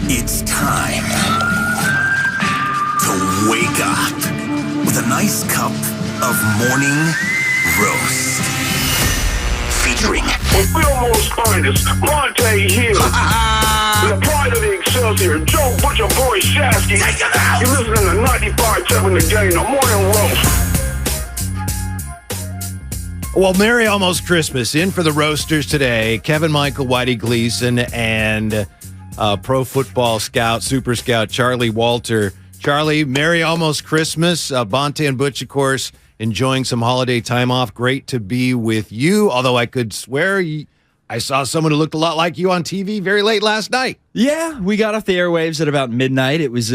It's time to wake up with a nice cup of morning roast. Featuring with Fillmore's finest, Monte Hill. The pride of the Excelsior, Joe Butcher Boy Shasky. You're listening to 95.7 The Game, the morning roast. Well, Merry Almost Christmas. In for the roasters today, Kevin Michael, Whitey Gleason, and pro football scout, super scout, Charlie Walter. Charlie, Merry Almost Christmas. Bonte and Butch, of course, enjoying some holiday time off. Great to be with you, although I could swear I saw someone who looked a lot like you on TV very late last night. Yeah, we got off the airwaves at about midnight. It was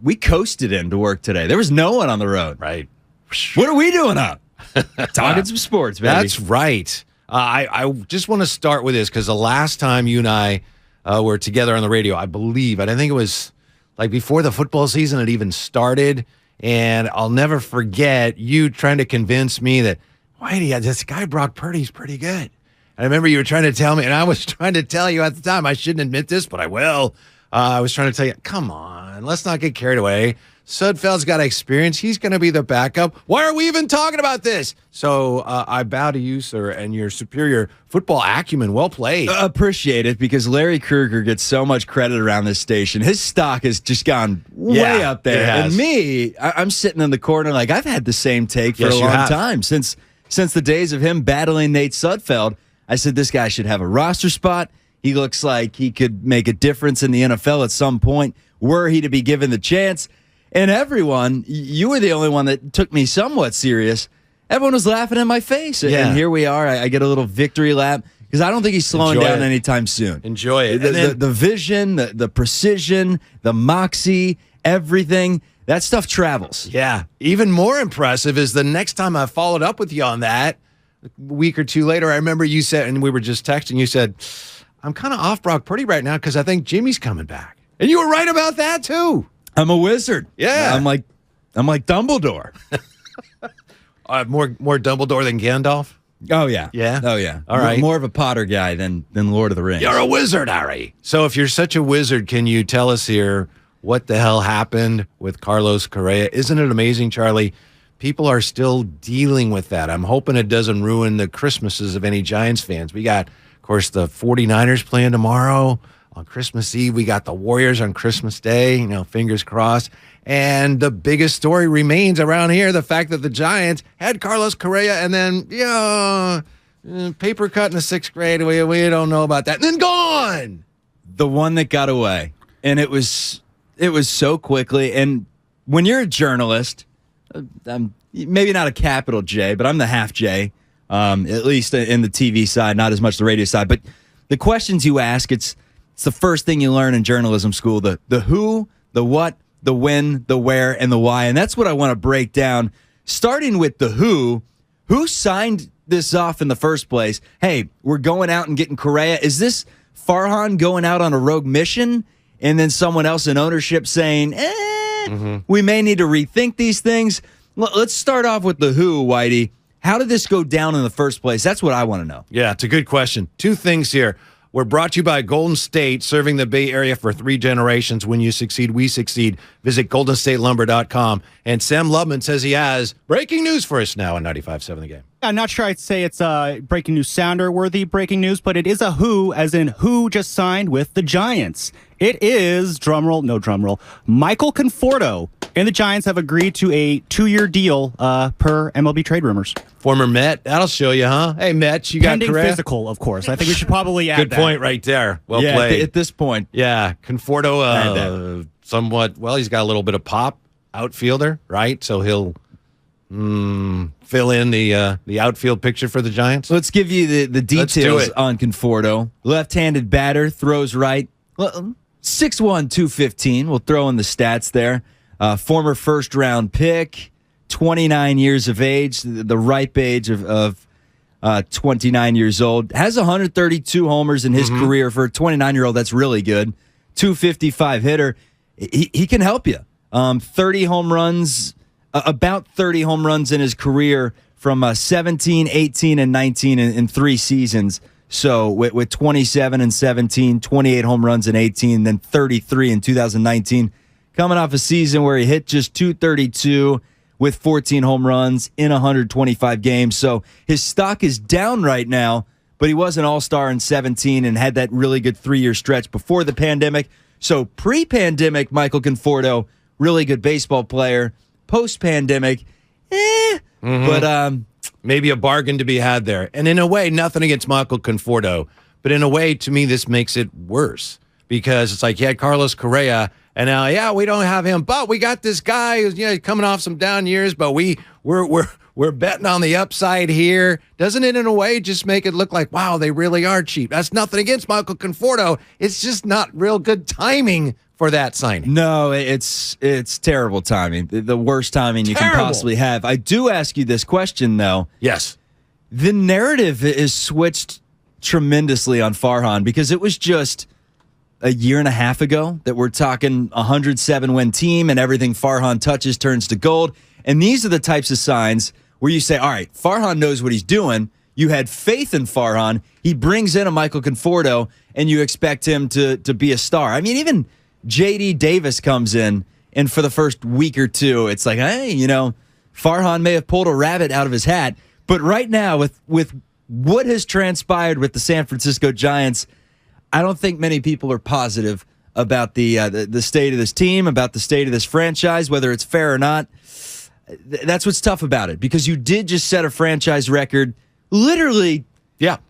we coasted into work today. There was no one on the road. Right. What are we doing up? Talking some sports, baby. That's right. I just want to start with this because the last time you and I were together on the radio, I think it was like before the football season had even started, and I'll never forget you trying to convince me that, Whitey, this guy Brock Purdy's pretty good. I remember you were trying to tell me, and I was trying to tell you at the time, I shouldn't admit this, but I will. I was trying to tell you, come on, let's not get carried away. Sudfeld's got experience. He's going to be the backup. Why are we even talking about this? So I bow to you, sir, and your superior football acumen. Well played. Appreciate it, because Larry Krueger gets so much credit around this station. His stock has just gone way up there. And me, I'm sitting in the corner like I've had the same take for a long time. Since the days of him battling Nate Sudfeld, I said this guy should have a roster spot. He looks like he could make a difference in the NFL at some point were he to be given the chance. And everyone, you were the only one that took me somewhat serious. Everyone was laughing in my face. Yeah. And here we are. I get a little victory lap because I don't think he's slowing down anytime soon. Enjoy it. The vision, the precision, the moxie, everything, that stuff travels. Yeah. Even more impressive is the next time I followed up with you on that, a week or two later, I remember you said, and we were just texting, you said, I'm kind of off Brock Purdy right now because I think Jimmy's coming back. And you were right about that, too. I'm a wizard. Yeah. I'm like Dumbledore. More Dumbledore than Gandalf? Oh, yeah. Yeah? Oh, yeah. All right. More of a Potter guy than Lord of the Rings. You're a wizard, Harry. So if you're such a wizard, can you tell us here what the hell happened with Carlos Correa? Isn't it amazing, Charlie? People are still dealing with that. I'm hoping it doesn't ruin the Christmases of any Giants fans. We got, of course, the 49ers playing tomorrow. On Christmas Eve, we got the Warriors on Christmas Day, fingers crossed. And the biggest story remains around here, the fact that the Giants had Carlos Correa and then, paper cut in the sixth grade. We don't know about that. And then gone. The one that got away. And it was so quickly. And when you're a journalist, I'm maybe not a capital J, but I'm the half J, at least in the TV side, not as much the radio side. But the questions you ask, it's the first thing you learn in journalism school, the who, the what, the when, the where, and the why. And that's what I want to break down, starting with the who signed this off in the first place. Hey, we're going out and getting Correa. Is this Farhan going out on a rogue mission and then someone else in ownership saying, we may need to rethink these things? Let's start off with the who, Whitey. How did this go down in the first place? That's what I want to know. Yeah, it's a good question. Two things here. We're brought to you by Golden State, serving the Bay Area for 3 generations. When you succeed, we succeed. Visit goldenstatelumber.com. And Sam Lubman says he has breaking news for us now on 95.7 The Game. I'm not sure I'd say it's breaking news sounder-worthy breaking news, but it is a who, as in who just signed with the Giants. It is, drumroll, no drumroll, Michael Conforto. And the Giants have agreed to a 2-year deal per MLB trade rumors. Former Met. That'll show you, huh? Hey, Mets, you Pending got Correa? physical, of course. I think we should probably add Good that. point right there. Well played. At this point. Yeah, Conforto, somewhat, he's got a little bit of pop, outfielder, right? So he'll fill in the outfield picture for the Giants. Let's give you the details on Conforto. Left-handed batter, throws right. 6'1", 215. We'll throw in the stats there. Former first-round pick, 29 years of age, the ripe age of 29 years old. Has 132 homers in his career. For a 29-year-old, that's really good. 255 hitter. He can help you. 30 home runs, about 30 home runs in his career from 17, 18, and 19 in 3 seasons. So with 27 and 17, 28 home runs in 18, then 33 in 2019, coming off a season where he hit just 232 with 14 home runs in 125 games. So his stock is down right now, but he was an all-star in 17 and had that really good 3-year stretch before the pandemic. So pre-pandemic, Michael Conforto, really good baseball player. Post-pandemic, but maybe a bargain to be had there. And in a way, nothing against Michael Conforto, but in a way, to me, this makes it worse because it's like you had Carlos Correa, and now, yeah, we don't have him, but we got this guy who's coming off some down years, but we're betting on the upside here. Doesn't it, in a way, just make it look like, wow, they really are cheap? That's nothing against Michael Conforto. It's just not real good timing for that signing. No, it's terrible timing. The worst timing you can possibly have. I do ask you this question, though. Yes. The narrative is switched tremendously on Farhan because it was just a year and a half ago that we're talking 107-win team and everything Farhan touches turns to gold. And these are the types of signs where you say, all right, Farhan knows what he's doing. You had faith in Farhan. He brings in a Michael Conforto, and you expect him to be a star. I mean, even J.D. Davis comes in, and for the first week or two, it's like, hey, Farhan may have pulled a rabbit out of his hat. But right now, with what has transpired with the San Francisco Giants, I don't think many people are positive about the state of this team, about the state of this franchise, whether it's fair or not. That's what's tough about it, because you did just set a franchise record literally,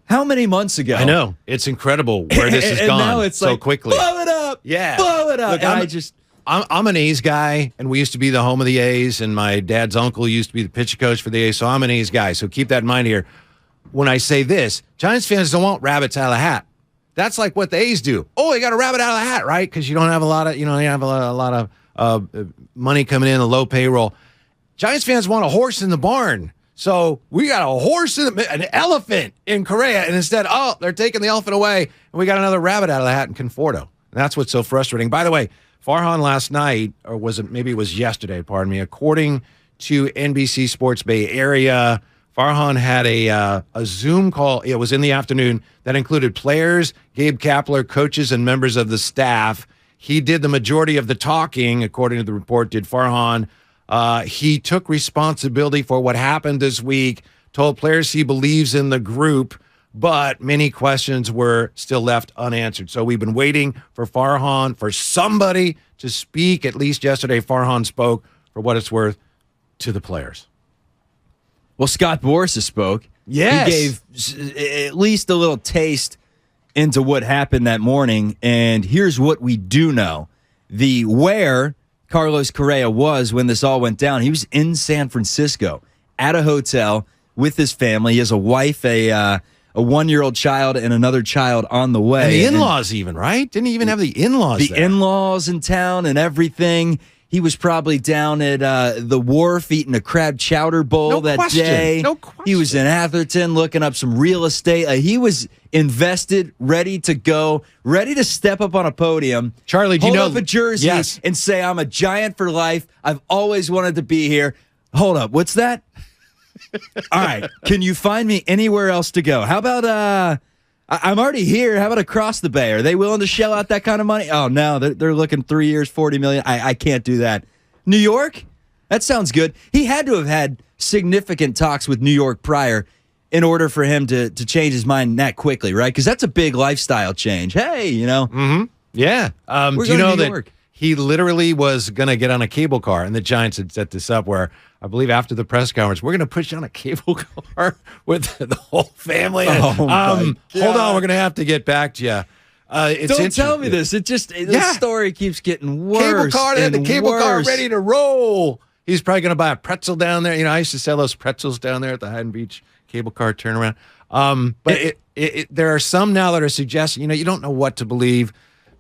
how many months ago? I know. It's incredible where this has and gone now it's so like, quickly. Blow it up. Yeah. Blow it up. Look, And I'm an A's guy, and we used to be the home of the A's, and my dad's uncle used to be the pitching coach for the A's, so I'm an A's guy. So keep that in mind here. When I say this, Giants fans don't want rabbits out of the hat. That's like what the A's do. Oh, you got a rabbit out of the hat, right? Because you don't have a lot of, you have a lot of money coming in, a low payroll. Giants fans want a horse in the barn. So we got a horse, an elephant in Correa, and instead, they're taking the elephant away, and we got another rabbit out of the hat in Conforto. And that's what's so frustrating. By the way, Farhan last night, or maybe it was yesterday, pardon me, according to NBC Sports Bay Area, Farhan had a Zoom call. It was in the afternoon that included players, Gabe Kapler, coaches, and members of the staff. He did the majority of the talking, according to the report, did Farhan. He took responsibility for what happened this week, told players he believes in the group, but many questions were still left unanswered. So we've been waiting for Farhan, for somebody to speak. At least yesterday, Farhan spoke, for what it's worth, to the players. Well, Scott Boras spoke. Yes. He gave at least a little taste into what happened that morning. And here's what we do know. Where Carlos Correa was when this all went down, he was in San Francisco at a hotel with his family. He has a wife, a 1-year-old child, and another child on the way. And the in-laws even, right? Didn't he even have the in-laws there? In-laws in town and everything. He was probably down at the wharf eating a crab chowder bowl day. No question. He was in Atherton looking up some real estate. He was invested, ready to go, ready to step up on a podium. Charlie, do you know hold up a jersey and say, I'm a Giant for life. I've always wanted to be here. Hold up. What's that? All right. Can you find me anywhere else to go? How about I'm already here. How about across the bay? Are they willing to shell out that kind of money? Oh, no, they're looking 3 years, $40 million. I can't do that. New York? That sounds good. He had to have had significant talks with New York prior in order for him to change his mind that quickly, right? Because that's a big lifestyle change. Hey, Mm-hmm. Yeah. We're do you going know to New that York. he literally was going to get on a cable car, and the Giants had set this up where I believe after the press conference, we're going to push on a cable car with the whole family. Oh, hold on, we're going to have to get back to you. Don't tell me this. The story keeps getting worse. Cable car, they had the cable car worse. ready to roll. He's probably going to buy a pretzel down there. I used to sell those pretzels down there at the Haddon Beach cable car turnaround. But there are some now that are suggesting, you don't know what to believe.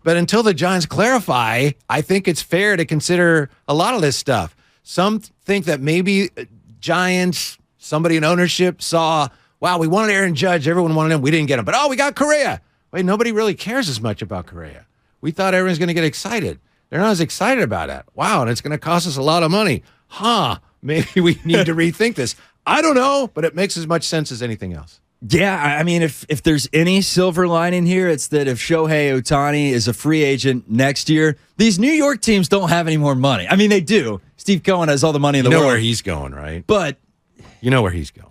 But until the Giants clarify, I think it's fair to consider a lot of this stuff. Some think that maybe Giants, somebody in ownership saw, wow, we wanted Aaron Judge. Everyone wanted him. We didn't get him. But, we got Correa. Wait, nobody really cares as much about Correa. We thought everyone's going to get excited. They're not as excited about that. Wow, and it's going to cost us a lot of money. Maybe we need to rethink this. I don't know, but it makes as much sense as anything else. Yeah, I mean, if there's any silver lining here, it's that if Shohei Ohtani is a free agent next year, these New York teams don't have any more money. I mean, they do. Steve Cohen has all the money in the You know world. where he's going, right? But You know where he's going.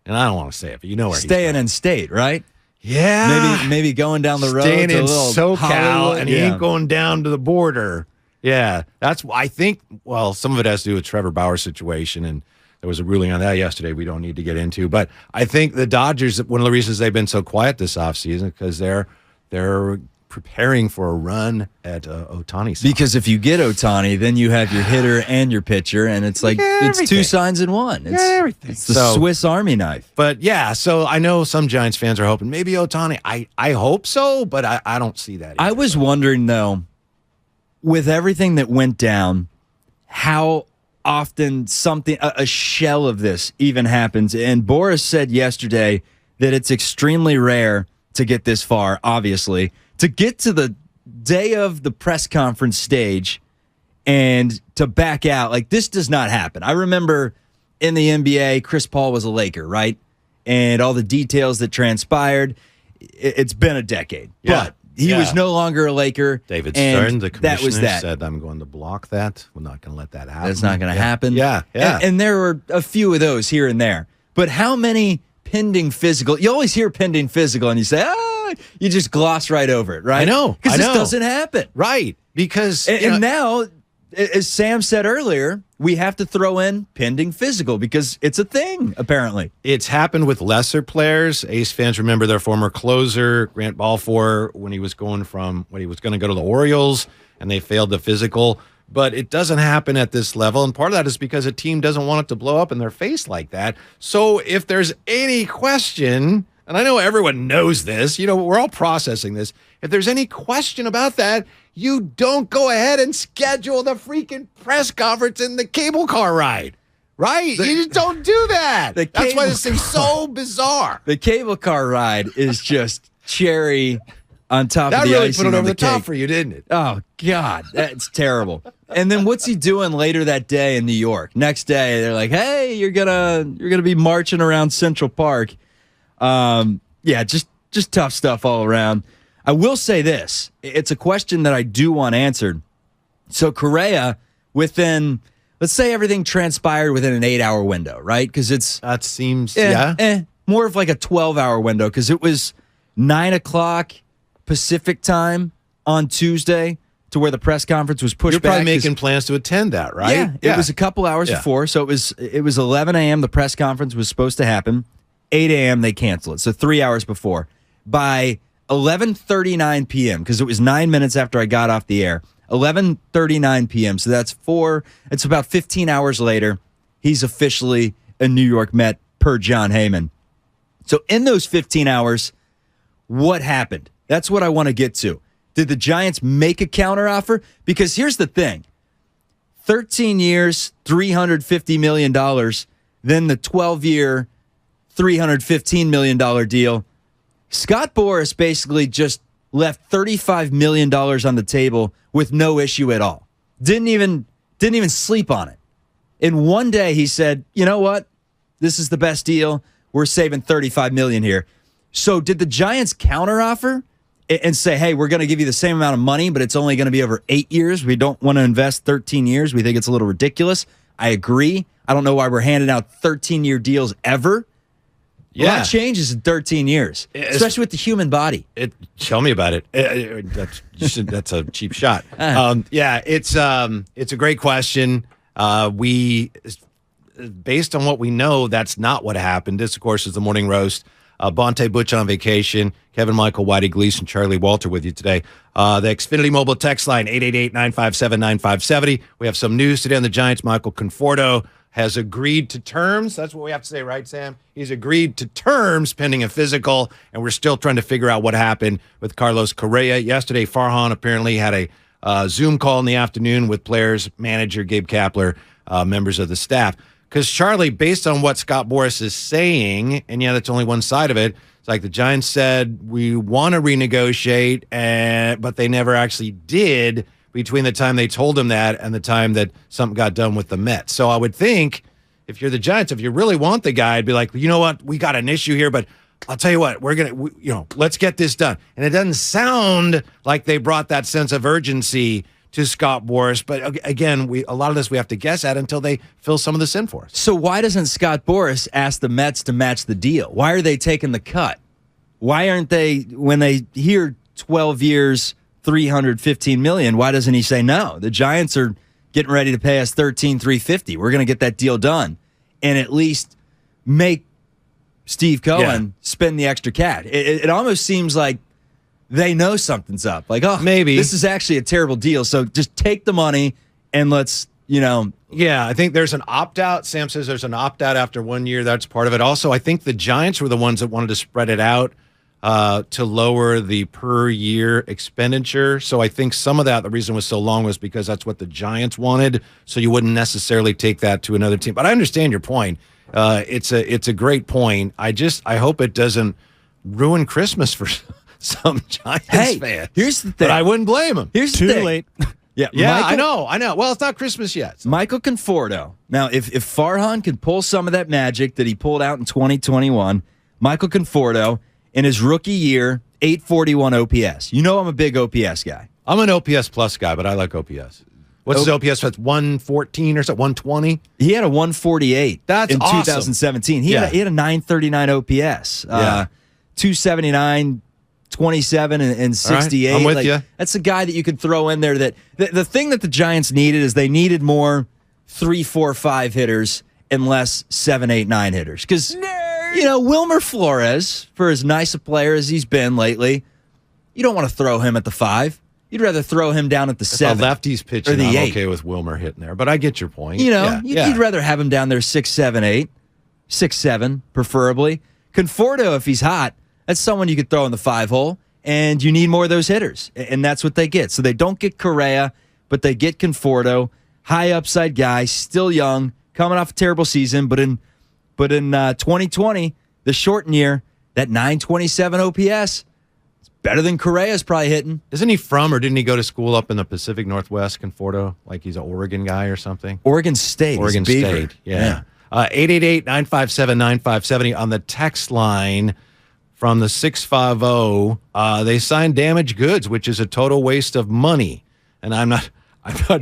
And I don't want to say it, but you know where he's staying going. in state, right? Yeah. Maybe going down the road Staying to a in little SoCal, Hollywood. and he Yeah. ain't going down to the border. Yeah, that's, I think, well, some of it has to do with Trevor Bauer's situation, and there was a ruling on that yesterday we don't need to get into. But I think the Dodgers, one of the reasons they've been so quiet this offseason, because they're preparing for a run at Ohtani. Because if you get Ohtani, then you have your hitter and your pitcher, and it's like it's two everything. signs in one. It's everything. It's the So- Swiss Army knife. But yeah, so I know some Giants fans are hoping maybe Ohtani. I hope so, but I don't see that. I either. was wondering though, with everything that went down, how often something a shell of this even happens. And Boris said yesterday that it's extremely rare to get this far, obviously, to get to the day of the press conference stage and to back out. Like, this does not happen. I remember in the NBA, Chris Paul was a Laker, right? And all the details that transpired. It's been a decade. Yeah. But he Yeah. was no longer a Laker. David and Stern, the that was commissioner, that. said, I'm going to block that. We're not going to let that happen. That's not going to happen. Yeah, yeah. And there were a few of those here and there. But how many pending physical? You always hear pending physical, and you say, you just gloss right over it, right? I know, because I this know. doesn't happen. Right, because And, you know, and now, as Sam said earlier, we have to throw in pending physical because it's a thing, apparently. it's happened with lesser players. Ace fans remember their former closer, Grant Balfour, when he was going to go to the Orioles, and they failed the physical. But it doesn't happen at this level, and part of that is because a team doesn't want it to blow up in their face like that. So if there's any question, and I know everyone knows this, we're all processing this. If there's any question about that, you don't go ahead and schedule the freaking press conference in the cable car ride. Right? You just don't do that. The That's why cable this thing's so bizarre. The cable car ride is just cherry on top That of the really icing put it on over the cake. top for you, didn't it? Oh God, that's terrible. And then what's he doing later that day in New York? Next day, they're like, "Hey, you're gonna be marching around Central Park." Yeah, just tough stuff all around. I will say this: it's a question that I do want answered. So Correa, within, let's say everything transpired within an 8-hour window, right? Because it's That seems, more of like a 12-hour window because it was 9:00 Pacific time on Tuesday to where the press conference was pushed You're back. probably 'cause- making plans to attend that, right? Yeah, it was a couple hours Yeah. before, so it was 11 a.m. The press conference was supposed to happen. 8 a.m. they cancel it, so 3 hours before. By 11:39 p.m., because it was 9 minutes after I got off the air, 11:39 p.m., so it's about 15 hours later, he's officially a New York Met per John Heyman. So in those 15 hours, what happened? That's what I want to get to. Did the Giants make a counteroffer? Because here's the thing. 13 years, $350 million, then the 12-year, $315 million deal. Scott Boras basically just left $35 million on the table with no issue at all. Didn't even sleep on it. In one day, he said, you know what? This is the best deal. We're saving $35 million here. So did the Giants counteroffer and say, hey, we're going to give you the same amount of money, but it's only going to be over 8 years? We don't want to invest 13 years. We think it's a little ridiculous. I agree. I don't know why we're handing out 13-year deals ever. A lot of changes in 13 years, especially with the human body. Tell me about it. That's a cheap shot. It's a great question. Based on what we know, that's not what happened. This, of course, is the morning roast. Bonte Butch on vacation. Kevin Michael, Whitey Gleason, Charlie Walter with you today. The Xfinity Mobile text line, 888-957-9570. We have some news today on the Giants. Michael Conforto has agreed to terms. That's what we have to say, right, Sam? He's agreed to terms pending a physical, and we're still trying to figure out what happened with Carlos Correa. Yesterday, Farhan apparently had a Zoom call in the afternoon with players, manager Gabe Kapler, members of the staff. Because, Charlie, based on what Scott Boras is saying, and yeah, that's only one side of it, it's like the Giants said, we want to renegotiate, but they never actually did between the time they told him that and the time that something got done with the Mets. So I would think if you're the Giants, if you really want the guy, I'd be like, you know what, we got an issue here, but I'll tell you what, let's get this done. And it doesn't sound like they brought that sense of urgency to Scott Boras. But again, a lot of this we have to guess at until they fill some of this in for us. So why doesn't Scott Boras ask the Mets to match the deal? Why are they taking the cut? Why aren't they, when they hear 12 years, $315 million, why doesn't he say no? The Giants are getting ready to pay us $13,350. We're going to get that deal done and at least make Steve Cohen spend the extra cash. It almost seems like they know something's up. Like, oh, maybe this is actually a terrible deal. So just take the money and let's, Yeah, I think there's an opt-out. Sam says there's an opt-out after 1 year. That's part of it. Also, I think the Giants were the ones that wanted to spread it out to lower the per-year expenditure. So I think some of that, the reason it was so long was because that's what the Giants wanted. So you wouldn't necessarily take that to another team. But I understand your point. It's a great point. I hope it doesn't ruin Christmas for some Giants fans. Here's the thing. But I wouldn't blame them. Here's the Too thing. late. Yeah, I know. Well, it's not Christmas yet. So. Michael Conforto. Now, if Farhan could pull some of that magic that he pulled out in 2021, Michael Conforto, in his rookie year, 841 OPS. You know I'm a big OPS guy. I'm an OPS plus guy, but I like OPS. What's his OPS? That's 114 or something, 120? He had a 148 That's in awesome. 2017. He had a 939 OPS. 279, 27, and 68. I'm with you. That's a guy that you could throw in there. That the thing that the Giants needed is they needed more 3, 4, 5 hitters and less 7, 8, 9 hitters. Because, Wilmer Flores, for as nice a player as he's been lately, you don't want to throw him at the 5. You'd rather throw him down at the 7. The lefties pitching, or the I'm 8. okay with Wilmer hitting there. But I get your point. You'd rather have him down there 6, 7, 8. 6, 7, preferably. Conforto, if he's hot, that's someone you could throw in the 5 hole, and you need more of those hitters, and that's what they get. So they don't get Correa, but they get Conforto, high upside guy, still young, coming off a terrible season, but in 2020, the shortened year, that 927 OPS, it's better than Correa's probably hitting. Isn't he from, or didn't he go to school up in the Pacific Northwest, Conforto? Like he's an Oregon guy or something? Oregon State. Oregon State, yeah. 888-957-9570 on the text line. From the 650, they signed damaged goods, which is a total waste of money. And I'm not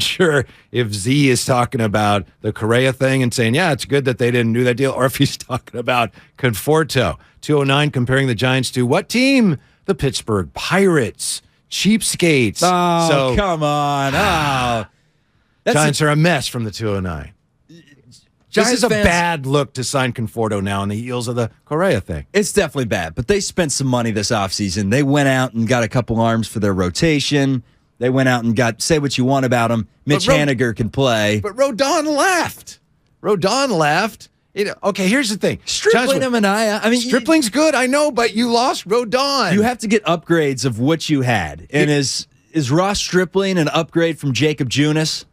sure if Z is talking about the Correa thing and saying, yeah, it's good that they didn't do that deal, or if he's talking about Conforto. 209 comparing the Giants to what team? The Pittsburgh Pirates. Cheapskates. Oh, come on. Giants are a mess from the 209. This is a bad look to sign Conforto now on the heels of the Correa thing. It's definitely bad, but they spent some money this offseason. They went out and got a couple arms for their rotation. They went out and got, say what you want about him, Mitch Haniger can play. But Rodon left. Okay, here's the thing. Stripling and Manaea. I mean, Stripling's good, I know, but you lost Rodon. You have to get upgrades of what you had. And is Ross Stripling an upgrade from Jacob Junis?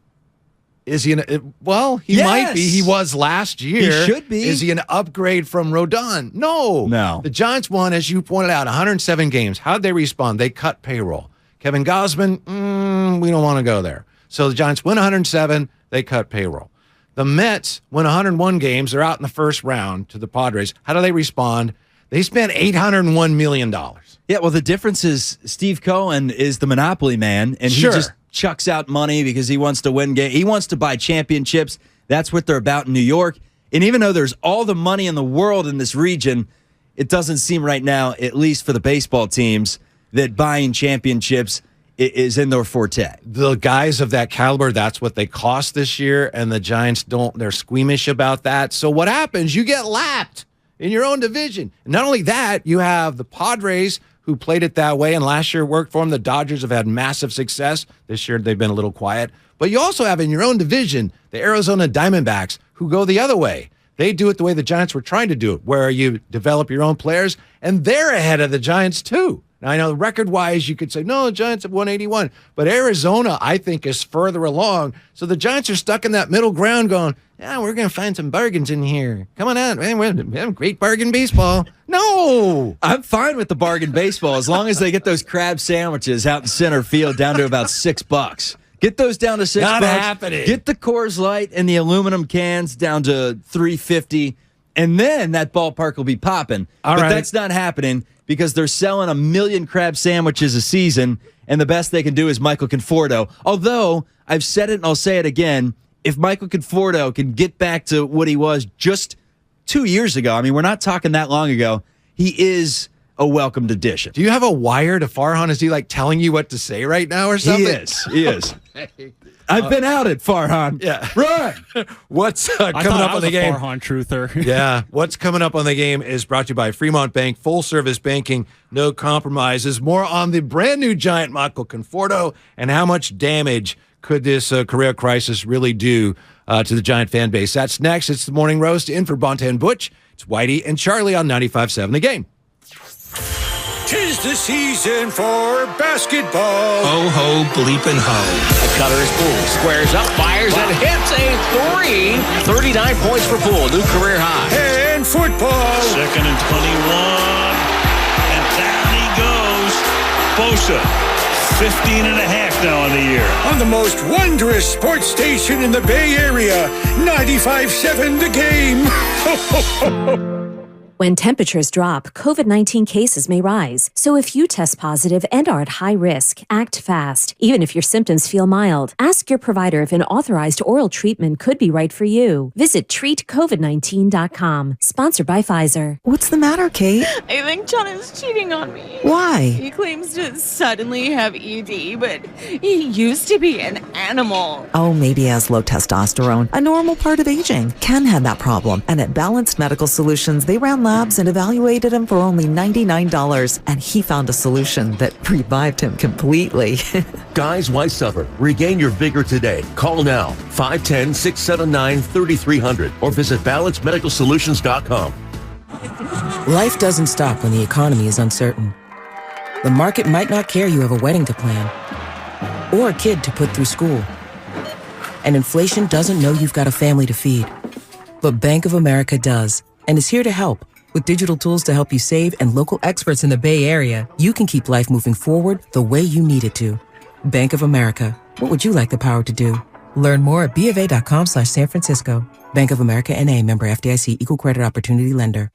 Is he he might be. He was last year. He should be. Is he an upgrade from Rodon? No. The Giants won, as you pointed out, 107 games. How'd they respond? They cut payroll. Kevin Gausman, we don't want to go there. So the Giants win 107. They cut payroll. The Mets win 101 games. They're out in the first round to the Padres. How do they respond? They spent $801 million. Yeah, well, the difference is Steve Cohen is the monopoly man, and he just chucks out money because he wants to win games. He wants to buy championships. That's what they're about in New York. And even though there's all the money in the world in this region, it doesn't seem right now, at least for the baseball teams, that buying championships is in their forte. The guys of that caliber, that's what they cost this year, and the Giants they're squeamish about that. So what happens? You get lapped in your own division. And not only that, you have the Padres who played it that way, and last year worked for them. The Dodgers have had massive success. This year they've been a little quiet. But you also have in your own division the Arizona Diamondbacks who go the other way. They do it the way the Giants were trying to do it, where you develop your own players, and they're ahead of the Giants too. Now, I know record-wise you could say, no, the Giants have 181. But Arizona, I think, is further along. So the Giants are stuck in that middle ground going, yeah, we're going to find some bargains in here. Come on out, man. We have great bargain baseball. No. I'm fine with the bargain baseball as long as they get those crab sandwiches out in center field down to about $6. Get those down to $6. Not happening. Get the Coors Light and the aluminum cans down to $3.50. and then that ballpark will be popping. All but right. that's not happening because they're selling 1 million crab sandwiches a season, and the best they can do is Michael Conforto. Although, I've said it and I'll say it again, if Michael Conforto can get back to what he was just 2 years ago, I mean, we're not talking that long ago, he is a welcomed addition. Do you have a wire to Farhan? Is he like telling you what to say right now or something? He is. I've been out at Farhan. Yeah. Run! What's I coming thought up I on was the a game? Farhan truther. Yeah. What's coming up on the game is brought to you by Fremont Bank. Full service banking, no compromises. More on the brand new Giant Michael Conforto and how much damage could this career crisis really do to the Giant fan base. That's next. It's the Morning Roast. In for Bonta and Butch, it's Whitey and Charlie on 95.7 The Game. 'Tis the season for basketball. Ho, ho, bleepin' ho. Cutter is Poole. Squares up, fires, and hits a three. 39 points for Poole, new career high. And football. 2nd and 21. And down he goes. Bosa, 15 and a half now on the year. On the most wondrous sports station in the Bay Area, 95.7 The Game. When temperatures drop, COVID-19 cases may rise. So if you test positive and are at high risk, act fast. Even if your symptoms feel mild, ask your provider if an authorized oral treatment could be right for you. Visit treatcovid19.com. Sponsored by Pfizer. What's the matter, Kate? I think John is cheating on me. Why? He claims to suddenly have ED, but he used to be an animal. Oh, maybe he has low testosterone, a normal part of aging. Ken had that problem, and at Balanced Medical Solutions, they ran labs and evaluated him for only $99, and he found a solution that revived him completely. Guys, why suffer? Regain your vigor today. Call now, 510-679-3300, or visit balancedmedicalsolutions.com. Life doesn't stop when the economy is uncertain. The market might not care you have a wedding to plan or a kid to put through school. And inflation doesn't know you've got a family to feed. But Bank of America does, and is here to help. With digital tools to help you save and local experts in the Bay Area, you can keep life moving forward the way you need it to. Bank of America. What would you like the power to do? Learn more at BofA.com/San Francisco. Bank of America N.A. member FDIC equal credit opportunity lender.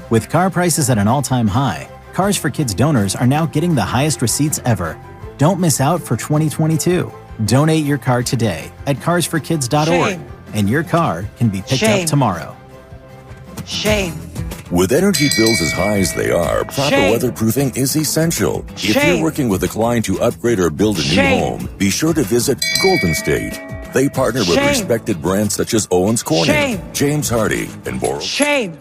With car prices at an all-time high, Cars for Kids donors are now getting the highest receipts ever. Don't miss out for 2022. Donate your car today at carsforkids.org, and your car can be picked up tomorrow. Shame. With energy bills as high as they are, proper weatherproofing is essential. If you're working with a client to upgrade or build a new home, be sure to visit Golden State. They partner with respected brands such as Owens Corning, James Hardy, and Boral. Great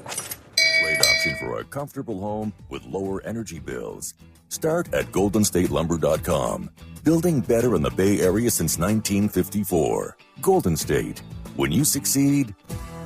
option for a comfortable home with lower energy bills. Start at goldenstatelumber.com. Building better in the Bay Area since 1954. Golden State. When you succeed,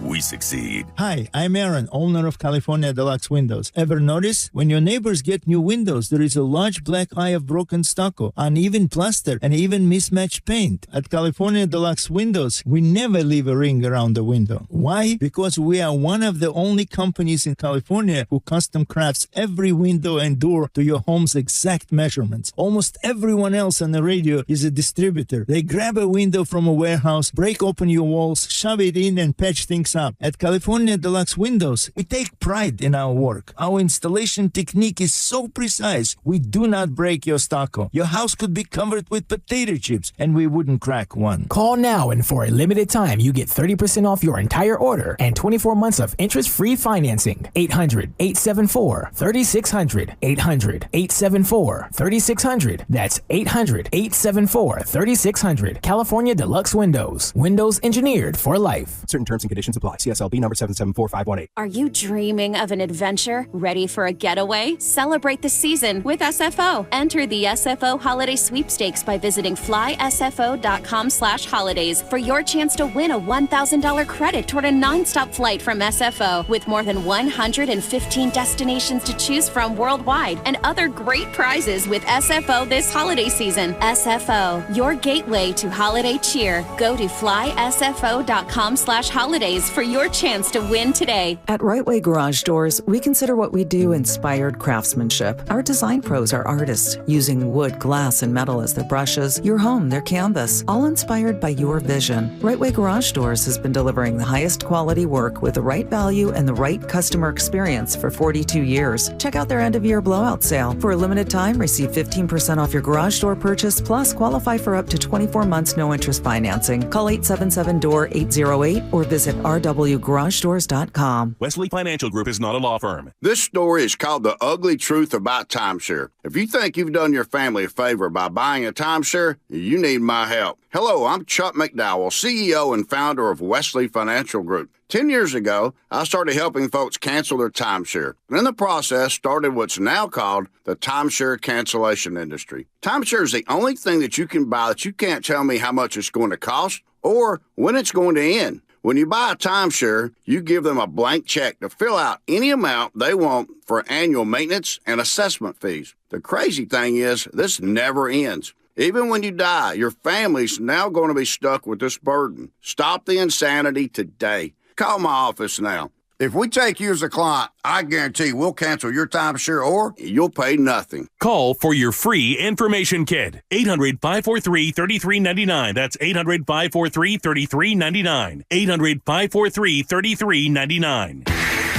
we succeed. Hi, I'm Aaron, owner of California Deluxe Windows. Ever notice? When your neighbors get new windows, there is a large black eye of broken stucco, uneven plaster, and even mismatched paint. At California Deluxe Windows, we never leave a ring around the window. Why? Because we are one of the only companies in California who custom crafts every window and door to your home's exact measurements. Almost everyone else on the radio is a distributor. They grab a window from a warehouse, break open your walls, shove it in, and patch things up. At California Deluxe Windows, we take pride in our work. Our installation technique is so precise, we do not break your stucco. Your house could be covered with potato chips, and we wouldn't crack one. Call now, and for a limited time, you get 30% off your entire order and 24 months of interest-free financing. 800-874-3600. 800-874-3600. That's 800-874-3600. California Deluxe Windows. Windows engineered for life. Certain terms and conditions apply. CSLB number 774518. Are you dreaming of an adventure? Ready for a getaway? Celebrate the season with SFO. Enter the SFO Holiday Sweepstakes by visiting flysfo.com/holidays for your chance to win a $1,000 credit toward a nonstop flight from SFO with more than 115 destinations to choose from worldwide and other great prizes with SFO this holiday season. SFO, your gateway to holiday cheer. Go to flysfo.com/holidays for your chance to win today. At Right Way Garage Doors, we consider what we do inspired craftsmanship. Our design pros are artists, using wood, glass, and metal as their brushes, your home, their canvas, all inspired by your vision. Right Way Garage Doors has been delivering the highest quality work with the right value and the right customer experience for 42 years. Check out their end-of-year blowout sale. For a limited time, receive 15% off your garage door purchase, plus qualify for up to 24 months no-interest financing. Call 877-DOOR-808 or visit rwgaragedoors.com. Wesley Financial Group is not a law firm. This story is called The Ugly Truth About Timeshare. If you think you've done your family a favor by buying a timeshare, you need my help. Hello, I'm Chuck McDowell, CEO and founder of Wesley Financial Group. 10 years ago, I started helping folks cancel their timeshare. And in the process, started what's now called the timeshare cancellation industry. Timeshare is the only thing that you can buy that you can't tell me how much it's going to cost or when it's going to end. When you buy a timeshare, you give them a blank check to fill out any amount they want for annual maintenance and assessment fees. The crazy thing is, this never ends. Even when you die, your family's now going to be stuck with this burden. Stop the insanity today. Call my office now. If we take you as a client, I guarantee we'll cancel your timeshare or you'll pay nothing. Call for your free information kit. 800-543-3399. That's 800-543-3399. 800-543-3399.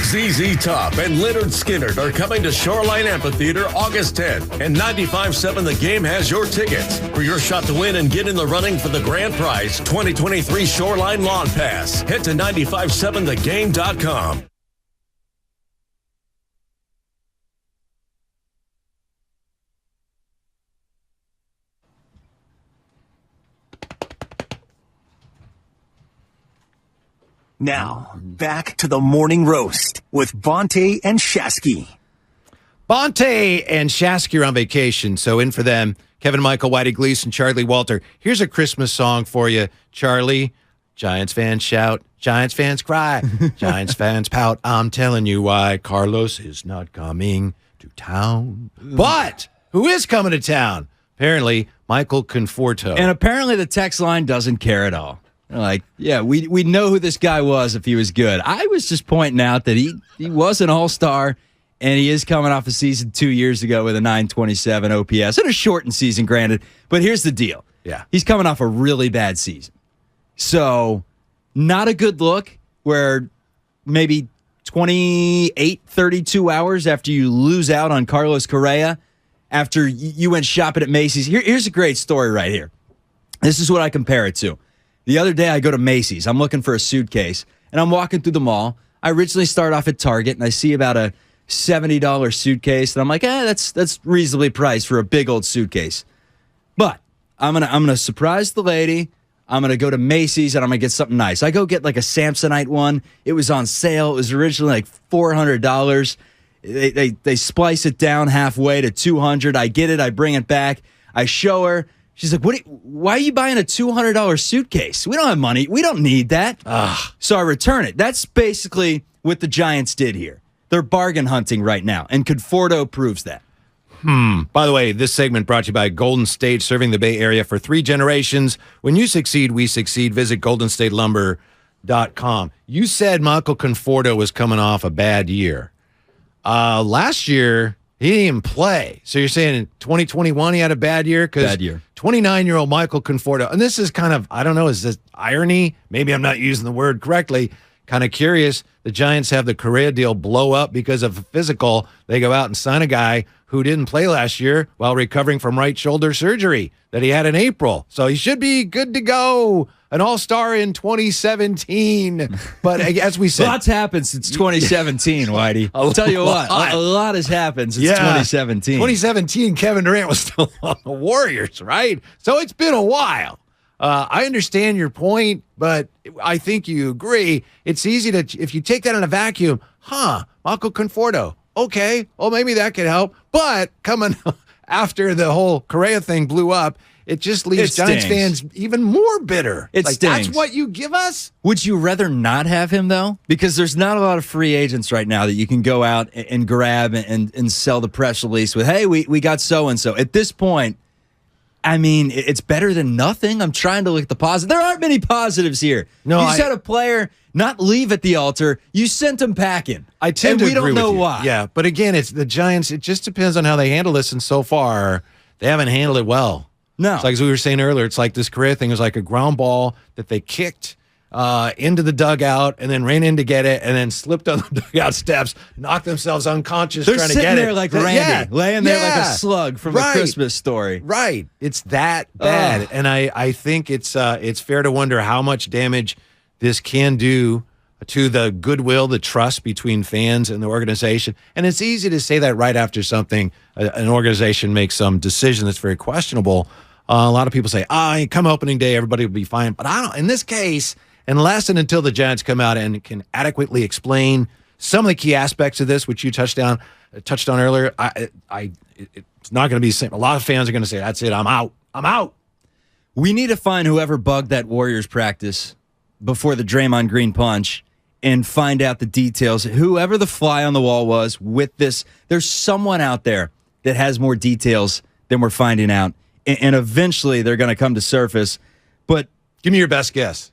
ZZ Top and Leonard Skinner are coming to Shoreline Amphitheater August 10th, and 95.7 The Game has your tickets. For your shot to win and get in the running for the grand prize, 2023 Shoreline Lawn Pass. Head to 957thegame.com. Now, back to the morning roast with Bonte and Shasky. Bonte and Shasky are on vacation, so in for them, Kevin Michael, Whitey Gleason, Charlie Walter. Here's a Christmas song for you, Charlie. Giants fans shout, Giants fans cry, Giants fans pout. I'm telling you why Carlos is not coming to town. But who is coming to town? Apparently, Michael Conforto. And apparently the text line doesn't care at all. Like, yeah, we know who this guy was if he was good. I was just pointing out that he was an all-star, and he is coming off a season 2 years ago with a 927 OPS. And a shortened season, granted. But here's the deal. Yeah. He's coming off a really bad season. So, not a good look where maybe 28, 32 hours after you lose out on Carlos Correa, after you went shopping at Macy's. Here's a great story right here. This is what I compare it to. The other day, I go to Macy's. I'm looking for a suitcase, and I'm walking through the mall. I originally start off at Target, and I see about a $70 suitcase, and I'm like, that's reasonably priced for a big old suitcase. But I'm gonna surprise the lady. I'm gonna go to Macy's, and I'm gonna get something nice. I go get like a Samsonite one. It was on sale. It was originally like $400. They splice it down halfway to $200. I get it. I bring it back. I show her. She's like, why are you buying a $200 suitcase? We don't have money. We don't need that. So I return it. That's basically what the Giants did here. They're bargain hunting right now, and Conforto proves that. By the way, this segment brought to you by Golden State, serving the Bay Area for 3 generations. When you succeed, we succeed. Visit goldenstatelumber.com. You said Michael Conforto was coming off a bad year. Last year, he didn't even play. So you're saying in 2021 he had a bad year? Bad year. 29-year-old Michael Conforto. And this is kind of, I don't know, is this irony? Maybe I'm not using the word correctly. Kind of curious. The Giants have the Correa deal blow up because of a physical. They go out and sign a guy who didn't play last year while recovering from right shoulder surgery that he had in April. So he should be good to go. An all-star in 2017. But as we said... Lots happened since 2017, Whitey. I'll tell you what. A lot has happened since 2017. 2017, Kevin Durant was still on the Warriors, right? So it's been a while. I understand your point, but I think you agree. It's easy to, if you take that in a vacuum, Michael Conforto, okay, well, maybe that could help. But coming after the whole Correa thing blew up, it just leaves Giants fans even more bitter. It stings. That's what you give us? Would you rather not have him, though? Because there's not a lot of free agents right now that you can go out and grab and sell the press release with, hey, we got so-and-so. At this point, I mean, it's better than nothing. I'm trying to look at the positive. There aren't many positives here. No, you just had a player not leave at the altar. You sent him packing. I tend to we agree don't know with you. why. Yeah, but again, it's the Giants. It just depends on how they handle this, and so far, they haven't handled it well. No. It's like, as we were saying earlier, it's like this career thing was like a ground ball that they kicked into the dugout and then ran in to get it and then slipped on the dugout steps, knocked themselves unconscious They're trying to sitting get there it. like Randy, laying there like a slug from a Christmas Story. Right. It's that bad. And I think it's fair to wonder how much damage this can do to the goodwill, the trust between fans and the organization. And it's easy to say that right after an organization makes some decision that's very questionable. A lot of people say, come opening day, everybody will be fine. But I don't. In this case, unless and until the Giants come out and can adequately explain some of the key aspects of this, which you touched on earlier, it's not going to be the same. A lot of fans are going to say, that's it, I'm out. We need to find whoever bugged that Warriors practice before the Draymond Green punch and find out the details. Whoever the fly on the wall was with this, there's someone out there that has more details than we're finding out. And eventually they're going to come to surface. But give me your best guess.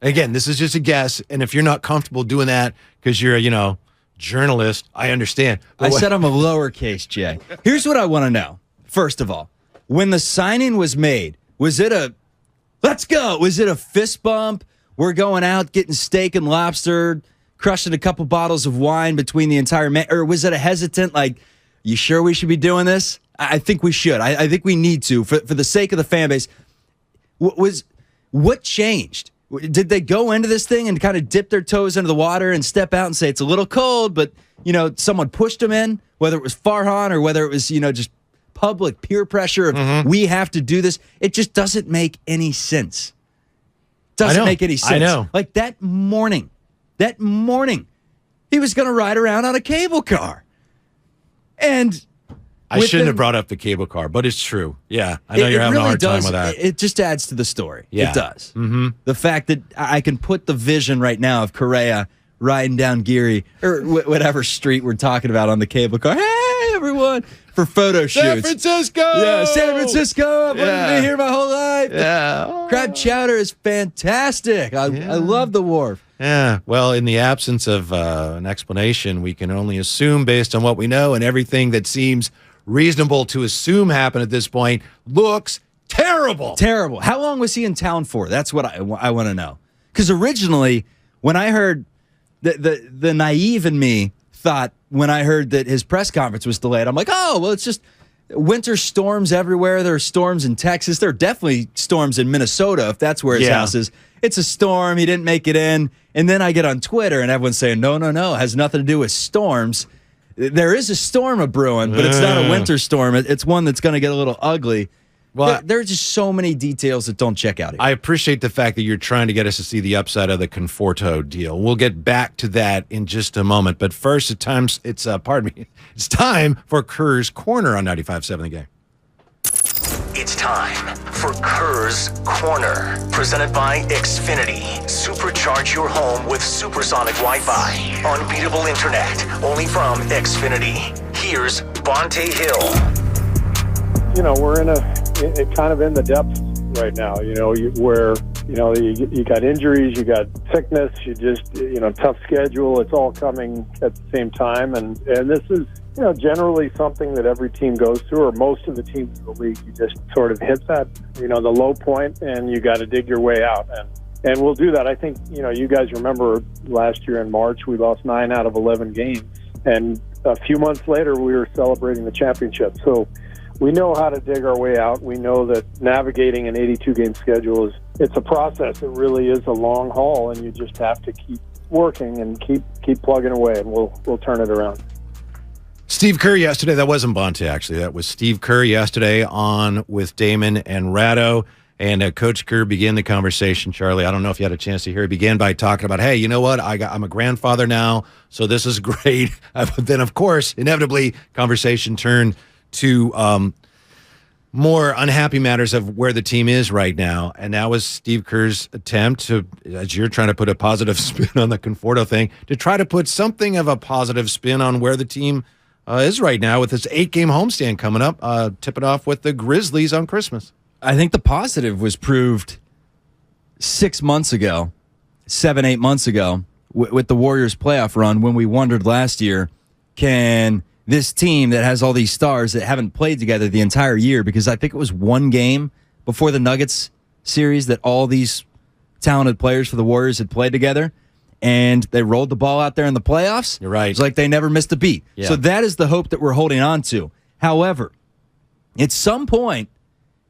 Again, this is just a guess. And if you're not comfortable doing that because you're a, journalist, I understand. I said I'm a lowercase J. Here's what I want to know. First of all, when the signing was made, was it a let's go? Was it a fist bump? We're going out, getting steak and lobster, crushing a couple bottles of wine between the entire or was it a hesitant, like, you sure we should be doing this? I think we should. I think we need to for the sake of the fan base. What changed? Did they go into this thing and kind of dip their toes into the water and step out and say it's a little cold, but someone pushed them in, whether it was Farhan or whether it was just public peer pressure of we have to do this? It just doesn't make any sense. Doesn't make any sense. I know. Like that morning, he was going to ride around on a cable car. And I shouldn't have brought up the cable car, but it's true. Yeah, I know you're having a hard time with that. It just adds to the story. Yeah. It does. Mm-hmm. The fact that I can put the vision right now of Correa riding down Geary or whatever street we're talking about on the cable car. Hey, everyone, for photo shoots. San Francisco! Yeah, San Francisco. I've wanted to be here my whole life. Yeah. Crab chowder is fantastic. I love the wharf. Yeah, well, in the absence of an explanation, we can only assume based on what we know, and everything that seems reasonable to assume happened at this point looks terrible. Terrible. How long was he in town for? That's what I want to know. Because originally, when I heard the naive in me thought when I heard that his press conference was delayed, I'm like, oh, well, it's just winter storms everywhere. There are storms in Texas. There are definitely storms in Minnesota, if that's where his house is. It's a storm. He didn't make it in. And then I get on Twitter and everyone's saying, no, it has nothing to do with storms. There is a storm a-brewing, but it's not a winter storm. It's one that's going to get a little ugly. Well, there are just so many details that don't check out here. I appreciate the fact that you're trying to get us to see the upside of the Conforto deal. We'll get back to that in just a moment. But first, it's time for Kerr's Corner on 95.7 The Game. It's time for Kerr's Corner, presented by Xfinity. Supercharge your home with supersonic Wi-Fi. Unbeatable internet, only from Xfinity. Here's Bonte Hill. We're in kind of in the depths right now, where you got injuries, you got sickness, you just, tough schedule. It's all coming at the same time. And this is, generally something that every team goes through, or most of the teams in the league. You just sort of hit that, the low point, and you got to dig your way out. And we'll do that. I think, you guys remember last year in March, we lost 9 out of 11 games. And a few months later, we were celebrating the championship. So we know how to dig our way out. We know that navigating an 82-game schedule it's a process. It really is a long haul, and you just have to keep working and keep plugging away, and we'll turn it around. Steve Kerr yesterday, that wasn't Bonte actually, that was Steve Kerr yesterday on with Damon and Ratto, and Coach Kerr began the conversation, Charlie. I don't know if you had a chance to hear. He began by talking about, hey, you know what? I'm a grandfather now, so this is great. But then, of course, inevitably, conversation turned to more unhappy matters of where the team is right now. And that was Steve Kerr's attempt to, as you're trying to put a positive spin on the Conforto thing, to try to put something of a positive spin on where the team is right now with this 8-game homestand coming up, tipping off with the Grizzlies on Christmas. I think the positive was proved 6 months ago, 7-8 months ago, with the Warriors playoff run when we wondered last year, can this team that has all these stars that haven't played together the entire year, because I think it was one game before the Nuggets series that all these talented players for the Warriors had played together, and they rolled the ball out there in the playoffs. You're right. It's like they never missed a beat. Yeah. So that is the hope that we're holding on to. However, at some point,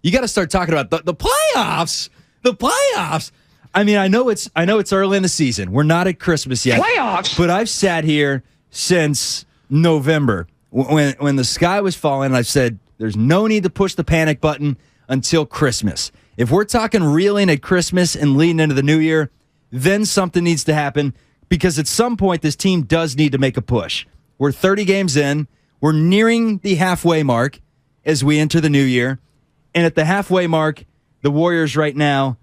you got to start talking about the playoffs. The playoffs. I mean, I know it's early in the season. We're not at Christmas yet. Playoffs? But I've sat here since November when the sky was falling, and I've said there's no need to push the panic button until Christmas. If we're talking reeling at Christmas and leading into the new year, then something needs to happen, because at some point this team does need to make a push. We're 30 games in. We're nearing the halfway mark as we enter the new year. And at the halfway mark, the Warriors right now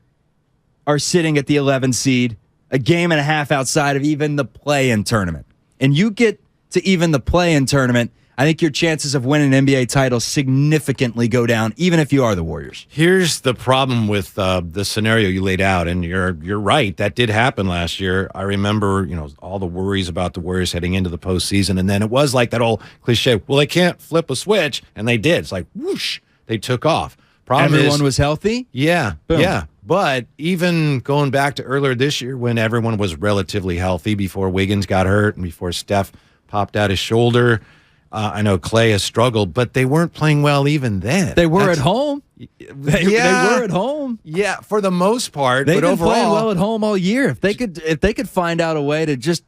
are sitting at the 11 seed, a game and a half outside of even the play-in tournament. And you get to even the play-in tournament, I think your chances of winning an NBA title significantly go down, even if you are the Warriors. Here's the problem with the scenario you laid out, and you're right. That did happen last year. I remember, all the worries about the Warriors heading into the postseason, and then it was like that old cliche, well, they can't flip a switch, and they did. It's like, whoosh, they took off. Everyone was healthy? Yeah, Boom. yeah. But even going back to earlier this year when everyone was relatively healthy before Wiggins got hurt and before Steph popped out his shoulder, I know Clay has struggled, but they weren't playing well even then. They were at home. They were at home. Yeah, for the most part. They've but been overall, playing well at home all year. If they could find out a way to just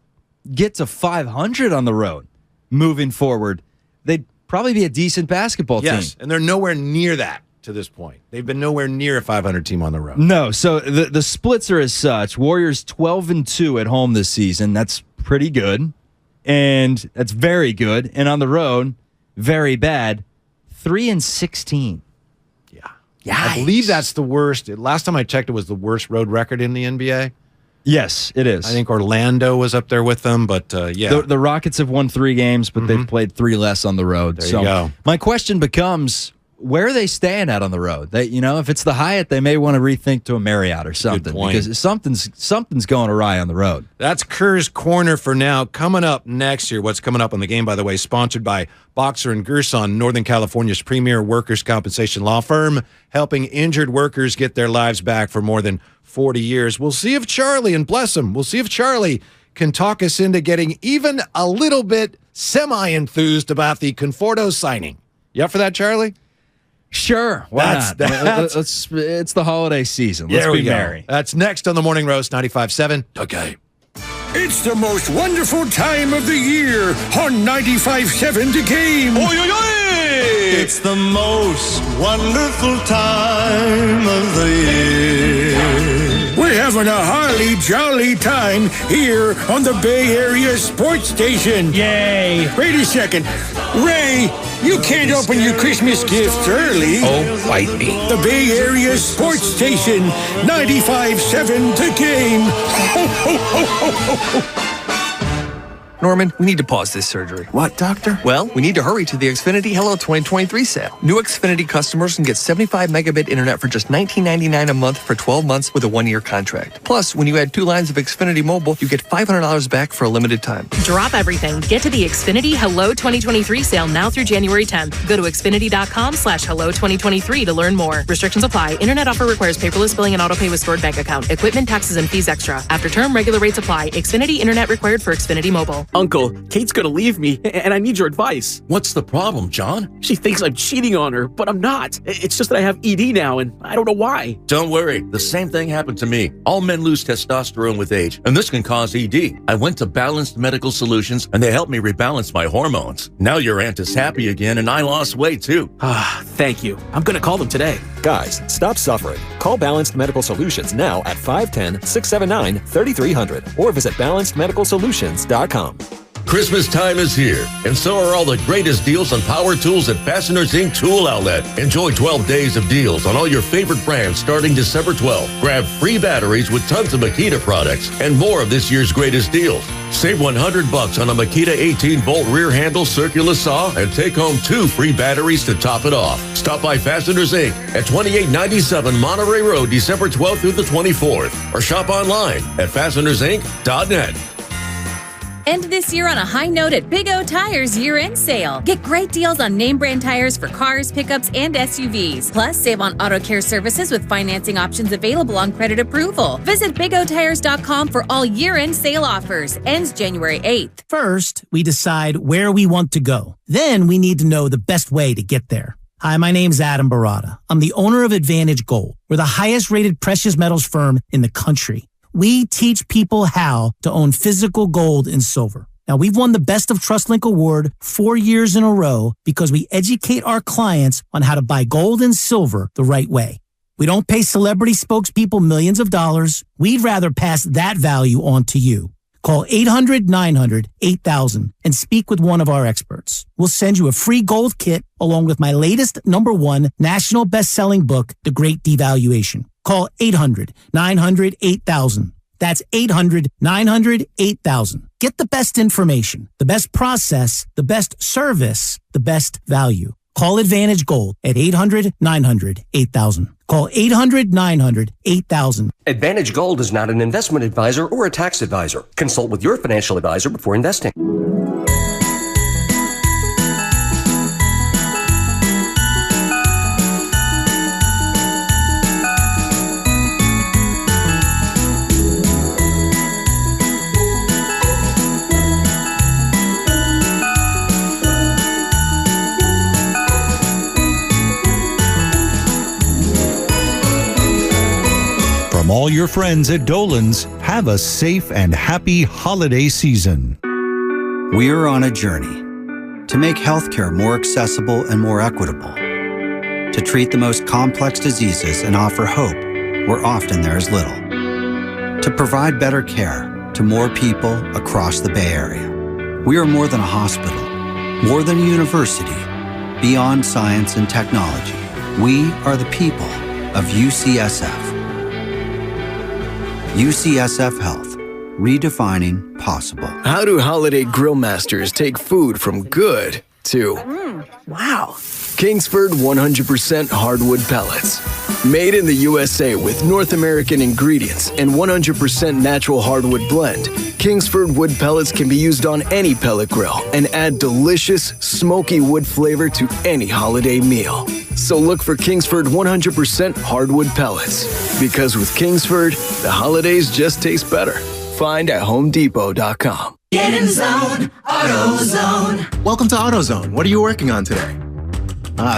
get to 500 on the road moving forward, they'd probably be a decent basketball team. Yes, and they're nowhere near that to this point. They've been nowhere near a 500 team on the road. No, so the splits are as such. Warriors 12-2 at home this season. That's pretty good. And that's very good. And on the road, very bad. 3-16. Yeah. I believe that's the worst. Last time I checked, it was the worst road record in the NBA. Yes, it is. I think Orlando was up there with them, but yeah. The Rockets have won 3 games, but they've played 3 less on the road. There you go. My question becomes, where are they staying at on the road? They, if it's the Hyatt, they may want to rethink to a Marriott or something, because something's going awry on the road. That's Kerr's Corner for now. Coming up next year, what's coming up on the game, by the way, sponsored by Boxer & Gerson, Northern California's premier workers' compensation law firm, helping injured workers get their lives back for more than 40 years. We'll see if Charlie, and bless him, we'll see if Charlie can talk us into getting even a little bit semi-enthused about the Conforto signing. You up for that, Charlie? Sure. Why not? It's the holiday season. Let's be merry. That's next on the Morning Roast, 95.7 The Game. It's the most wonderful time of the year on 95.7 The Game. Oy, oy, oy! It's the most wonderful time of the year. We're having a holly jolly time here on the Bay Area Sports Station. Yay! Wait a second. Ray, you can't open your Christmas gifts early. Oh, bite me. The Bay Area Sports Station, 95.7 The Game. Ho, ho, ho, ho, ho, ho. Norman, we need to pause this surgery. What, doctor? Well, we need to hurry to the Xfinity Hello 2023 sale. New Xfinity customers can get 75 megabit internet for just $19.99 a month for 12 months with a 1-year contract. Plus, when you add 2 lines of Xfinity Mobile, you get $500 back for a limited time. Drop everything. Get to the Xfinity Hello 2023 sale now through January 10th. Go to Xfinity.com/Hello2023 to learn more. Restrictions apply. Internet offer requires paperless billing and autopay with stored bank account. Equipment, taxes, and fees extra. After term, regular rates apply. Xfinity Internet required for Xfinity Mobile. Uncle, Kate's gonna leave me, and I need your advice. What's the problem, John? She thinks I'm cheating on her, but I'm not. It's just that I have ED now, and I don't know why. Don't worry. The same thing happened to me. All men lose testosterone with age, and this can cause ED. I went to Balanced Medical Solutions, and they helped me rebalance my hormones. Now your aunt is happy again, and I lost weight, too. Thank you. I'm gonna call them today. Guys, stop suffering. Call Balanced Medical Solutions now at 510-679-3300 or visit balancedmedicalsolutions.com. Christmas time is here, and so are all the greatest deals on power tools at Fasteners Inc. Tool Outlet. Enjoy 12 days of deals on all your favorite brands starting December 12th. Grab free batteries with tons of Makita products and more of this year's greatest deals. Save $100 on a Makita 18-volt rear handle circular saw and take home 2 free batteries to top it off. Stop by Fasteners Inc. at 2897 Monterey Road, December 12th through the 24th, or shop online at fastenersinc.net. End this year on a high note at Big O Tires year-end sale. Get great deals on name brand tires for cars, pickups, and SUVs. Plus, save on auto care services with financing options available on credit approval. Visit BigOTires.com for all year-end sale offers. Ends January 8th. First, we decide where we want to go. Then we need to know the best way to get there. Hi, my name's Adam Barata. I'm the owner of Advantage Gold. We're the highest rated precious metals firm in the country. We teach people how to own physical gold and silver. Now, we've won the Best of TrustLink Award 4 years in a row because we educate our clients on how to buy gold and silver the right way. We don't pay celebrity spokespeople millions of dollars. We'd rather pass that value on to you. Call 800-900-8000 and speak with one of our experts. We'll send you a free gold kit along with my latest #1 national best-selling book, The Great Devaluation. Call 800-900-8000. That's 800-900-8000. Get the best information, the best process, the best service, the best value. Call Advantage Gold at 800-900-8000. Call 800-900-8000. Advantage Gold is not an investment advisor or a tax advisor. Consult with your financial advisor before investing. From all your friends at Dolan's, have a safe and happy holiday season. We're on a journey to make healthcare more accessible and more equitable, to treat the most complex diseases and offer hope where often there is little, to provide better care to more people across the Bay Area. We are more than a hospital, more than a university, beyond science and technology. We are the people of UCSF. UCSF Health, redefining possible. How do holiday grill masters take food from good to Wow. Kingsford 100% hardwood pellets? Made in the USA with North American ingredients and 100% natural hardwood blend, Kingsford wood pellets can be used on any pellet grill and add delicious, smoky wood flavor to any holiday meal. So look for Kingsford 100% hardwood pellets. Because with Kingsford, the holidays just taste better. Find at HomeDepot.com. Get in zone, AutoZone. Welcome to AutoZone. What are you working on today?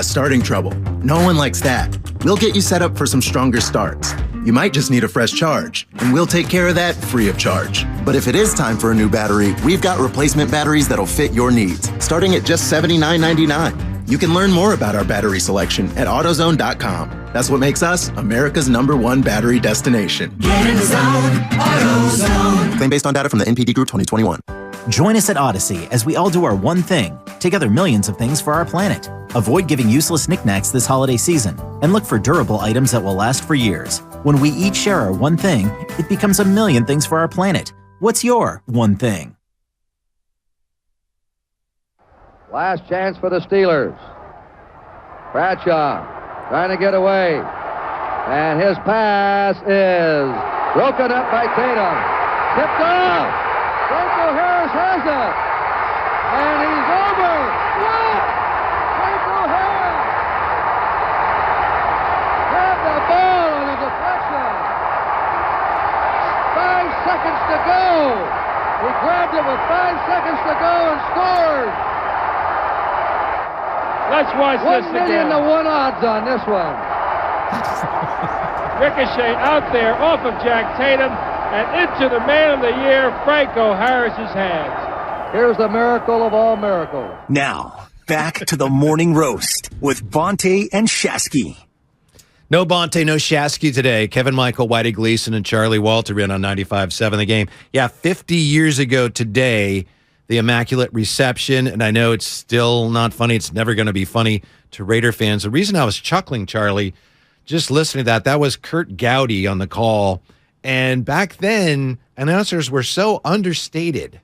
Starting trouble. No one likes that. We'll get you set up for some stronger starts. You might just need a fresh charge, and we'll take care of that free of charge. But if it is time for a new battery, we've got replacement batteries that'll fit your needs, starting at just $79.99. You can learn more about our battery selection at AutoZone.com. That's what makes us America's #1 battery destination. Get in zone, AutoZone. Claim based on data from the NPD Group 2021. Join us at Odyssey as we all do our one thing, together millions of things for our planet. Avoid giving useless knickknacks this holiday season and look for durable items that will last for years. When we each share our one thing, it becomes a million things for our planet. What's your one thing? Last chance for the Steelers. Bradshaw trying to get away. And his pass is broken up by Tatum. Tipped off. Franco Harris has it. And he's over. What? Franco Harris had the ball on the deflection. 5 seconds to go. He grabbed it with 5 seconds to go and scored. Let's watch this again. 1,000,000 to 1 odds on this one. Ricochet out there off of Jack Tatum and into the Man of the Year, Franco Harris's hands. Here's the miracle of all miracles. Now, back to the morning roast with Bonte and Shasky. No Bonte, no Shasky today. Kevin Michael, Whitey Gleason, and Charlie Walter in on 95.7 The Game. Yeah, 50 years ago today, the Immaculate Reception. And I know it's still not funny. It's never going to be funny to Raider fans. The reason I was chuckling, Charlie, just listening to that was Kurt Gowdy on the call. And back then, announcers were so understated.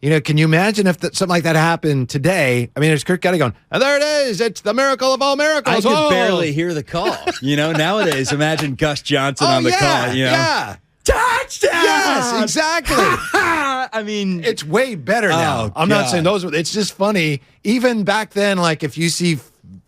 Can you imagine if something like that happened today? I mean, there's Kurt Gowdy going, and there it is. It's the miracle of all miracles. I could barely hear the call. Nowadays, imagine Gus Johnson on the call. Yeah. Touchdown! Yes, exactly. I mean, it's way better now. I'm not saying those. It's just funny. Even back then, like if you see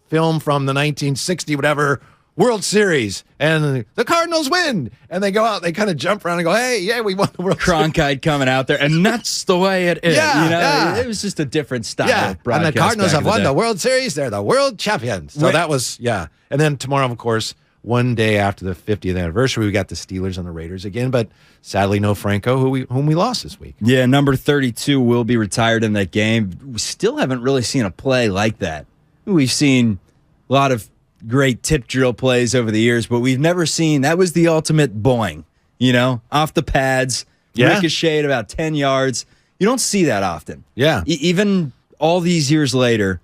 film from the 1960 whatever World Series and the Cardinals win, and they go out, they kind of jump around and go, "Hey, yeah, we won the World Series." Cronkite coming out there, and that's the way it is. It was just a different style. Of broadcast. And the Cardinals have won the World Series; they're the world champions. So that was And then tomorrow, of course, one day after the 50th anniversary, we got the Steelers and the Raiders again, but sadly no Franco, whom we lost this week. Yeah, number 32 will be retired in that game. We still haven't really seen a play like that. We've seen a lot of great tip drill plays over the years, but we've never seen, that was the ultimate boing, off the pads, ricocheted about 10 yards. You don't see that often. Yeah. Even all these years later,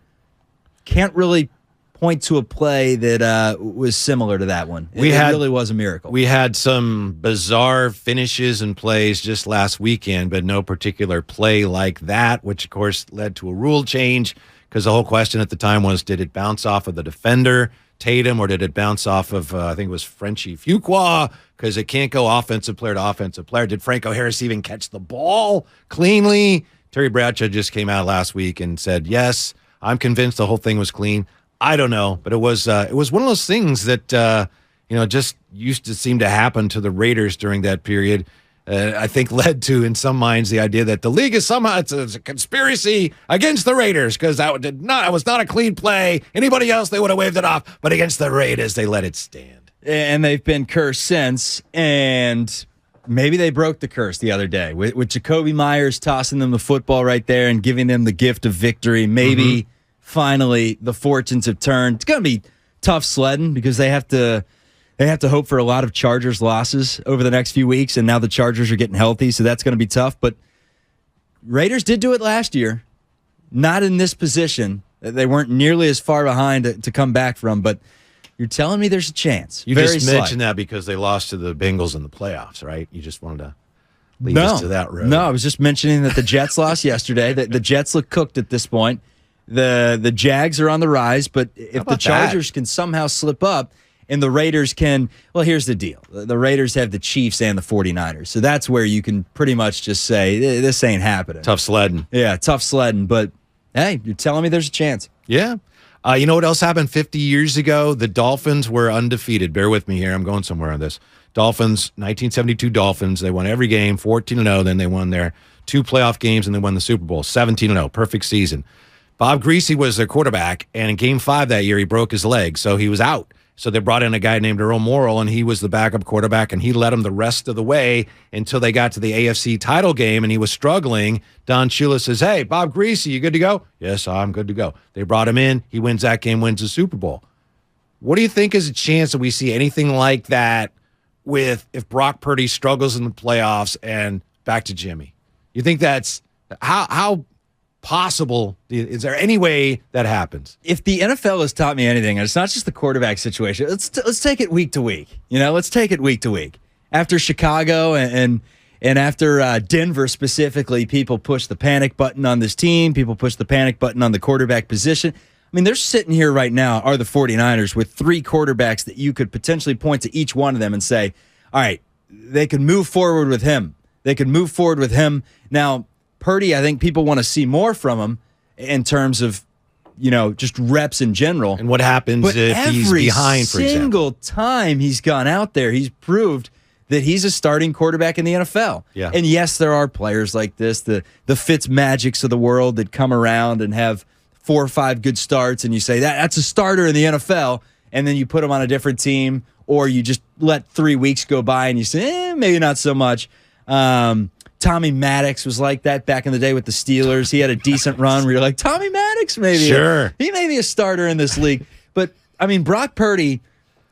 can't really point to a play that was similar to that one. It really was a miracle. We had some bizarre finishes and plays just last weekend, but no particular play like that, which, of course, led to a rule change because the whole question at the time was, did it bounce off of the defender, Tatum, or did it bounce off of, I think it was Frenchie Fuqua, because it can't go offensive player to offensive player. Did Franco Harris even catch the ball cleanly? Terry Bradshaw just came out last week and said, yes, I'm convinced the whole thing was clean. I don't know, but it was one of those things that just used to seem to happen to the Raiders during that period. I think led to, in some minds, the idea that the league is somehow it's a conspiracy against the Raiders because that was not a clean play. Anybody else, they would have waved it off, but against the Raiders, they let it stand. And they've been cursed since, and maybe they broke the curse the other day with Jacoby Myers tossing them the football right there and giving them the gift of victory. Maybe finally the fortunes have turned. It's going to be tough sledding because they have to hope for a lot of Chargers losses over the next few weeks, and now the Chargers are getting healthy, so that's going to be tough. But Raiders did do it last year, not in this position. They weren't nearly as far behind to come back from, but you're telling me there's a chance. You just mentioned that because they lost to the Bengals in the playoffs, right? You just wanted to lead us to that road. No, I was just mentioning that the Jets lost yesterday. The Jets look cooked at this point. The Jags are on the rise, but if the Chargers can somehow slip up, and the Raiders can, well, here's the deal. The Raiders have the Chiefs and the 49ers. So that's where you can pretty much just say, this ain't happening. Tough sledding. Yeah, tough sledding. But, hey, you're telling me there's a chance. Yeah. You know what else happened 50 years ago? The Dolphins were undefeated. Bear with me here. I'm going somewhere on this. Dolphins, 1972 Dolphins. They won every game, 14-0. Then they won their 2 playoff games, and they won the Super Bowl, 17-0. Perfect season. Bob Greasy was their quarterback, and in Game 5 that year, he broke his leg, so he was out. So they brought in a guy named Earl Morrall, and he was the backup quarterback, and he led them the rest of the way until they got to the AFC title game, and he was struggling. Don Shula says, hey, Bob Greasy, you good to go? Yes, I'm good to go. They brought him in. He wins that game, wins the Super Bowl. What do you think is a chance that we see anything like that with if Brock Purdy struggles in the playoffs and back to Jimmy? You think that's how possible? Is there any way that happens? If the NFL has taught me anything, and it's not just the quarterback situation, let's take it week to week. Let's take it week to week. After Chicago and after Denver specifically, people push the panic button on this team. People push the panic button on the quarterback position. I mean, they're sitting here right now, are the 49ers, with 3 quarterbacks that you could potentially point to each one of them and say, all right, they could move forward with him. They could move forward with him. Now, Purdy, I think people want to see more from him in terms of, just reps in general. And what happens if he's behind, for example? Every single time he's gone out there, he's proved that he's a starting quarterback in the NFL. Yeah. And yes, there are players like this, the Fitzmagics of the world that come around and have 4 or 5 good starts, and you say, that's a starter in the NFL, and then you put him on a different team, or you just let 3 weeks go by and you say, maybe not so much. Tommy Maddox was like that back in the day with the Steelers. He had a decent run where you're like, Tommy Maddox, maybe. Sure. He may be a starter in this league. But, I mean, Brock Purdy,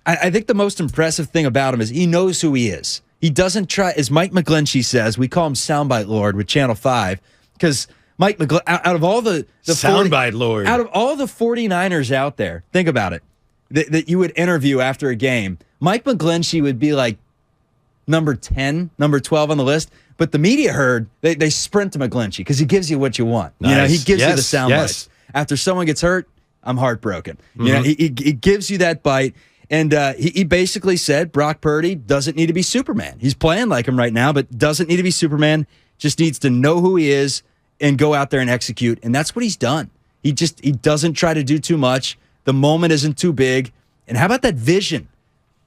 I think the most impressive thing about him is he knows who he is. He doesn't try, as Mike McGlinchey says, we call him Soundbite Lord with Channel 5, because Mike McGlinchey, out of all the soundbite lord, out of all the 49ers out there, think about it, that you would interview after a game, Mike McGlinchey would be like number 10, number 12 on the list. But the media heard they sprint to McGlinchey because he gives you what you want. Nice. You know, he gives you the sound yes. bites. After someone gets hurt, I'm heartbroken. You know, he gives you that bite. And he basically said Brock Purdy doesn't need to be Superman. He's playing like him right now, but doesn't need to be Superman. Just needs to know who he is and go out there and execute. And that's what he's done. He doesn't try to do too much. The moment isn't too big. And how about that vision?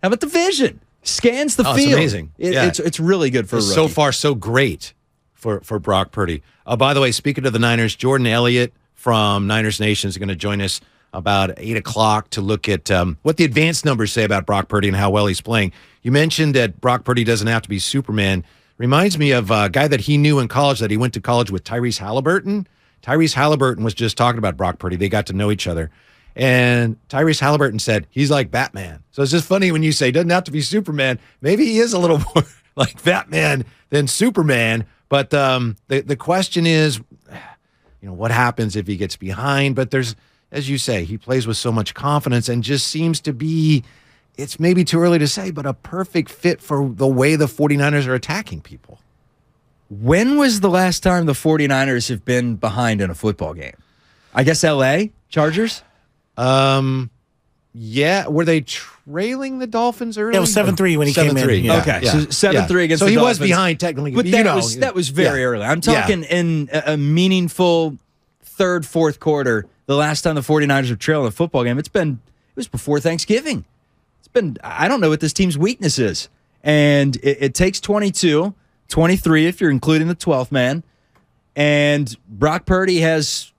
How about the vision? Scans the field. It's amazing. It's really good for a rookie. So far, so great for Brock Purdy. By the way, speaking of the Niners, Jordan Elliott from Niners Nation is going to join us about 8 o'clock to look at what the advanced numbers say about Brock Purdy and how well he's playing. You mentioned that Brock Purdy doesn't have to be Superman. Reminds me of a guy that he knew in college that he went to college with, Tyrese Halliburton. Tyrese Halliburton was just talking about Brock Purdy. They got to know each other. And Tyrese Halliburton said, he's like Batman. So it's just funny when you say, doesn't have to be Superman. Maybe he is a little more like Batman than Superman. But the question is, what happens if he gets behind? But there's, as you say, he plays with so much confidence and just seems to be, it's maybe too early to say, but a perfect fit for the way the 49ers are attacking people. When was the last time the 49ers have been behind in a football game? I guess L.A. Chargers? Yeah. Were they trailing the Dolphins early? Yeah, it was 7-3 when he came in. Yeah. Okay, so 7-3 against so the Dolphins. So he was behind technically. But that was very early. I'm talking in a meaningful third, fourth quarter. The last time the 49ers were trailing a football game, it was before Thanksgiving. I don't know what this team's weakness is. And it takes 22, 23 if you're including the 12th man. And Brock Purdy has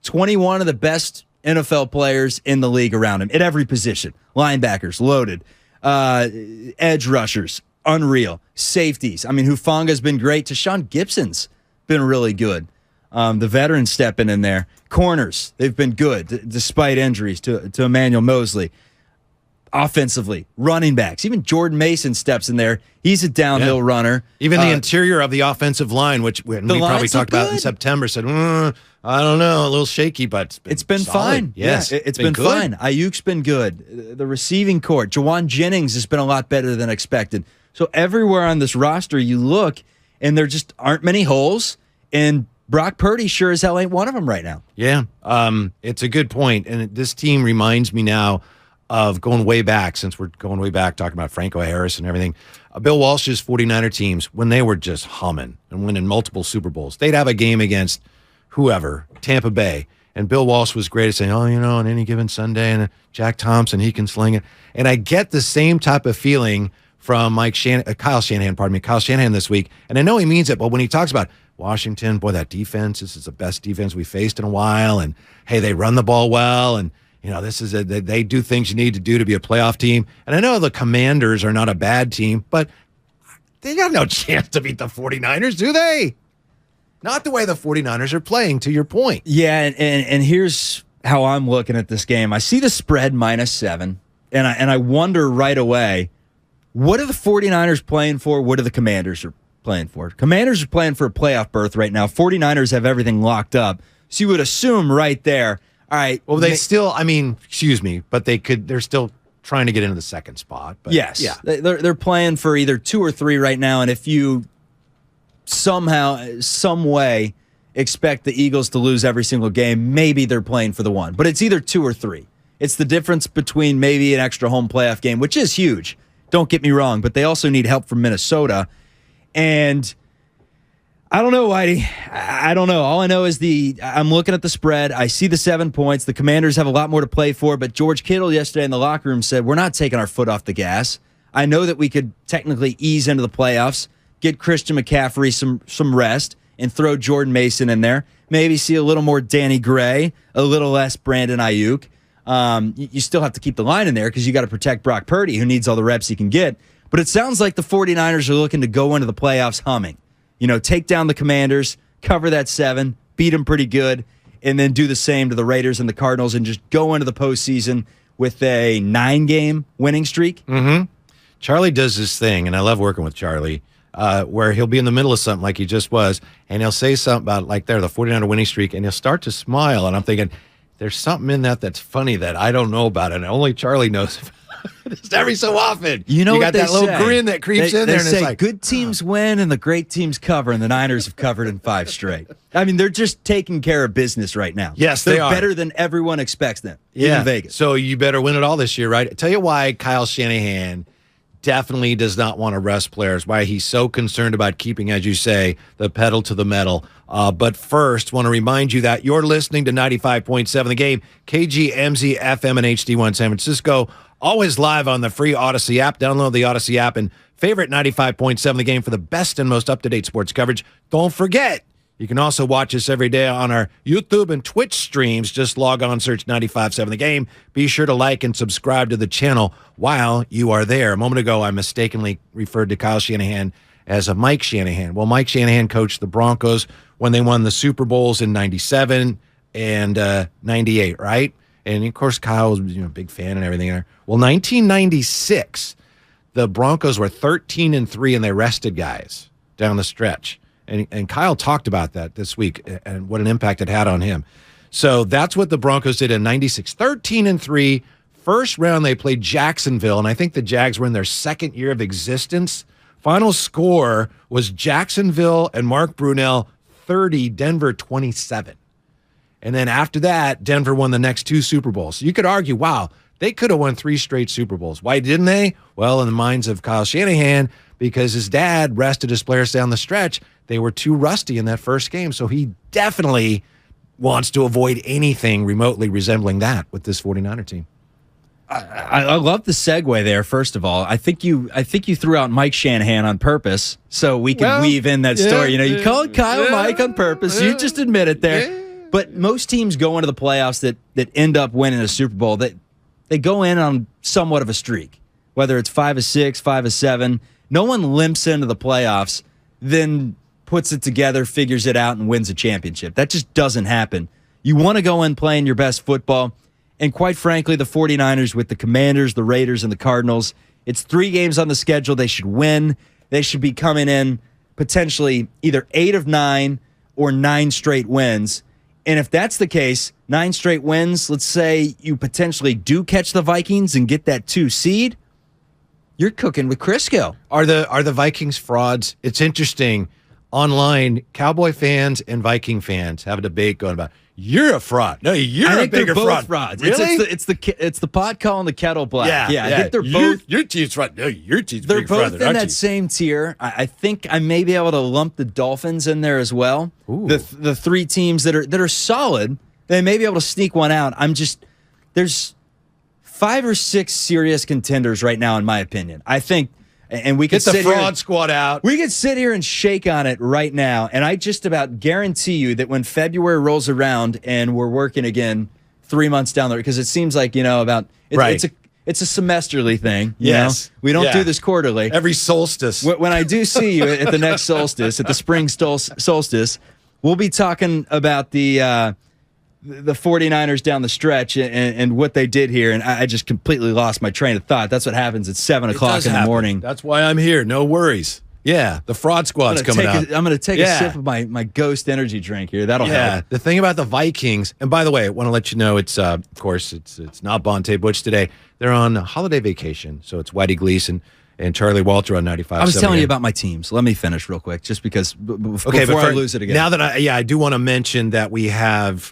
21 of the best NFL players in the league around him at every position. Linebackers, loaded. Edge rushers, unreal. Safeties. I mean, Hufanga's been great. Tashawn Gibson's been really good. The veterans stepping in there. Corners, they've been good despite injuries to Emmanuel Mosley. Offensively, running backs, even Jordan Mason steps in there. He's a downhill runner. Even the interior of the offensive line, which we probably talked about in September, said, I don't know, a little shaky, but it's been solid. Fine. Yes, yeah, it's been fine. Ayuk's been good. The receiving court, Jawan Jennings has been a lot better than expected. So everywhere on this roster you look, and there just aren't many holes, and Brock Purdy sure as hell ain't one of them right now. Yeah, it's a good point, and this team reminds me now of going way back, since we're going way back, talking about Franco Harris and everything. Bill Walsh's 49er teams, when they were just humming and winning multiple Super Bowls, they'd have a game against whoever, Tampa Bay, and Bill Walsh was great at saying, on any given Sunday, and Jack Thompson, he can sling it. And I get the same type of feeling from Kyle Shanahan this week, and I know he means it, but when he talks about Washington, boy, that defense, this is the best defense we faced in a while, and hey, they run the ball well, and this is they do things you need to do to be a playoff team. And I know the Commanders are not a bad team, but they got no chance to beat the 49ers, do they? Not the way the 49ers are playing, to your point. Yeah, and here's how I'm looking at this game. I see the spread -7, and I wonder right away, what are the 49ers playing for? What are the Commanders are playing for? Commanders are playing for a playoff berth right now. 49ers have everything locked up. So you would assume right there, all right. Well, excuse me, but they're still trying to get into the second spot. But yes. Yeah. They're playing for either 2 or 3 right now. And if you somehow, some way expect the Eagles to lose every single game, maybe they're playing for the 1. But it's either 2 or 3. It's the difference between maybe an extra home playoff game, which is huge. Don't get me wrong, but they also need help from Minnesota. And I don't know, Whitey. I don't know. All I know is I'm looking at the spread. I see the 7 points. The Commanders have a lot more to play for, but George Kittle yesterday in the locker room said, we're not taking our foot off the gas. I know that we could technically ease into the playoffs, get Christian McCaffrey some rest, and throw Jordan Mason in there. Maybe see a little more Danny Gray, a little less Brandon Ayuk. You still have to keep the line in there because you got to protect Brock Purdy, who needs all the reps he can get. But it sounds like the 49ers are looking to go into the playoffs humming. Take down the Commanders, cover that 7, beat them pretty good, and then do the same to the Raiders and the Cardinals and just go into the postseason with a 9-game winning streak. Mm-hmm. Charlie does this thing, and I love working with Charlie. where he'll be in the middle of something like he just was, and he'll say something about like the 49er winning streak, and he'll start to smile, and I'm thinking, there's something in that that's funny that I don't know about, and only Charlie knows. Just every so often, you got what that little say. grin that creeps in there, and say it's like good teams win and the great teams cover, and the Niners have covered in 5 straight. I mean, they're just taking care of business right now. Yes, they're they are better than everyone expects them. Yeah, in Vegas. So you better win it all this year, right? Tell you why Kyle Shanahan definitely does not want to rest players, why he's so concerned about keeping, as you say, the pedal to the metal. But first, want to remind you that you're listening to 95.7 The Game, KGMZ FM and HD1 San Francisco, always live on the free Odyssey app. Download the Odyssey app and favorite 95.7 The Game for the best and most up-to-date sports coverage. Don't forget, you can also watch us every day on our YouTube and Twitch streams. Just log on, search 95.7 The Game. Be sure to like and subscribe to the channel while you are there. A moment ago, I mistakenly referred to Kyle Shanahan as a Mike Shanahan. Well, Mike Shanahan coached the Broncos when they won the Super Bowls in 97 and 98, right? And, of course, Kyle was a big fan and everything there. Well, 1996, the Broncos were 13-3, and they rested guys down the stretch. And Kyle talked about that this week and what an impact it had on him. So that's what the Broncos did in 96. 13-3. First round, they played Jacksonville, and I think the Jags were in their second year of existence. Final score was Jacksonville and Mark Brunell 30, Denver 27. And then after that, Denver won the next 2 Super Bowls. So you could argue, wow, they could have won 3 straight Super Bowls. Why didn't they? Well, in the minds of Kyle Shanahan, because his dad rested his players down the stretch, they were too rusty in that first game. So he definitely wants to avoid anything remotely resembling that with this 49er team. I love the segue there. First of all, I think you threw out Mike Shanahan on purpose so we can weave in that story. You called Kyle Mike on purpose. You just admit it there. But most teams go into the playoffs that end up winning a Super Bowl, that they go in on somewhat of a streak, whether it's 5-6, 5-7. No one limps into the playoffs, then puts it together, figures it out, and wins a championship. That just doesn't happen. You want to go in playing your best football. And quite frankly, the 49ers with the Commanders, the Raiders, and the Cardinals, it's 3 games on the schedule. They should win. They should be coming in potentially either 8 of 9 or 9 straight wins. And if that's the case, 9 straight wins, let's say you potentially do catch the Vikings and get that 2 seed, you're cooking with Crisco. Are the Vikings frauds? It's interesting. Online, Cowboy fans and Viking fans have a debate going about, you're a fraud. No, you're a bigger fraud. Frauds. Really? It's the pot calling the kettle black. Yeah. I think they're both. Your team's fraud. No, your team's They're big both fraud, in that same tier. I think I may be able to lump the Dolphins in there as well. Ooh. The 3 teams that are solid, they may be able to sneak one out. There's 5 or 6 serious contenders right now, in my opinion. I think, and we could get the sit fraud here, squad out. We could sit here and shake on it right now, and I just about guarantee you that when February rolls around and we're working again 3 months down the road, because it seems like it's a semesterly thing. You know? We don't do this quarterly. Every solstice. When I do see you at the next solstice, at the spring solstice, we'll be talking about the 49ers down the stretch and what they did here, and I just completely lost my train of thought. That's what happens at 7 o'clock in the morning. That's why I'm here. No worries. Yeah, the fraud squad's coming out. I'm going to take a sip of my Ghost energy drink here. That'll help. The thing about the Vikings, and by the way, I want to let you know, it's of course it's not Bonte Butch today. They're on holiday vacation, so it's Whitey Gleason and Charlie Walter on 95. I was telling you about my teams. Let me finish real quick, just because before I lose it again. Now that I do want to mention that we have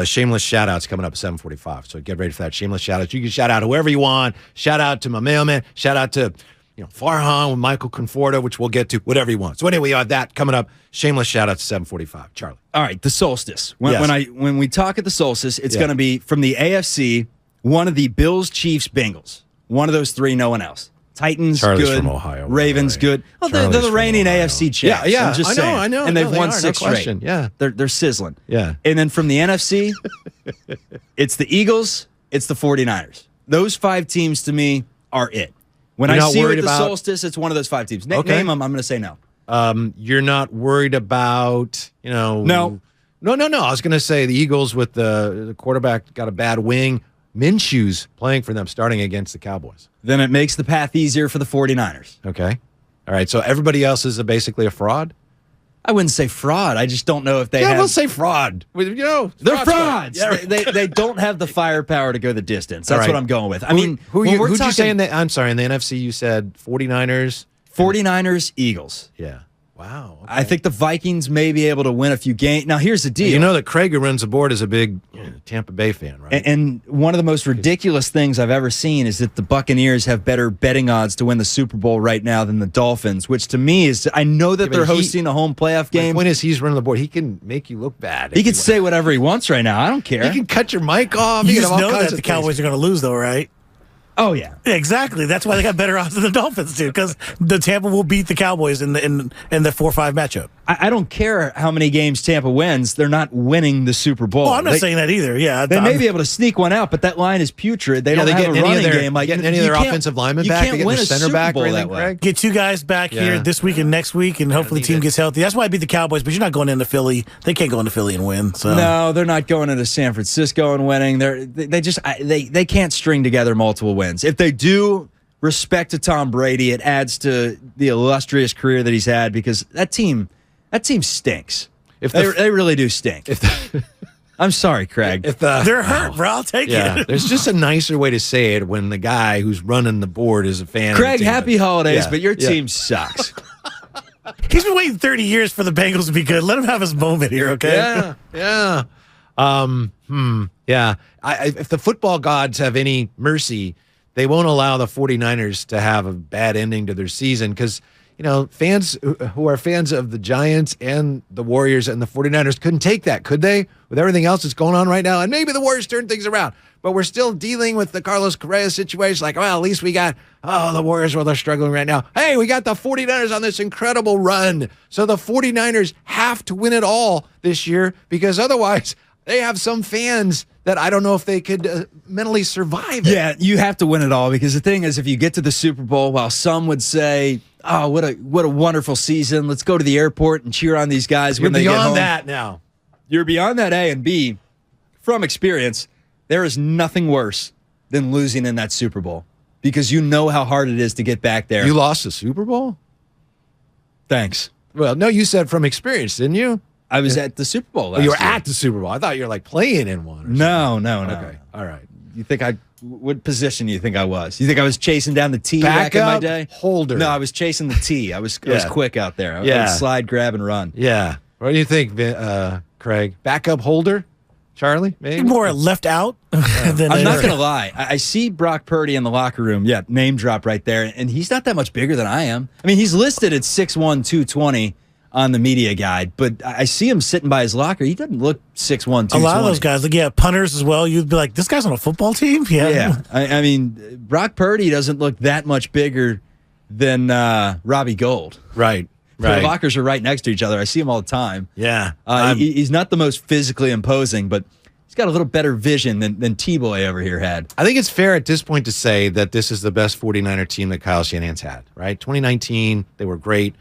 shameless shout outs coming up at 7:45. So get ready for that. Shameless shout outs. You can shout out whoever you want. Shout out to my mailman. Shout out to Farhan with Michael Conforto, which we'll get to, whatever you want. So anyway, you have that coming up. Shameless shout outs 7:45. Charlie. All right, the solstice. When we talk at the solstice, it's going to be from the AFC, one of the Bills, Chiefs, Bengals. One of those 3, no one else. Titans, Charlie's good. From Ohio. Ravens, good. Well, they're the reigning AFC champs. Yeah, I'm just saying. I know. And they've won are, 6 no question. straight. Yeah. They're sizzling. Yeah. And then from the NFC, it's the Eagles, it's the 49ers. Those 5 teams to me are it. When I see it at the solstice, it's one of those 5 teams. Name them, I'm going to say no. You're not worried about, No. No. I was going to say the Eagles with the quarterback got a bad wing. Minshew's playing for them starting against the Cowboys. Then it makes the path easier for the 49ers. Okay. All right, so everybody else is basically a fraud? I wouldn't say fraud. I just don't know if they have. We'll say fraud. They're frauds. Yeah, they don't have the firepower to go the distance. That's what I'm going with. I mean, who'd you say in the NFC you said 49ers? 49ers, Eagles. Yeah. Wow. Okay. I think the Vikings may be able to win a few games. Now, here's the deal. You know that Craig, who runs the board, is a big Tampa Bay fan, right? And one of the most ridiculous things I've ever seen is that the Buccaneers have better betting odds to win the Super Bowl right now than the Dolphins, which to me is, I know that they're hosting a home playoff game. The point is, he's running the board. He can make you look bad. He can say whatever he wants right now. I don't care. He can cut your mic off. You just know that the Cowboys are going to lose, though, right? Oh, yeah. Exactly. That's why they got better odds than the Dolphins do, because the Tampa will beat the Cowboys in the 4-5 matchup. I don't care how many games Tampa wins. They're not winning the Super Bowl. Oh, I'm not saying that either. Yeah, they may be able to sneak one out, but that line is putrid. They don't have a running game. Like getting any of their offensive linemen back. You can't win a center Super back Bowl or anything, that way. Craig? Get two guys back here this week and next week, and hopefully the team gets healthy. That's why I beat the Cowboys, but you're not going into Philly. They can't go into Philly and win. So no, they're not going into San Francisco and winning. They can't string together multiple wins. If they do, respect to Tom Brady. It adds to the illustrious career that he's had, because that team stinks. They really do stink. I'm sorry, Craig. They're hurt, bro. I'll take it. There's just a nicer way to say it when the guy who's running the board is a fan. Craig, of the team. happy holidays, but your team sucks. He's been waiting 30 years for the Bengals to be good. Let him have his moment here, okay? Yeah. If the football gods have any mercy, they won't allow the 49ers to have a bad ending to their season, because, fans who are fans of the Giants and the Warriors and the 49ers couldn't take that, could they? With everything else that's going on right now. And maybe the Warriors turn things around, but we're still dealing with the Carlos Correa situation. Like, well, at least we got, the Warriors, they're struggling right now. Hey, we got the 49ers on this incredible run. So the 49ers have to win it all this year, because otherwise they have some fans that I don't know if they could mentally survive it. Yeah, you have to win it all, because the thing is, if you get to the Super Bowl, while some would say, oh, what a wonderful season, let's go to the airport and cheer on these guys when they get home. You're beyond that now. You're beyond that, A, and B, from experience, there is nothing worse than losing in that Super Bowl, because you know how hard it is to get back there. You lost the Super Bowl? Thanks. Well, no, you said from experience, didn't you? I was at the Super Bowl last you were year. at the Super Bowl. I thought you were like playing in one. No. Okay. All right. You think what position do you think I was? You think I was chasing down the tee back in my day? Holder. No, I was chasing the tee. I was quick out there. I would slide, grab, and run. Yeah. What do you think, Craig? Backup holder? Charlie? Maybe? More left out than I'm not going to lie. I see Brock Purdy in the locker room. Yeah, name drop right there. And he's not that much bigger than I am. I mean, he's listed at 6'1", 220 on the media guide, but I see him sitting by his locker. He doesn't look 6'1", 220. A lot of those guys, punters as well. You'd be like, this guy's on a football team? Yeah. I mean, Brock Purdy doesn't look that much bigger than Robbie Gould. Right. The lockers are right next to each other. I see him all the time. Yeah. He's not the most physically imposing, but he's got a little better vision than T-Boy over here had. I think it's fair at this point to say that this is the best 49er team that Kyle Shanahan's had, right? 2019, they were great.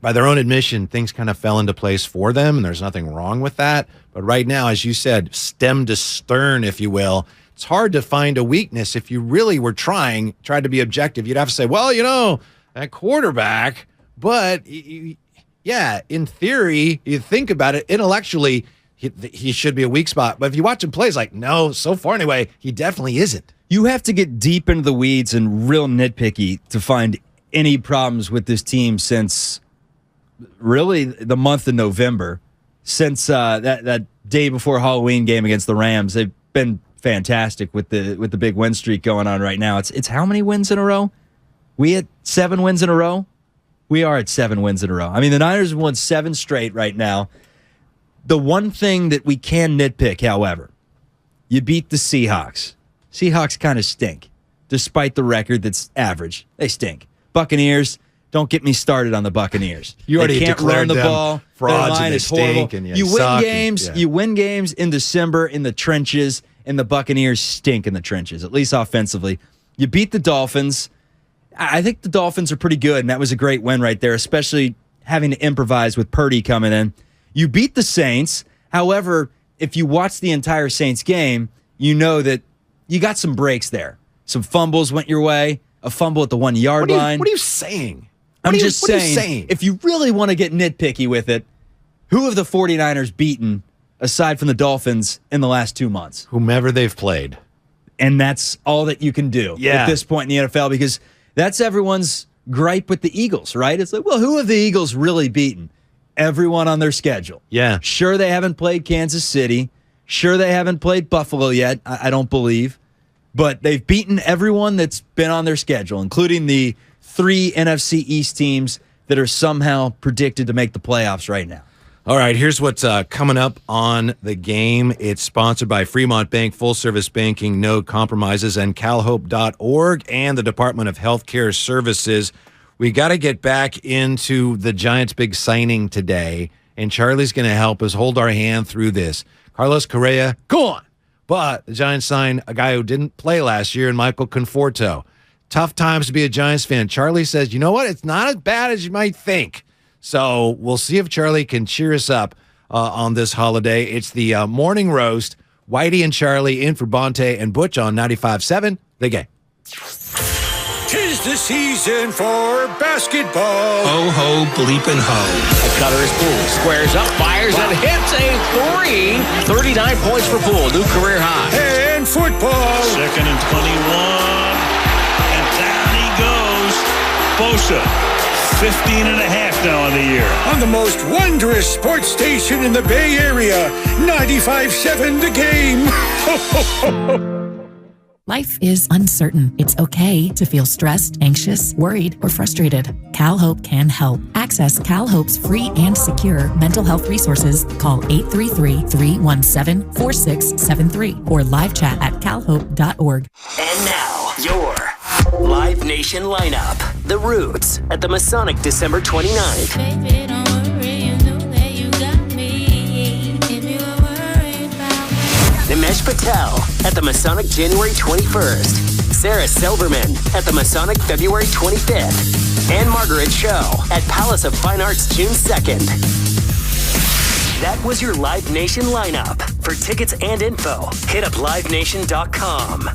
By their own admission, things kind of fell into place for them, and there's nothing wrong with that. But right now, as you said, stem to stern, if you will, it's hard to find a weakness. If you really were tried to be objective, you'd have to say, well, that quarterback, but yeah, in theory, you think about it, intellectually, he should be a weak spot. But if you watch him play, it's like, no, so far anyway, he definitely isn't. You have to get deep into the weeds and real nitpicky to find any problems with this team since really the month of November, since that day before Halloween game against the Rams. They've been fantastic with the big win streak going on right now. It's how many wins in a row? We at 7 wins in a row? We are at 7 wins in a row. I mean, the Niners have won 7 straight right now. The one thing that we can nitpick, however, you beat the Seahawks. Seahawks kind of stink, despite the record that's average. They stink. Buccaneers, don't get me started on the Buccaneers. You already can't declared run the them ball. frauds, Their line and they is horrible. stink, and you win suck, games. and, yeah. You win games in December in the trenches, and the Buccaneers stink in the trenches, at least offensively. You beat the Dolphins. I think the Dolphins are pretty good, and that was a great win right there, especially having to improvise with Purdy coming in. You beat the Saints. However, if you watch the entire Saints game, you know that you got some breaks there. Some fumbles went your way. A fumble at the 1 yard line. What are you saying? I'm just saying, if you really want to get nitpicky with it, who have the 49ers beaten aside from the Dolphins in the last 2 months? Whomever they've played. And that's all that you can do at this point in the NFL, because that's everyone's gripe with the Eagles, right? It's like, well, who have the Eagles really beaten? Everyone on their schedule. Yeah. Sure, they haven't played Kansas City. Sure, they haven't played Buffalo yet, I don't believe. But they've beaten everyone that's been on their schedule, including the 3 NFC East teams that are somehow predicted to make the playoffs right now. All right, here's what's coming up on the game. It's sponsored by Fremont Bank, full-service banking, no compromises, and calhope.org, and the Department of Healthcare Services. We got to get back into the Giants' big signing today, and Charlie's going to help us hold our hand through this. Carlos Correa, go on. But the Giants signed a guy who didn't play last year, in Michael Conforto. Tough times to be a Giants fan. Charlie says, you know what? It's not as bad as you might think. So we'll see if Charlie can cheer us up on this holiday. It's the morning roast. Whitey and Charlie in for Bonte and Butch on 95.7 The Game. 'Tis the season for basketball. Ho, ho, bleepin' ho. Cutter is Poole. Squares up, fires, and hits a three. 39 points for Poole. New career high. And football. 2nd and 21. And down he goes. Bosa. 15 and a half now on the year. On the most wondrous sports station in the Bay Area. 95.7 The Game. Life is uncertain. It's okay to feel stressed, anxious, worried, or frustrated. CalHope can help. Access CalHope's free and secure mental health resources. Call 833-317-4673 or live chat at calhope.org. And now, your Live Nation lineup. The Roots at the Masonic December 29th. Baby, don't worry, you know that you got me. If you were worried about me. Nimesh Patel at the Masonic January 21st. Sarah Silverman at the Masonic February 25th. And Margaret Show at Palace of Fine Arts June 2nd. That was your Live Nation lineup. For tickets and info, hit up livenation.com.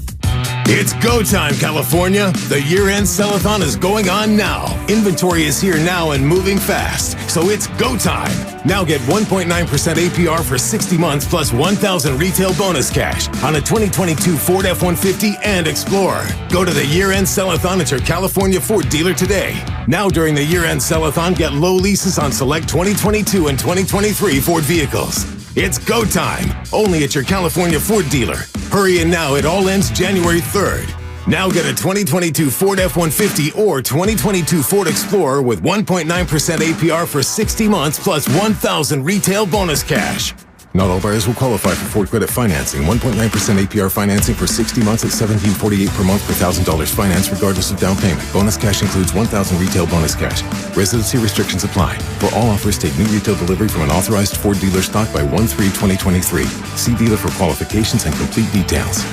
It's go time, California. The year-end sell-a-thon is going on now. Inventory is here now and moving fast, so it's go time. Now get 1.9% APR for 60 months plus 1,000 retail bonus cash on a 2022 Ford F-150 and Explorer. Go to the year-end sell-a-thon at your California Ford dealer today. Now during the year-end sell-a-thon, get low leases on select 2022 and 2023 Ford vehicles. It's go time, only at your California Ford dealer. Hurry in now, it all ends January 3rd. Now get a 2022 Ford F-150 or 2022 Ford Explorer with 1.9% APR for 60 months plus 1,000 retail bonus cash. Not all buyers will qualify for Ford Credit Financing. 1.9% APR financing for 60 months at $17.48 per month per $1,000 finance regardless of down payment. Bonus cash includes 1,000 retail bonus cash. Residency restrictions apply. For all offers, take new retail delivery from an authorized Ford dealer stock by 1/3/2023. See dealer for qualifications and complete details.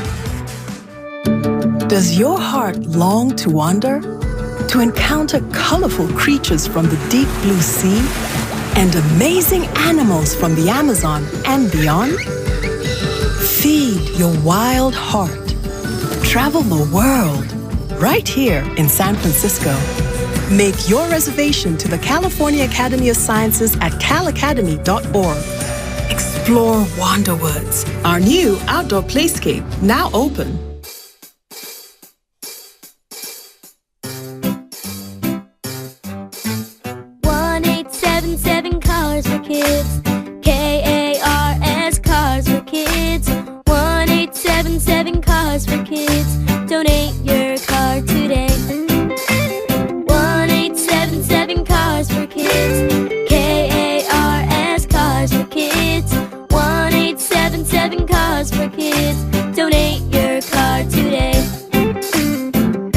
Does your heart long to wander? To encounter colorful creatures from the deep blue sea? And amazing animals from the Amazon and beyond? Feed your wild heart. Travel the world right here in San Francisco. Make your reservation to the California Academy of Sciences at calacademy.org. Explore Wanderwoods, our new outdoor playscape, now open. Cars for Kids. K-A-R-S, Cars for Kids. 1-877 Cars for Kids. Donate your car today. 1-877 Cars for Kids. K-A-R-S, Cars for Kids. 1-877 Cars for Kids. Donate your car today.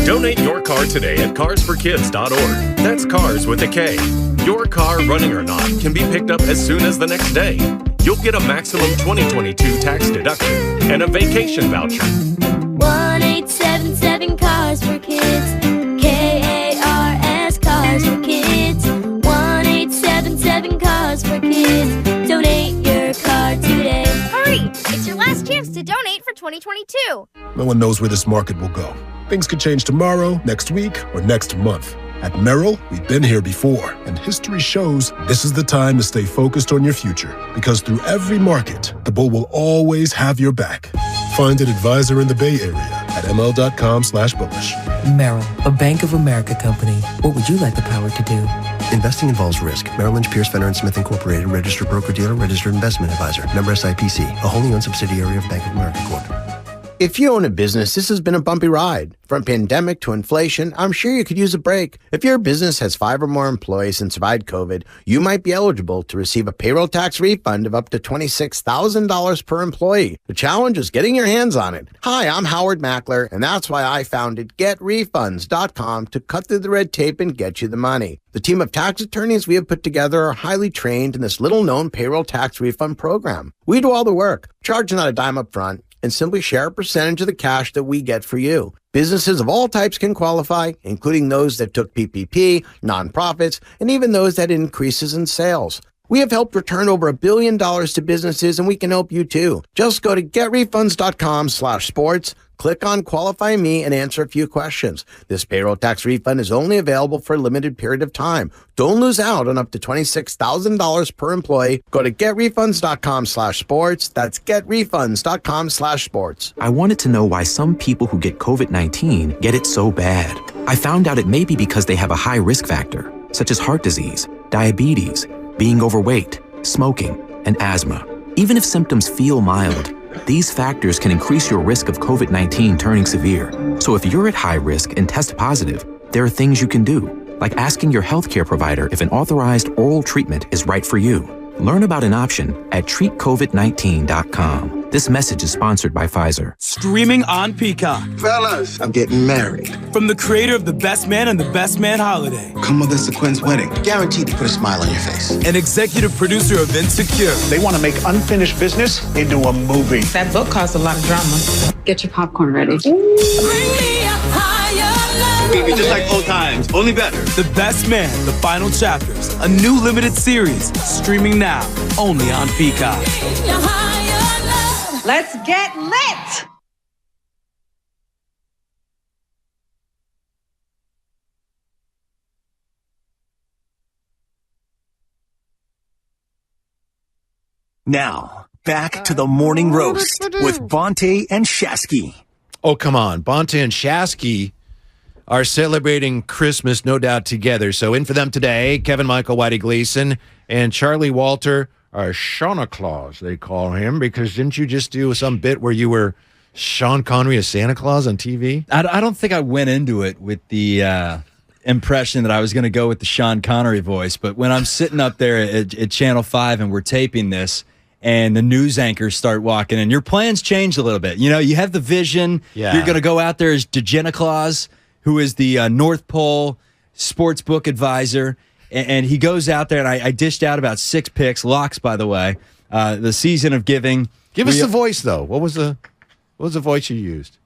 Donate your car today at carsforkids.org. That's cars with a K. Your car, running or not, can be picked up as soon as the next day. You'll get a maximum 2022 tax deduction and a vacation voucher. 1-877 Cars for Kids. K-A-R-S, Cars for Kids. 1-877 Cars for Kids. Donate your car today. Hurry! It's your last chance to donate for 2022. No one knows where this market will go. Things could change tomorrow, next week, or next month. At Merrill, we've been here before, and history shows this is the time to stay focused on your future. Because through every market, the bull will always have your back. Find an advisor in the Bay Area at ml.com/bullish. Merrill, a Bank of America company. What would you like the power to do? Investing involves risk. Merrill Lynch, Pierce, Fenner & Smith Incorporated, registered broker-dealer, registered investment advisor. Member SIPC, a wholly owned subsidiary of Bank of America Corp. If you own a business, this has been a bumpy ride. From pandemic to inflation, I'm sure you could use a break. If your business has 5 or more employees and survived COVID, you might be eligible to receive a payroll tax refund of up to $26,000 per employee. The challenge is getting your hands on it. Hi, I'm Howard Mackler, and that's why I founded GetRefunds.com to cut through the red tape and get you the money. The team of tax attorneys we have put together are highly trained in this little-known payroll tax refund program. We do all the work, charge not a dime up front, and simply share a percentage of the cash that we get for you. Businesses of all types can qualify, including those that took PPP, nonprofits, and even those that had increases in sales. We have helped return over $1 billion to businesses, and we can help you too. Just go to getrefunds.com/sports, click on Qualify Me, and answer a few questions. This payroll tax refund is only available for a limited period of time. Don't lose out on up to $26,000 per employee. Go to getrefunds.com/sports. That's getrefunds.com/sports. I wanted to know why some people who get COVID-19 get it so bad. I found out it may be because they have a high risk factor, such as heart disease, diabetes, being overweight, smoking, and asthma. Even if symptoms feel mild, these factors can increase your risk of COVID-19 turning severe. So if you're at high risk and test positive, there are things you can do, like asking your healthcare provider if an authorized oral treatment is right for you. Learn about an option at treatcovid19.com. This message is sponsored by Pfizer. Streaming on Peacock. Fellas, I'm getting married. From the creator of The Best Man and The Best Man Holiday. Come with us to Quinn's wedding. Guaranteed to put a smile on your face. And executive producer of Insecure. They want to make unfinished business into a movie. That book caused a lot of drama. Get your popcorn ready. Maybe just like old times, only better. The Best Man, the final chapters. A new limited series. Streaming now, only on Peacock. Let's get lit! Now, back to the morning roast with Bonte and Shasky. Oh, come on. Bonte and Shasky are celebrating Christmas, no doubt, together. So in for them today, Kevin Michael Whitey Gleason and Charlie Walter are Santa Claus, they call him, because didn't you just do some bit where you were Sean Connery as Santa Claus on TV? I don't think I went into it with the impression that I was going to go with the Sean Connery voice, but when I'm sitting up there at Channel 5 and we're taping this, and the news anchors start walking in, your plans change a little bit. You know, you have the vision. Yeah. You're going to go out there as Santa Claus, who is the North Pole sports book advisor. And he goes out there, and I dished out about 6 picks, locks, by the way. The season of giving. Give us the voice, though. What was the voice you used?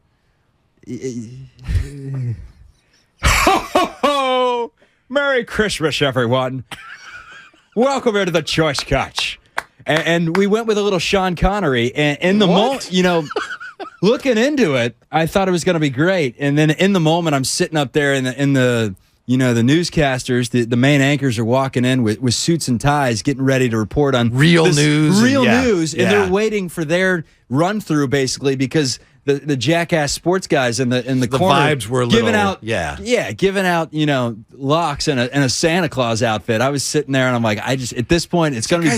Ho, ho, ho! Merry Christmas, everyone. Welcome here to the Choice Couch. And we went with a little Sean Connery. And in the moment, you know, looking into it, I thought it was going to be great. And then in the moment, I'm sitting up there in the you know, the newscasters, the main anchors are walking in with suits and ties, getting ready to report on real news. And they're waiting for their run through, basically, because the jackass sports guys in the corner vibes were giving out, giving out, you know, locks and a Santa Claus outfit. I was sitting there and I'm like, at this point, it's gonna be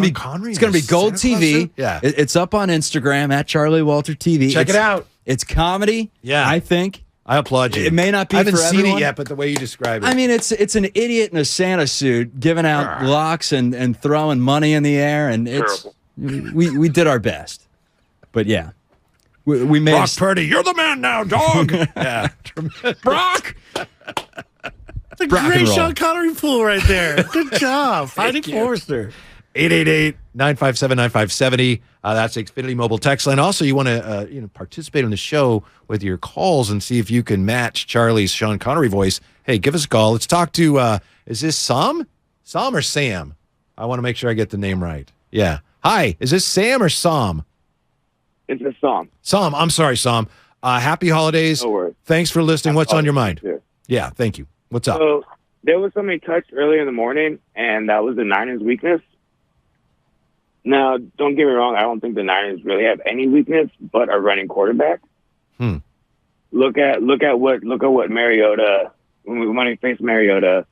Gold TV. Yeah, it's up on Instagram at Charlie Walter TV. Check it out. It's comedy. Yeah, I think. I applaud you. It may not be. I haven't for seen everyone. it yet, but the way you describe it, I mean, it's an idiot in a Santa suit giving out locks and throwing money in the air, and it's we did our best. But yeah, we made Brock Purdy. You're the man now, dog. Yeah, Brock. It's a great Sean Connery pool right there. Good job, Heidi Forrester. 888-957-9570. That's the Xfinity mobile text line. Also, you want to participate in the show with your calls and see if you can match Charlie's Sean Connery voice. Hey, give us a call. Let's talk to, is this Sam? Sam or Sam? I want to make sure I get the name right. Yeah. Hi, is this Sam or Sam? It's a Sam. Sam, I'm sorry, Sam. Happy holidays. No worries. Thanks for listening. What's on your mind? Yeah, thank you. What's up? So there was something touched earlier in the morning, and that was the Niners' weakness. Now, don't get me wrong. I don't think the Niners really have any weakness but a running quarterback. Look at what Mariota, when we faced Mariota,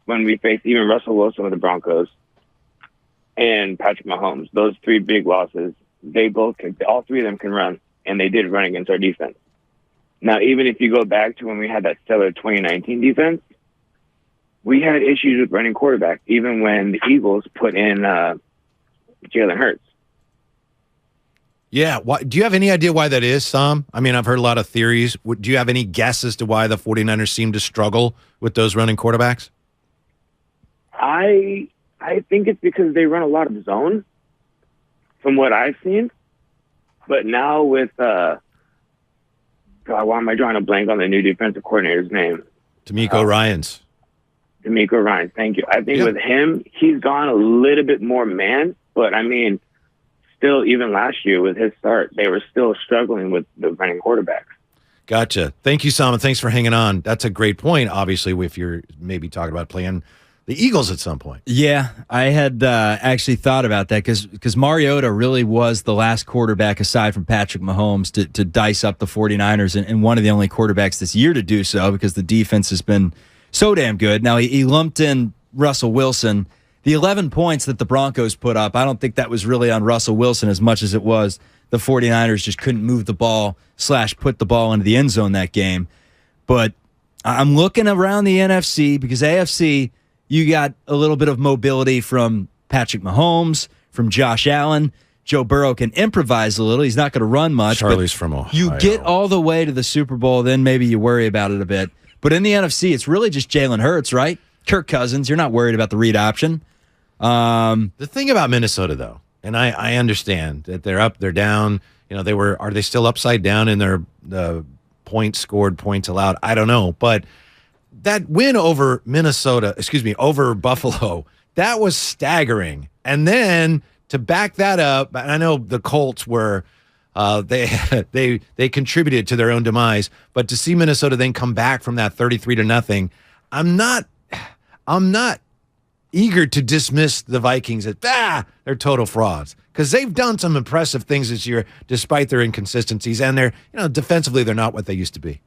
when we faced even Russell Wilson with the Broncos and Patrick Mahomes, those 3 big losses, all 3 of them can run, and they did run against our defense. Now, even if you go back to when we had that stellar 2019 defense, we had issues with running quarterback, even when the Eagles put in Jalen Hurts. Yeah. Do you have any idea why that is, Sam? I mean, I've heard a lot of theories. Do you have any guess as to why the 49ers seem to struggle with those running quarterbacks? I think it's because they run a lot of zone, from what I've seen. But now with God, why am I drawing a blank on the new defensive coordinator's name? D'Amico Ryans. D'Amico Ryans, thank you. I think with him, he's gone a little bit more man, but I mean, still, even last year with his start, they were still struggling with the running quarterbacks. Gotcha. Thank you, Sam, and thanks for hanging on. That's a great point, obviously, if you're maybe talking about playing the Eagles at some point. Yeah, I had actually thought about that because Mariota really was the last quarterback aside from Patrick Mahomes to dice up the 49ers and one of the only quarterbacks this year to do so because the defense has been so damn good. Now, he lumped in Russell Wilson. The 11 points that the Broncos put up, I don't think that was really on Russell Wilson as much as it was the 49ers just couldn't move the ball / put the ball into the end zone that game. But I'm looking around the NFC because AFC, you got a little bit of mobility from Patrick Mahomes, from Josh Allen. Joe Burrow can improvise a little. He's not going to run much. Charlie's from Ohio. You get all the way to the Super Bowl, then maybe you worry about it a bit. But in the NFC, it's really just Jalen Hurts, right? Kirk Cousins, you're not worried about the read option. The thing about Minnesota, though, and I understand that they're up, they're down. You know, are they still upside down in their points scored, points allowed? I don't know. But that win over over Buffalo, that was staggering. And then to back that up, and I know the Colts were they contributed to their own demise, but to see Minnesota then come back from that 33-0, I'm not eager to dismiss the Vikings as they're total frauds because they've done some impressive things this year despite their inconsistencies, and they're defensively they're not what they used to be.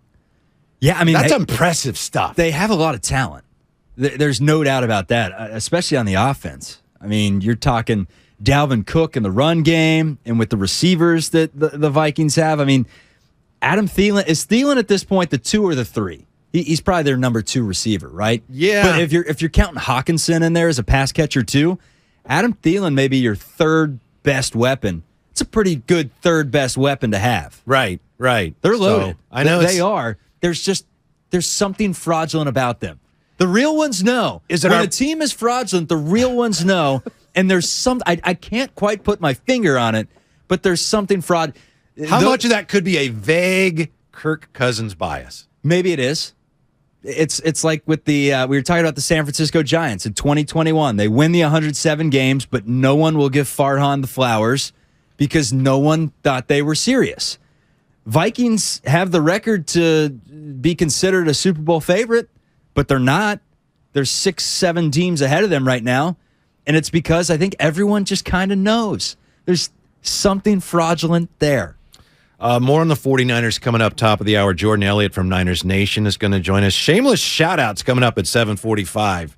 Yeah, I mean that's impressive stuff. They have a lot of talent. There's no doubt about that, especially on the offense. I mean, you're talking Dalvin Cook in the run game and with the receivers that the Vikings have. I mean, Adam Thielen, is Thielen at this point the 2 or the 3? He's probably their number 2 receiver, right? Yeah. But if you're counting Hawkinson in there as a pass catcher too, Adam Thielen may be your 3rd best weapon. It's a pretty good 3rd best weapon to have. Right. They're loaded. So, I know they are. There's something fraudulent about them. The real ones know. When a team is fraudulent, the real ones know. And there's some, I can't quite put my finger on it, but there's something fraud. How much of that could be a vague Kirk Cousins bias? Maybe it is. It's like with the we were talking about the San Francisco Giants in 2021. They win the 107 games, but no one will give Farhan the flowers because no one thought they were serious. Vikings have the record to be considered a Super Bowl favorite, but they're not. There's 6-7 teams ahead of them right now, and it's because I think everyone just kind of knows there's something fraudulent there. More on the 49ers coming up top of the hour. Jordan Elliott from Niners Nation is going to join us. Shameless shout-outs coming up at 7:45.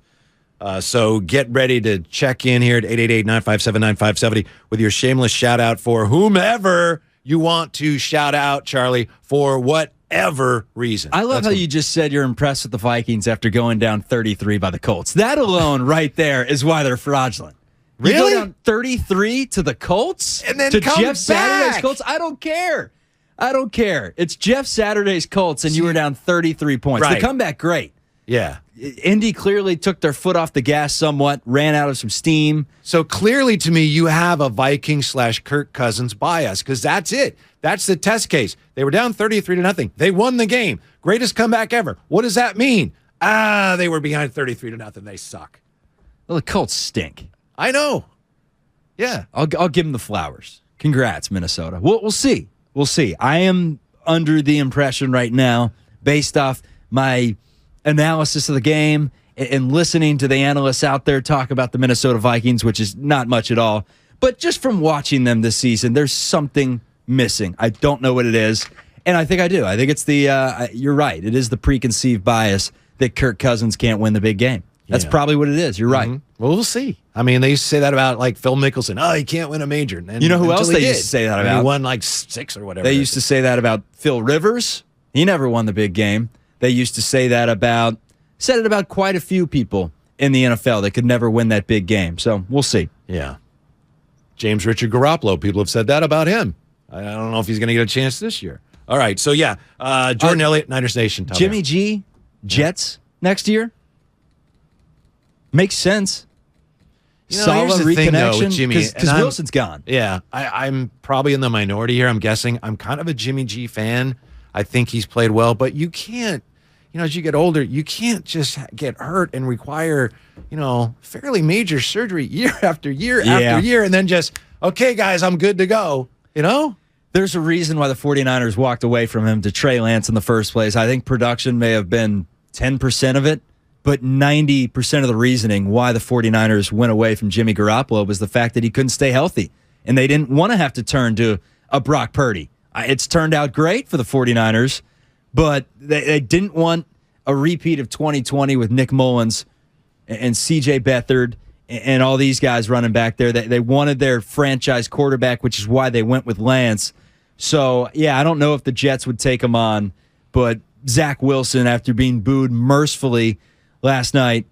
So get ready to check in here at 888-957-9570 with your shameless shout-out for whomever you want to shout out, Charlie, for whatever reason. I love how you just said you're impressed with the Vikings after going down 33 by the Colts. That alone right there is why they're fraudulent. You Really? go down 33 to the Colts? And then to come Jeff Saturday's back. Colts? I don't care. It's Jeff Saturday's Colts, and you were down 33 points. Right. The comeback, great. Yeah. Indy clearly took their foot off the gas somewhat, ran out of some steam. So clearly to me, you have a Viking / Kirk Cousins bias because that's it. That's the test case. They were down 33-0. They won the game. Greatest comeback ever. What does that mean? They were behind 33-0. They suck. Well, the Colts stink. I know. Yeah. I'll give them the flowers. Congrats, Minnesota. We'll see. We'll see. I am under the impression right now, based off my analysis of the game and listening to the analysts out there talk about the Minnesota Vikings, which is not much at all. But just from watching them this season, there's something missing. I don't know what it is, and I think I do. I think it's you're right. It is the preconceived bias that Kirk Cousins can't win the big game. That's probably what it is. You're right. Well, we'll see. I mean, they used to say that about like Phil Mickelson. Oh, he can't win a major. And you know who else they did. used to say that about? He won like 6 or whatever. They used to say that about Phil Rivers. He never won the big game. They used to say that about quite a few people in the NFL that could never win that big game. So we'll see. Yeah. James Richard Garoppolo. People have said that about him. I don't know if he's going to get a chance this year. All right. So, yeah. Jordan Elliott, Niners Nation. Jimmy G, Jets next year? Makes sense. Solid reconnection with Jimmy, because Wilson's gone. Yeah. I'm probably in the minority here, I'm guessing. I'm kind of a Jimmy G fan. I think he's played well, but you can't, as you get older, you can't just get hurt and require, fairly major surgery year after year after year and then just, okay, guys, I'm good to go, There's a reason why the 49ers walked away from him to Trey Lance in the first place. I think production may have been 10% of it, but 90% of the reasoning why the 49ers went away from Jimmy Garoppolo was the fact that he couldn't stay healthy, and they didn't want to have to turn to a Brock Purdy. It's turned out great for the 49ers, but they didn't want a repeat of 2020 with Nick Mullins and C.J. Beathard and all these guys running back there. They wanted their franchise quarterback, which is why they went with Lance. So, yeah, I don't know if the Jets would take him on, but Zach Wilson, after being booed mercifully last night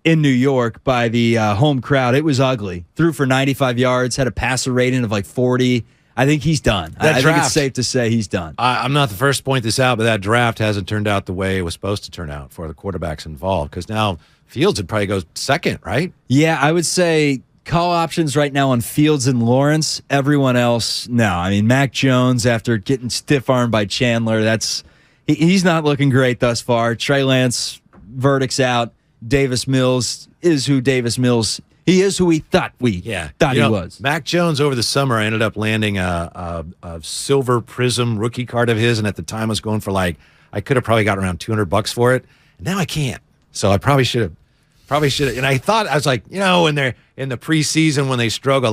in New York by the home crowd, it was ugly. Threw for 95 yards, had a passer rating of like 40. I think he's done. I think it's safe to say he's done. I'm not the first to point this out, but that draft hasn't turned out the way it was supposed to turn out for the quarterbacks involved, because now Fields would probably go second, right? Yeah, I would say call options right now on Fields and Lawrence. Everyone else, no. I mean, Mac Jones, after getting stiff-armed by Chandler, he's not looking great thus far. Trey Lance, verdict's out. Davis Mills is who Davis Mills. He is who he thought he was. Mac Jones over the summer, I ended up landing a silver prism rookie card of his, and at the time I was going for I could have probably got around $200 for it. And now I can't. So I probably should have. And I thought, I was like, when they're in the preseason when they struggle,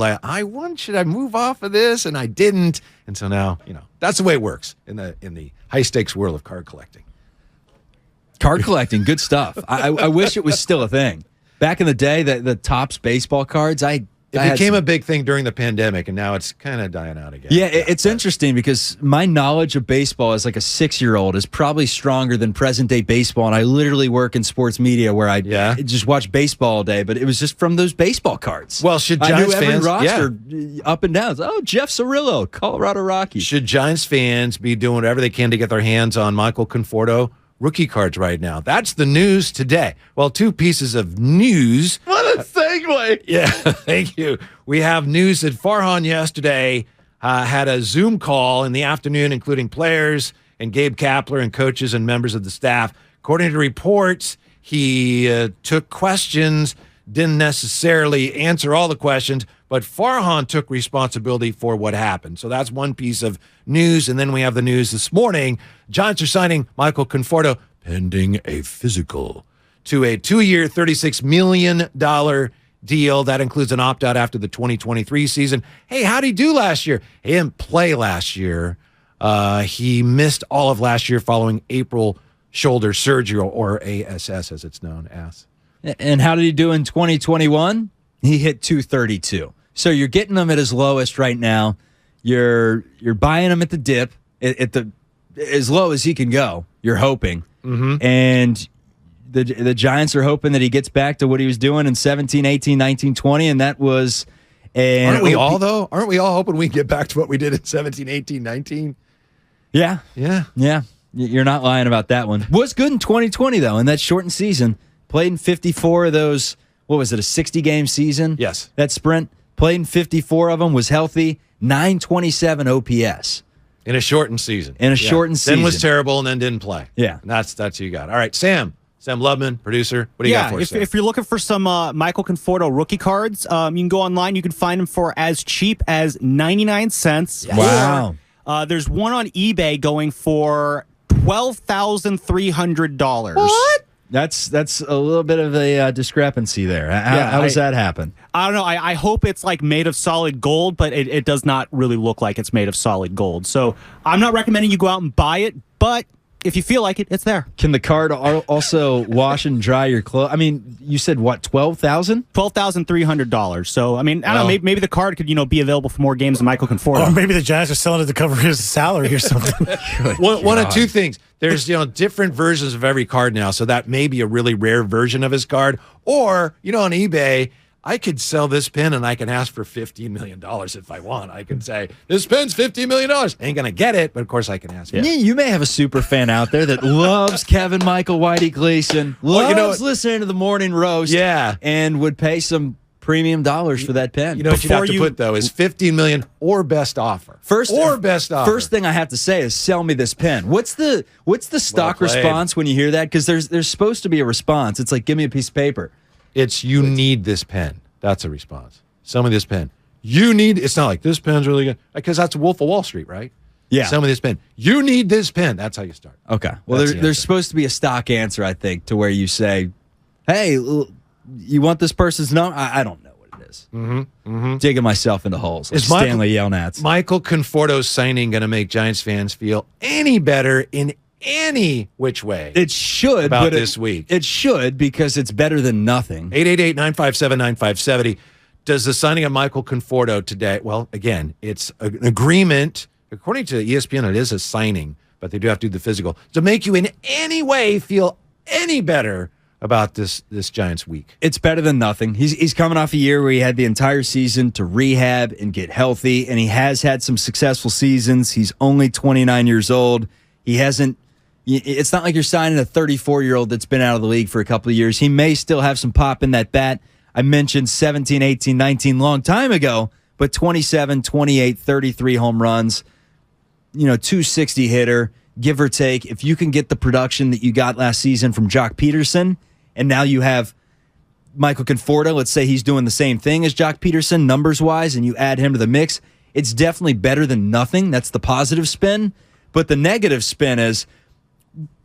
should I move off of this? And I didn't. And so now, that's the way it works in the high stakes world of card collecting. Card collecting, good stuff. I wish it was still a thing. Back in the day, the Topps baseball cards, it became a big thing during the pandemic, and now it's kind of dying out again. Yeah, it's interesting because my knowledge of baseball as like a 6-year-old is probably stronger than present-day baseball, and I literally work in sports media where I just watch baseball all day, but it was just from those baseball cards. Well, should Giants I knew every fans roster up and down. Oh, Jeff Cirillo, Colorado Rockies. Should Giants fans be doing whatever they can to get their hands on Michael Conforto rookie cards right now? That's the news today. Well, 2 pieces of news. What a segue. Yeah, thank you. We have news that Farhan yesterday had a Zoom call in the afternoon, including players and Gabe Kapler and coaches and members of the staff. According to reports, he took questions, didn't necessarily answer all the questions, but Farhan took responsibility for what happened. So that's one piece of news. And then we have the news this morning. Giants are signing Michael Conforto, pending a physical, to a 2-year, $36 million deal. That includes an opt-out after the 2023 season. Hey, how'd he do last year? He didn't play last year. He missed all of last year following April shoulder surgery, or ASS as it's known as. And how did he do in 2021? He hit 232. So you're getting him at his lowest right now. You're buying him at the dip, at the as low as he can go. You're hoping, and the Giants are hoping that he gets back to what he was doing in 17, 18, 19, 20, and that was. Aren't we all though? Aren't we all hoping we get back to what we did in 17, 18, 19? Yeah. You're not lying about that one. Was good in 2020 though, in that shortened season. Played in 54 of those. What was it, a 60-game season? Yes. That sprint. Played in 54 of them, was healthy, 927 OPS. In a shortened season. Then was terrible and then didn't play. Yeah. And that's who you got. All right, Sam Lubman, producer. What do you got for us? If you're looking for some Michael Conforto rookie cards, you can go online. You can find them for as cheap as 99 cents. Yes. Wow. There's one on eBay going for $12,300. What? That's a little bit of a discrepancy there. How does that happen? I don't know. I hope it's like made of solid gold, but it does not really look like it's made of solid gold. So I'm not recommending you go out and buy it, but if you feel like it, it's there. Can the card also wash and dry your clothes? I mean, you said what, $12,000? $12,300. So I mean, I don't know. Maybe the card could be available for more games than Michael Conforto. Or maybe the Giants are selling it to cover his salary or something. One of two things. There's different versions of every card now, so that may be a really rare version of his card. Or on eBay, I could sell this pin and I can ask for $15 million if I want. I can say, this pin's $50 million. Ain't going to get it, but of course I can ask. Yeah, you may have a super fan out there that loves Kevin Michael Whitey Gleason, loves listening to the Morning Roast, and would pay some premium dollars for that pen. What you'd have to put, though, is $15 million or best offer. First thing I have to say is sell me this pen. What's the stock response when you hear that? Because there's supposed to be a response. It's like, give me a piece of paper. It's you need this pen. That's a response. Sell me this pen. You need. It's not like this pen's really good because that's Wolf of Wall Street, right? Yeah. Sell me this pen. You need this pen. That's how you start. Okay. Well, there's supposed to be a stock answer, I think, to where you say, "Hey, you want this person's number?" I don't know what it is. Digging myself into holes. Like Stanley Yelnats. Michael Conforto's signing going to make Giants fans feel any better in any which way? It should. About this week. It should, because it's better than nothing. 888-957-9570. Does the signing of Michael Conforto today, well, again, it's an agreement. According to ESPN, it is a signing, but they do have to do the physical. To make you in any way feel any better about this Giants week. It's better than nothing. He's coming off a year where he had the entire season to rehab and get healthy, and he has had some successful seasons. He's only 29 years old. He hasn't. It's not like you're signing a 34-year-old that's been out of the league for a couple of years. He may still have some pop in that bat. I mentioned 17, 18, 19 long time ago, but 27, 28, 33 home runs, 260 hitter, give or take. If you can get the production that you got last season from Jock Peterson, and now you have Michael Conforto, let's say he's doing the same thing as Jock Peterson numbers-wise, and you add him to the mix, it's definitely better than nothing. That's the positive spin. But the negative spin is,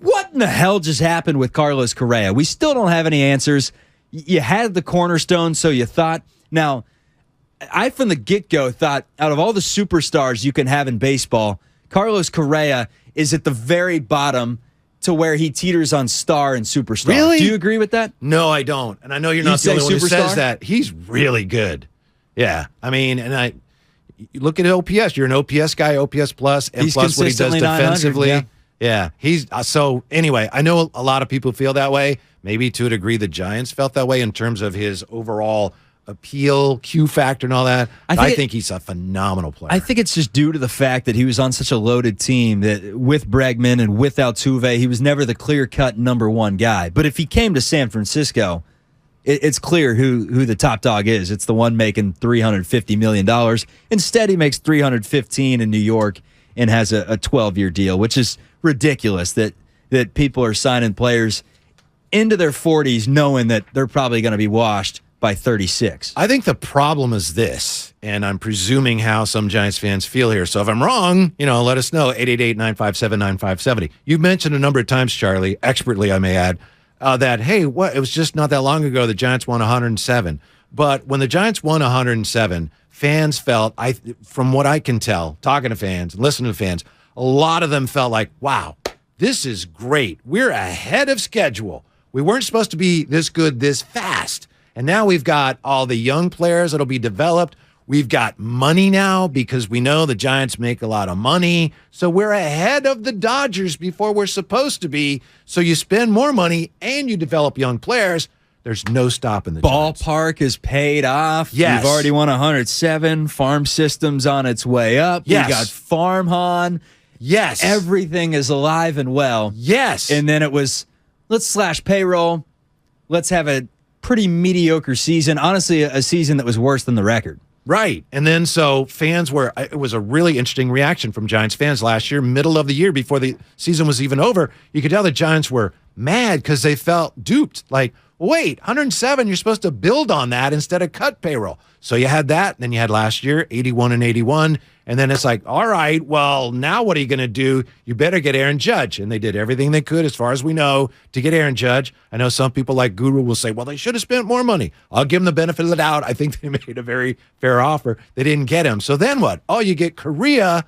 what in the hell just happened with Carlos Correa? We still don't have any answers. You had the cornerstone, so you thought. Now, I from the get-go thought out of all the superstars you can have in baseball, Carlos Correa is at the very bottom to where he teeters on star and superstar. Really? Do you agree with that? No, I don't. And I know you're not the only one who says that. He's really good. Yeah. I mean, and you look at OPS. You're an OPS guy, OPS plus, and he's plus what he does defensively. Yeah. He's so anyway, I know a lot of people feel that way. Maybe to a degree the Giants felt that way in terms of his overall appeal, Q factor, and all that. I think he's a phenomenal player. I think it's just due to the fact that he was on such a loaded team that with Bregman and with Altuve, he was never the clear-cut number one guy. But if he came to San Francisco, it's clear who the top dog is. It's the one making $350 million. Instead, he makes $315 in New York and has a 12-year deal, which is ridiculous that people are signing players into their 40s knowing that they're probably going to be washed by 36. I think the problem is this, and I'm presuming how some Giants fans feel here. So if I'm wrong, let us know. 888-957-9570. You've mentioned a number of times, Charlie, expertly I may add, that, hey, it was just not that long ago the Giants won 107. But when the Giants won 107, fans felt, from what I can tell, talking to fans and listening to fans, a lot of them felt like, wow, this is great. We're ahead of schedule. We weren't supposed to be this good this fast. And now we've got all the young players that'll be developed. We've got money now because we know the Giants make a lot of money. So we're ahead of the Dodgers before we're supposed to be. So you spend more money and you develop young players. There's no stopping the ballpark Giants. Is paid off. Yes. You've already won 107. Farm system's on its way up. Yes. We got Farmhan. Yes. Everything is alive and well. Yes. And then it was, let's slash payroll. Let's have a pretty mediocre season. Honestly, a season that was worse than the record. Right. And then so it was a really interesting reaction from Giants fans last year, middle of the year before the season was even over. You could tell the Giants were mad because they felt duped. Like, Wait, 107, you're supposed to build on that instead of cut payroll. So you had that, and then you had last year, 81 and 81. And then it's like, all right, well, now what are you going to do? You better get Aaron Judge. And they did everything they could, as far as we know, to get Aaron Judge. I know some people like Guru will say, well, they should have spent more money. I'll give them the benefit of the doubt. I think they made a very fair offer. They didn't get him. So then what? Oh, you get Correa.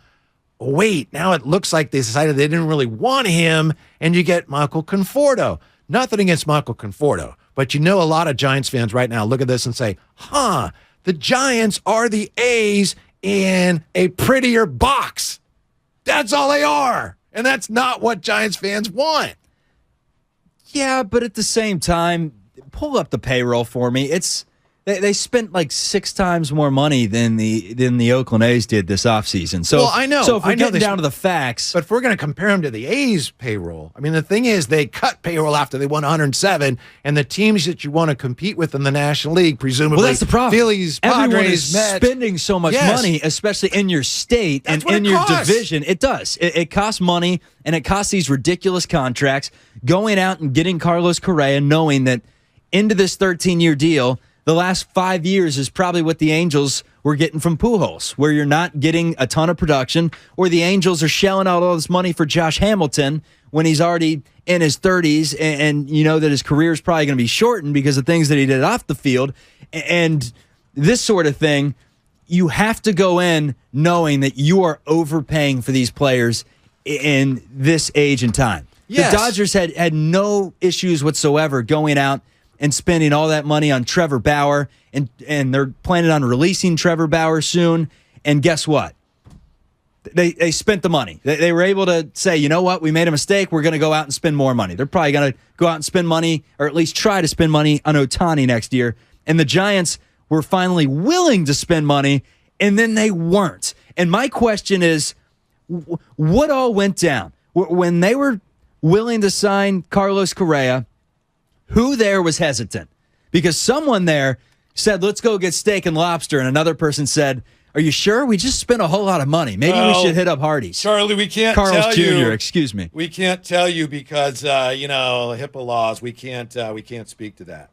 Wait, now it looks like they decided they didn't really want him, and you get Michael Conforto. Nothing against Michael Conforto, but a lot of Giants fans right now look at this and say, the Giants are the A's in a prettier box. That's all they are. And that's not what Giants fans want. Yeah, but at the same time, pull up the payroll for me. They spent like 6 times more money than the Oakland A's did this offseason. So, well, I know. So if we're getting down to the facts. But if we're going to compare them to the A's payroll, I mean, the thing is they cut payroll after they won 107, and the teams that you want to compete with in the National League, presumably, well, that's the problem. Phillies, Everyone Padres, is Mets. spending so much money, especially in your state and in your division. It does. It costs money, and it costs these ridiculous contracts. Going out and getting Carlos Correa, knowing that into this 13-year deal, the last 5 years is probably what the Angels were getting from Pujols, where you're not getting a ton of production, or the Angels are shelling out all this money for Josh Hamilton when he's already in his 30s, and you know that his career is probably going to be shortened because of things that he did off the field. And this sort of thing, you have to go in knowing that you are overpaying for these players in this age and time. Yes. The Dodgers had no issues whatsoever going out and spending all that money on Trevor Bauer, and they're planning on releasing Trevor Bauer soon. And guess what? They spent the money. They were able to say, you know what? We made a mistake. We're going to go out and spend more money. They're probably going to go out and spend money, or at least try to spend money on Ohtani next year. And the Giants were finally willing to spend money, and then they weren't. And my question is, what all went down? When they were willing to sign Carlos Correa, who there was hesitant? Because someone there said, let's go get steak and lobster, and another person said, are you sure? We just spent a whole lot of money. Maybe we should hit up Hardee's. Charlie, we can't Carl's tell Jr., you. Excuse me. We can't tell you because, HIPAA laws. We can't speak to that.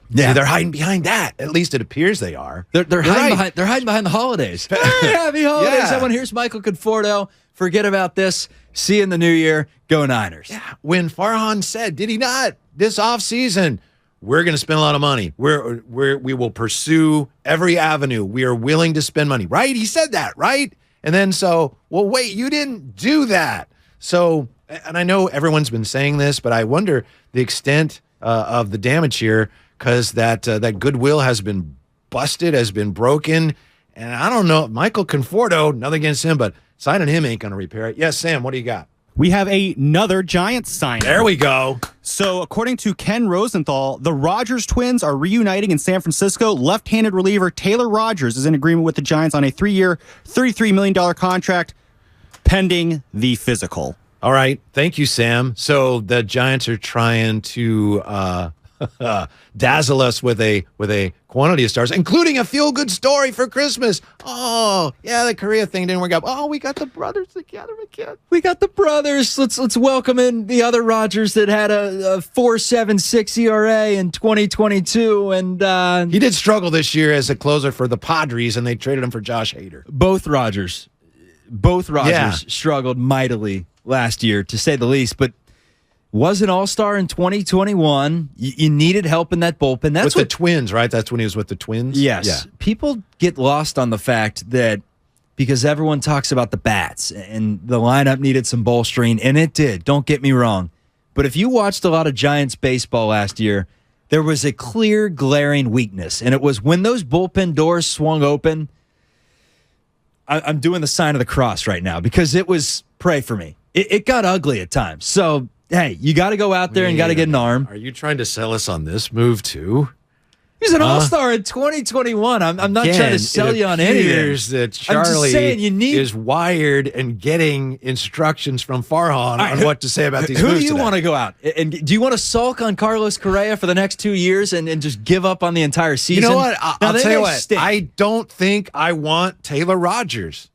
Yeah. See, they're hiding behind that. At least it appears they are. They're hiding behind the holidays. Hey, happy holidays. Yeah. Everyone, here's Michael Conforto. Forget about this. See you in the new year. Go Niners. Yeah. When Farhan said, did he not, this offseason, we're going to spend a lot of money. We will pursue every avenue. We are willing to spend money. Right? He said that, right? And then wait, you didn't do that. So, and I know everyone's been saying this, but I wonder the extent of the damage here, because that goodwill has been busted, has been broken. And I don't know, Michael Conforto, nothing against him, but signing him ain't going to repair it. Yes, Sam, what do you got? We have another Giants signing. There we go. So, according to Ken Rosenthal, the Rogers twins are reuniting in San Francisco. Left-handed reliever Taylor Rogers is in agreement with the Giants on a 3-year, $33 million contract pending the physical. All right. Thank you, Sam. So the Giants are trying to dazzle us with a quantity of stars, including a feel-good story for Christmas. Oh, yeah, the Korea thing didn't work out. Oh, we got the brothers together again. We got the brothers. Let's welcome in the other Rogers that had a 4.76 ERA in 2022, and he did struggle this year as a closer for the Padres, and they traded him for Josh Hader. Both Rogers struggled mightily last year, to say the least, but was an all-star in 2021. You needed help in that bullpen. That's with the Twins, right? That's when he was with the Twins? Yes. Yeah. People get lost on the fact that because everyone talks about the bats and the lineup needed some bolstering, and it did. Don't get me wrong. But if you watched a lot of Giants baseball last year, there was a clear, glaring weakness, and it was when those bullpen doors swung open. I'm doing the sign of the cross right now because it was, pray for me. It got ugly at times. So, hey, you got to go out there and got to get an arm. Are you trying to sell us on this move, too? He's an all-star in 2021. I'm not trying to sell you on anything. It appears that Charlie is wired and getting instructions from Farhan on what to say about these moves. Who do you want to go out? And do you want to sulk on Carlos Correa for the next 2 years and just give up on the entire season? You know what? I'll tell you what. I don't think I want Taylor Rogers.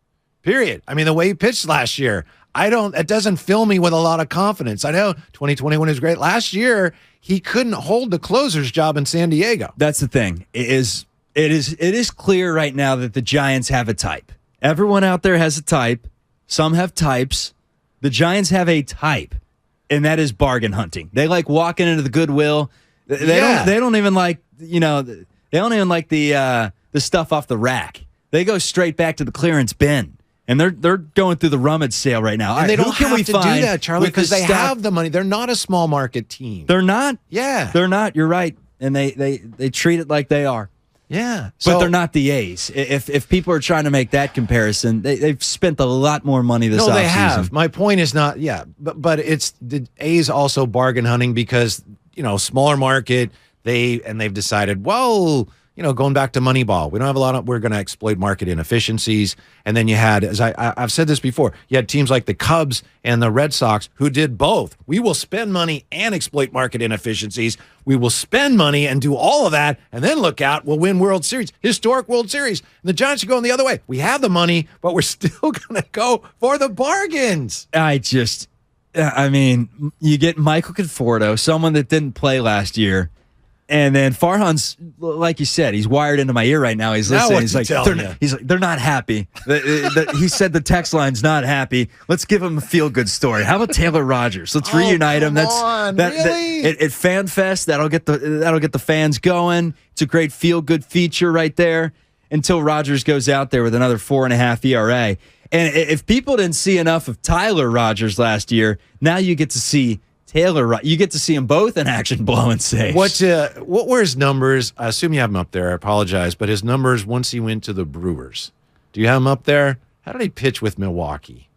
Period. I mean, the way he pitched last year, it doesn't fill me with a lot of confidence. I know 2021 is great. Last year, he couldn't hold the closer's job in San Diego. That's the thing. It is clear right now that the Giants have a type. Everyone out there has a type. Some have types. The Giants have a type, and that is bargain hunting. They like walking into the Goodwill. They don't even like, they don't even like the stuff off the rack. They go straight back to the clearance bin. And they're going through the rummage sale right now. And they don't have to do that, Charlie, because they have the money. They're not a small market team. They're not? Yeah. They're not. You're right. And they treat it like they are. Yeah. But they're not the A's. If people are trying to make that comparison, they've spent a lot lot more this offseason. No, they have. My point is not, but it's the A's also bargain hunting because, smaller market, they've decided, well, going back to Moneyball, we don't have a lot we're going to exploit market inefficiencies. And then you had, as I've said this before, you had teams like the Cubs and the Red Sox who did both. We will spend money and exploit market inefficiencies. We will spend money and do all of that and then look out, we'll win World Series, historic World Series. And the Giants are going the other way. We have the money, but we're still going to go for the bargains. You get Michael Conforto, someone that didn't play last year. And then Farhan's, like you said, he's wired into my ear right now. He's listening. He's like, they're not happy. He said the text line's not happy. Let's give him a feel-good story. How about Taylor Rogers? Let's reunite him. At FanFest, that'll get the fans going. It's a great feel-good feature right there until Rogers goes out there with another 4.5 ERA. And if people didn't see enough of Tyler Rogers last year, now you get to see Taylor, you get to see them both in action blowing saves. What were his numbers? I assume you have them up there. I apologize. But his numbers once he went to the Brewers. Do you have them up there? How did he pitch with Milwaukee?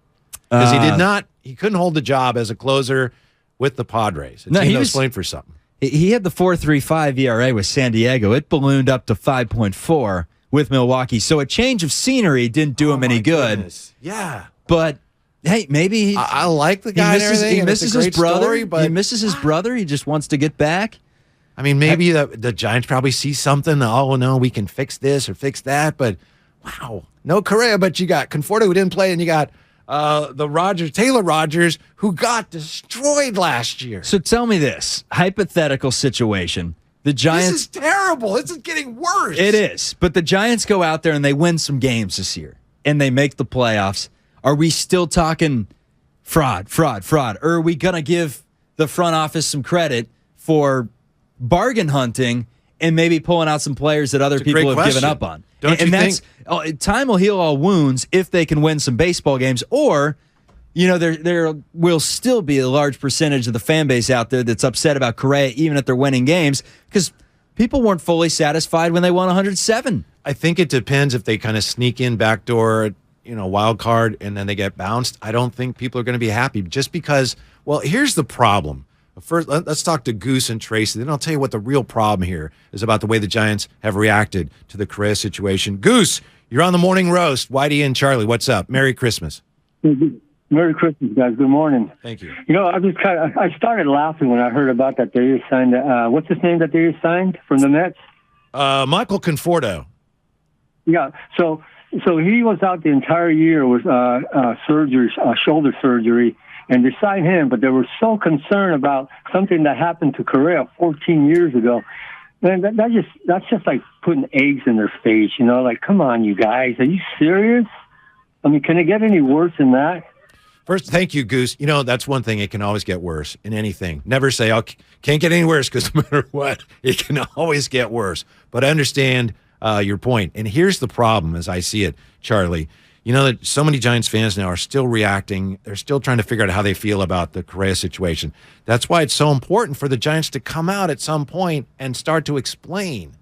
Because he couldn't hold the job as a closer with the Padres. He was playing for something. He had the 4.35 ERA with San Diego. It ballooned up to 5.4 with Milwaukee. So a change of scenery didn't do him any good. Goodness. Yeah. But hey, maybe I like the guy. He misses his brother. He misses his brother. He just wants to get back. I mean, maybe the Giants probably see something. Oh no, we can fix this or fix that. But wow, no Correa. But you got Conforto who didn't play, and you got Taylor Rogers, who got destroyed last year. So tell me this hypothetical situation: the Giants. This is terrible. This is getting worse. It is. But the Giants go out there and they win some games this year, and they make the playoffs. Are we still talking fraud? Or are we going to give the front office some credit for bargain hunting and maybe pulling out some players that other people have given up on? Time will heal all wounds if they can win some baseball games, or there will still be a large percentage of the fan base out there that's upset about Correa even if they're winning games because people weren't fully satisfied when they won 107. I think it depends if they kind of sneak in backdoor, wild card, and then they get bounced. I don't think people are going to be happy just because, well, here's the problem. First, let's talk to Goose and Tracy. Then I'll tell you what the real problem here is about the way the Giants have reacted to the Correa situation. Goose, you're on the Morning Roast. Whitey and Charlie, what's up? Merry Christmas. Merry Christmas, guys. Good morning. Thank you. I started laughing when I heard about that they signed. What's his name that they signed from the Mets? Michael Conforto. Yeah. So he was out the entire year with surgery, shoulder surgery, and they signed him. But they were so concerned about something that happened to Correa 14 years ago. Man, that's just like putting eggs in their face. Like, come on, you guys, are you serious? I mean, can it get any worse than that? First, thank you, Goose. That's one thing. It can always get worse in anything. Never say, oh, can't get any worse, because no matter what, it can always get worse. But I understand your point. And here's the problem as I see it, Charlie. That so many Giants fans now are still reacting. They're still trying to figure out how they feel about the Correa situation. That's why it's so important for the Giants to come out at some point and start to explain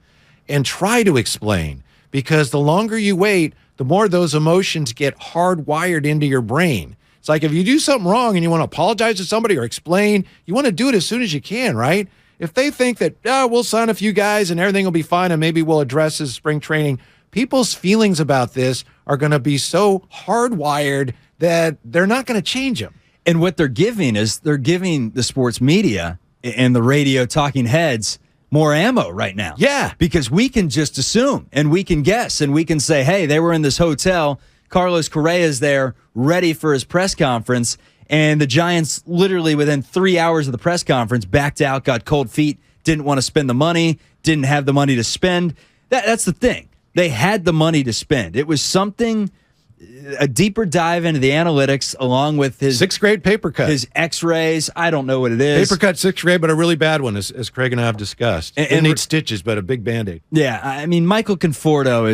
and try to explain. Because the longer you wait, the more those emotions get hardwired into your brain. It's like if you do something wrong and you want to apologize to somebody or explain, you want to do it as soon as you can, right? If they think that, we'll sign a few guys and everything will be fine and maybe we'll address this spring training, people's feelings about this are going to be so hardwired that they're not going to change them. And what they're giving the sports media and the radio talking heads more ammo right now. Yeah. Because we can just assume and we can guess and we can say, hey, they were in this hotel Carlos Correa is there ready for his press conference, and the Giants literally within 3 hours of the press conference backed out, got cold feet, didn't want to spend the money, didn't have the money to spend. That's the thing. They had the money to spend. It was something, a deeper dive into the analytics along with his 6th grade paper cut, his x-rays. I don't know what it is. Paper cut 6th grade, but a really bad one, as Craig and I have discussed. It needs stitches, but a big Band-Aid. Yeah, I mean, Michael Conforto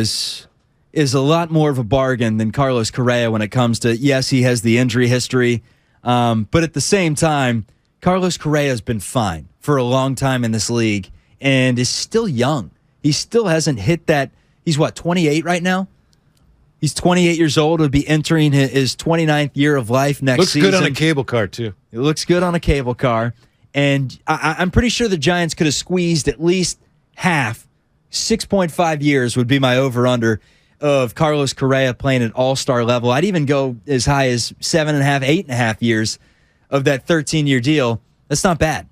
is a lot more of a bargain than Carlos Correa when it comes to, yes, he has the injury history, but at the same time, Carlos Correa has been fine for a long time in this league and is still young. He still hasn't hit that. He's what, 28 right now? He's 28 years old, would be entering his 29th year of life next season. Looks good on a cable car, too. It looks good on a cable car. And I'm pretty sure the Giants could have squeezed at least half. 6.5 years would be my over-under of Carlos Correa playing at all-star level. I'd even go as high as 7.5, 8.5 years of that 13-year deal. That's not bad.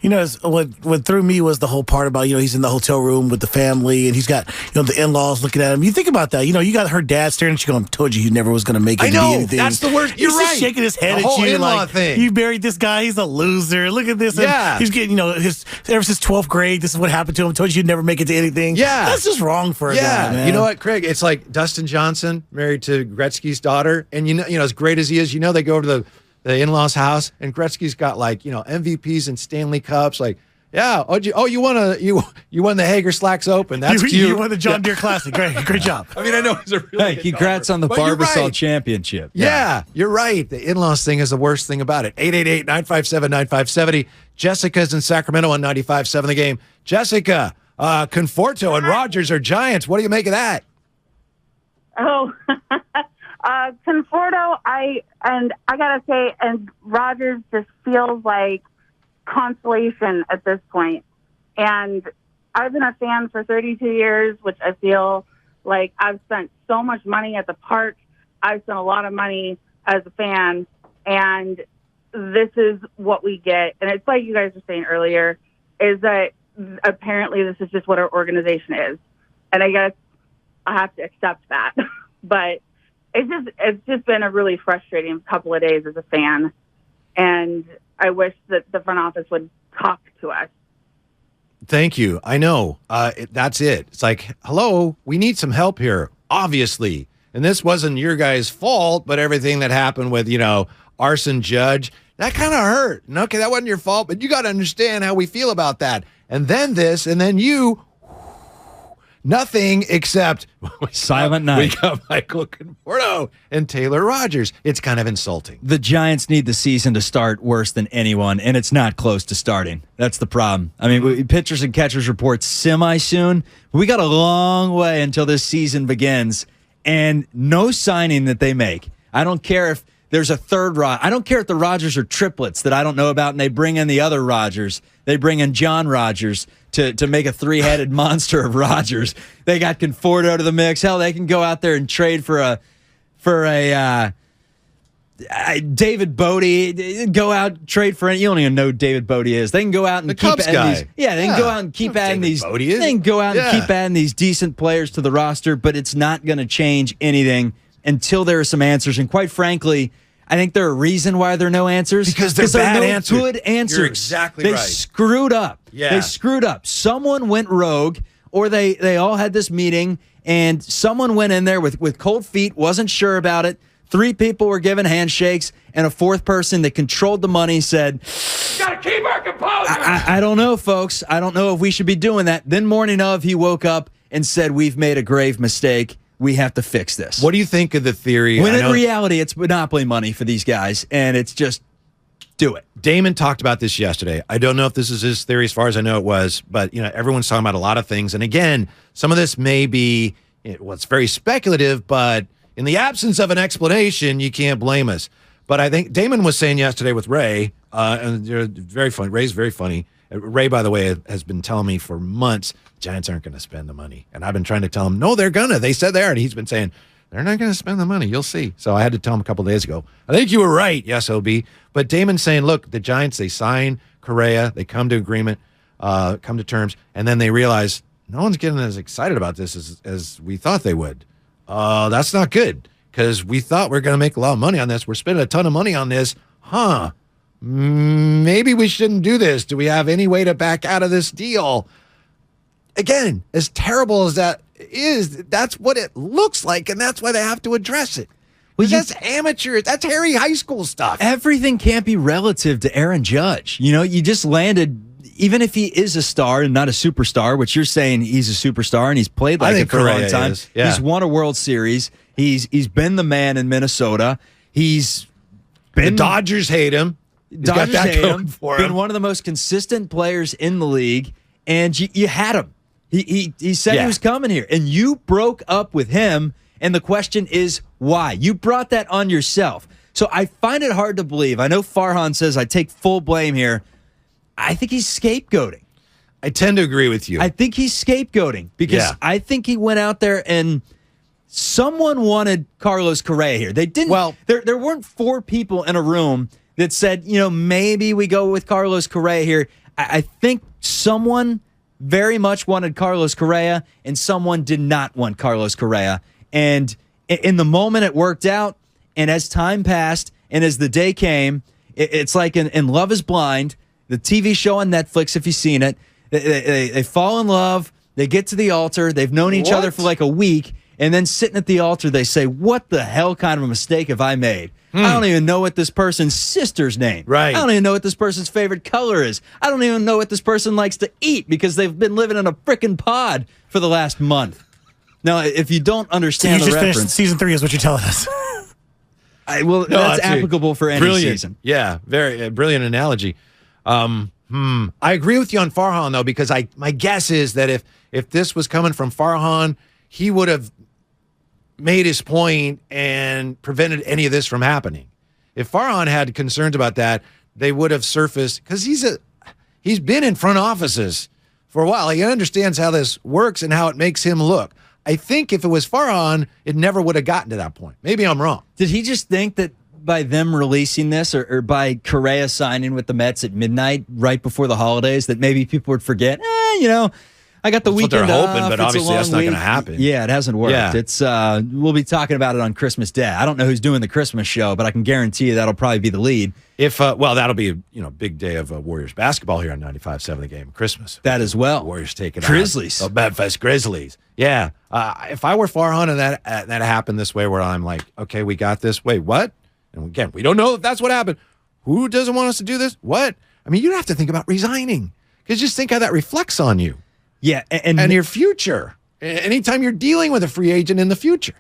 You know, what threw me was the whole part about, he's in the hotel room with the family and he's got, the in-laws looking at him. You think about that. You got her dad staring at you going, told you he never was going to make it to be anything. That's the worst. You're he's right. Just shaking his head the at whole you in-law like, thing. You married this guy. He's a loser. Look at this. Yeah. And he's getting, ever since 12th grade, this is what happened to him. Told you he'd never make it to anything. Yeah. That's just wrong for a guy, man. You know what, Craig? It's like Dustin Johnson married to Gretzky's daughter. And, as great as he is, they go over to the in-laws' house and Gretzky's got MVPs and Stanley Cups. Yeah. You won the Hager Slacks Open. That's cute. You won the John Deere Classic. Great job. I mean, I know he's a really good congrats golfer, on the but you're Barbasol right. championship. Yeah, you're right. The in-laws thing is the worst thing about it. 888-957-9570. Jessica's in Sacramento on 95.7 The Game. Jessica, Conforto and Rogers are Giants. What do you make of that? Oh, Conforto, I gotta say, and Rogers just feels like consolation at this point. And I've been a fan for 32 years, which I feel like I've spent so much money at the park. I've spent a lot of money as a fan, and this is what we get. And it's like you guys were saying earlier, is that apparently this is just what our organization is. And I guess I have to accept that. But it's just been a really frustrating couple of days as a fan. And I wish that the front office would talk to us. Thank you. I know. That's it. It's like, hello, we need some help here, obviously. And this wasn't your guys' fault, but everything that happened with, Arson Judge, that kind of hurt. And okay, that wasn't your fault, but you got to understand how we feel about that. And then this, and then you, nothing except Silent night. We got Michael Conforto and Taylor Rogers. It's kind of insulting. The Giants need the season to start worse than anyone, and it's not close to starting. That's the problem. I mean, pitchers and catchers report semi-soon. We got a long way until this season begins, and no signing that they make. I don't care if there's a third Rod. I don't care if the Rogers are triplets that I don't know about, and they bring in the other Rogers. They bring in John Rogers to make a three-headed monster of Rogers. They got Conforto to the mix. Hell, they can go out there and trade for a David Bodie. Go out trade for you don't even know who David Bodie is. They can go out and keep adding these. Yeah, they can go out and keep adding these. They can go out and keep adding these decent players to the roster, but it's not going to change anything until there are some answers. And quite frankly, I think there are a reason why there are no answers. Because they're bad no answers. Good answers. You're exactly they right. Screwed up. Yeah. They screwed up. Someone went rogue, or they all had this meeting, and someone went in there with cold feet, wasn't sure about it. 3 people were given handshakes, and a 4th person that controlled the money said, Gotta keep our composure. I don't know, folks. I don't know if we should be doing that. Then morning of, he woke up and said, we've made a grave mistake. We have to fix this. What do you think of the theory? When in reality, it's monopoly money for these guys, and it's just do it. Damon talked about this yesterday. I don't know if this is his theory as far as I know it was, but everyone's talking about a lot of things. And again, some of this may be, it's very speculative, but in the absence of an explanation, you can't blame us. But I think Damon was saying yesterday with Ray, and they're very funny. Ray's very funny. Ray, by the way, has been telling me for months, Giants aren't going to spend the money. And I've been trying to tell him, no, they're going to. They said they are. And he's been saying, they're not going to spend the money. You'll see. So I had to tell him a couple of days ago, I think you were right. Yes, OB. But Damon's saying, look, the Giants, they sign Correa. They come to agreement, come to terms. And then they realize no one's getting as excited about this as we thought they would. That's not good. because we thought we were going to make a lot of money on this. We're spending a ton of money on this. Maybe we shouldn't do this. Do we have any way to back out of this deal? Again, as terrible as that is, that's what it looks like, and that's why they have to address it. Well, that's amateur. That's Harry high school stuff. Everything can't be relative to Aaron Judge. You know, you just landed, even if he is a star and not a superstar, which you're saying he's a superstar and he's played like it for a long time. Yeah. He's won a World Series. He's been the man in Minnesota. He's been the Dodgers hate him. Dodgers hate him. Been one of the most consistent players in the league, and you had him. He said he was coming here, and you broke up with him. And the question is, why? You brought that on yourself. So I find it hard to believe. I know Farhan says I take full blame here. I think he's scapegoating. I tend to agree with you. I think he's scapegoating because I think he went out there and someone wanted Carlos Correa here. They didn't. Well, there weren't 4 people in a room that said, maybe we go with Carlos Correa here. I think someone very much wanted Carlos Correa and someone did not want Carlos Correa. And in the moment it worked out, and as time passed and as the day came, it's like in Love is Blind, the TV show on Netflix, if you've seen it, they fall in love, they get to the altar, they've known each other for like a week, and then sitting at the altar they say, what the hell kind of a mistake have I made? I don't even know what this person's sister's name. Right. I don't even know what this person's favorite color is. I don't even know what this person likes to eat because they've been living in a frickin' pod for the last month. Now, if you don't understand the reference, finished season 3 is what you're telling us. That's applicable for any season. Yeah, very brilliant analogy. I agree with you on Farhan though, because my guess is that if this was coming from Farhan, he would have made his point and prevented any of this from happening. If Farhan had concerns about that, they would have surfaced because he's been in front offices for a while. He understands how this works and how it makes him look. I think if it was Farhan, it never would have gotten to that point. Maybe I'm wrong. Did he just think that by them releasing this or by Correa signing with the Mets at midnight right before the holidays that maybe people would forget, I got the weekend what they're hoping, off. but It's obviously that's not going to happen. Yeah, it hasn't worked. Yeah. It's we'll be talking about it on Christmas Day. I don't know who's doing the Christmas show, but I can guarantee you that'll probably be the lead. If that'll be a big day of Warriors basketball here on 95.7 The Game, Christmas. That as well. Warriors taking Grizzlies. out Memphis Grizzlies. Yeah. If I were Farhan and that happened this way, where I'm like, okay, we got this. Wait, what? And again, we don't know if that's what happened. Who doesn't want us to do this? What? I mean, you don't have to think about resigning because just think how that reflects on you. Yeah, and your future. Anytime you're dealing with a free agent in the future.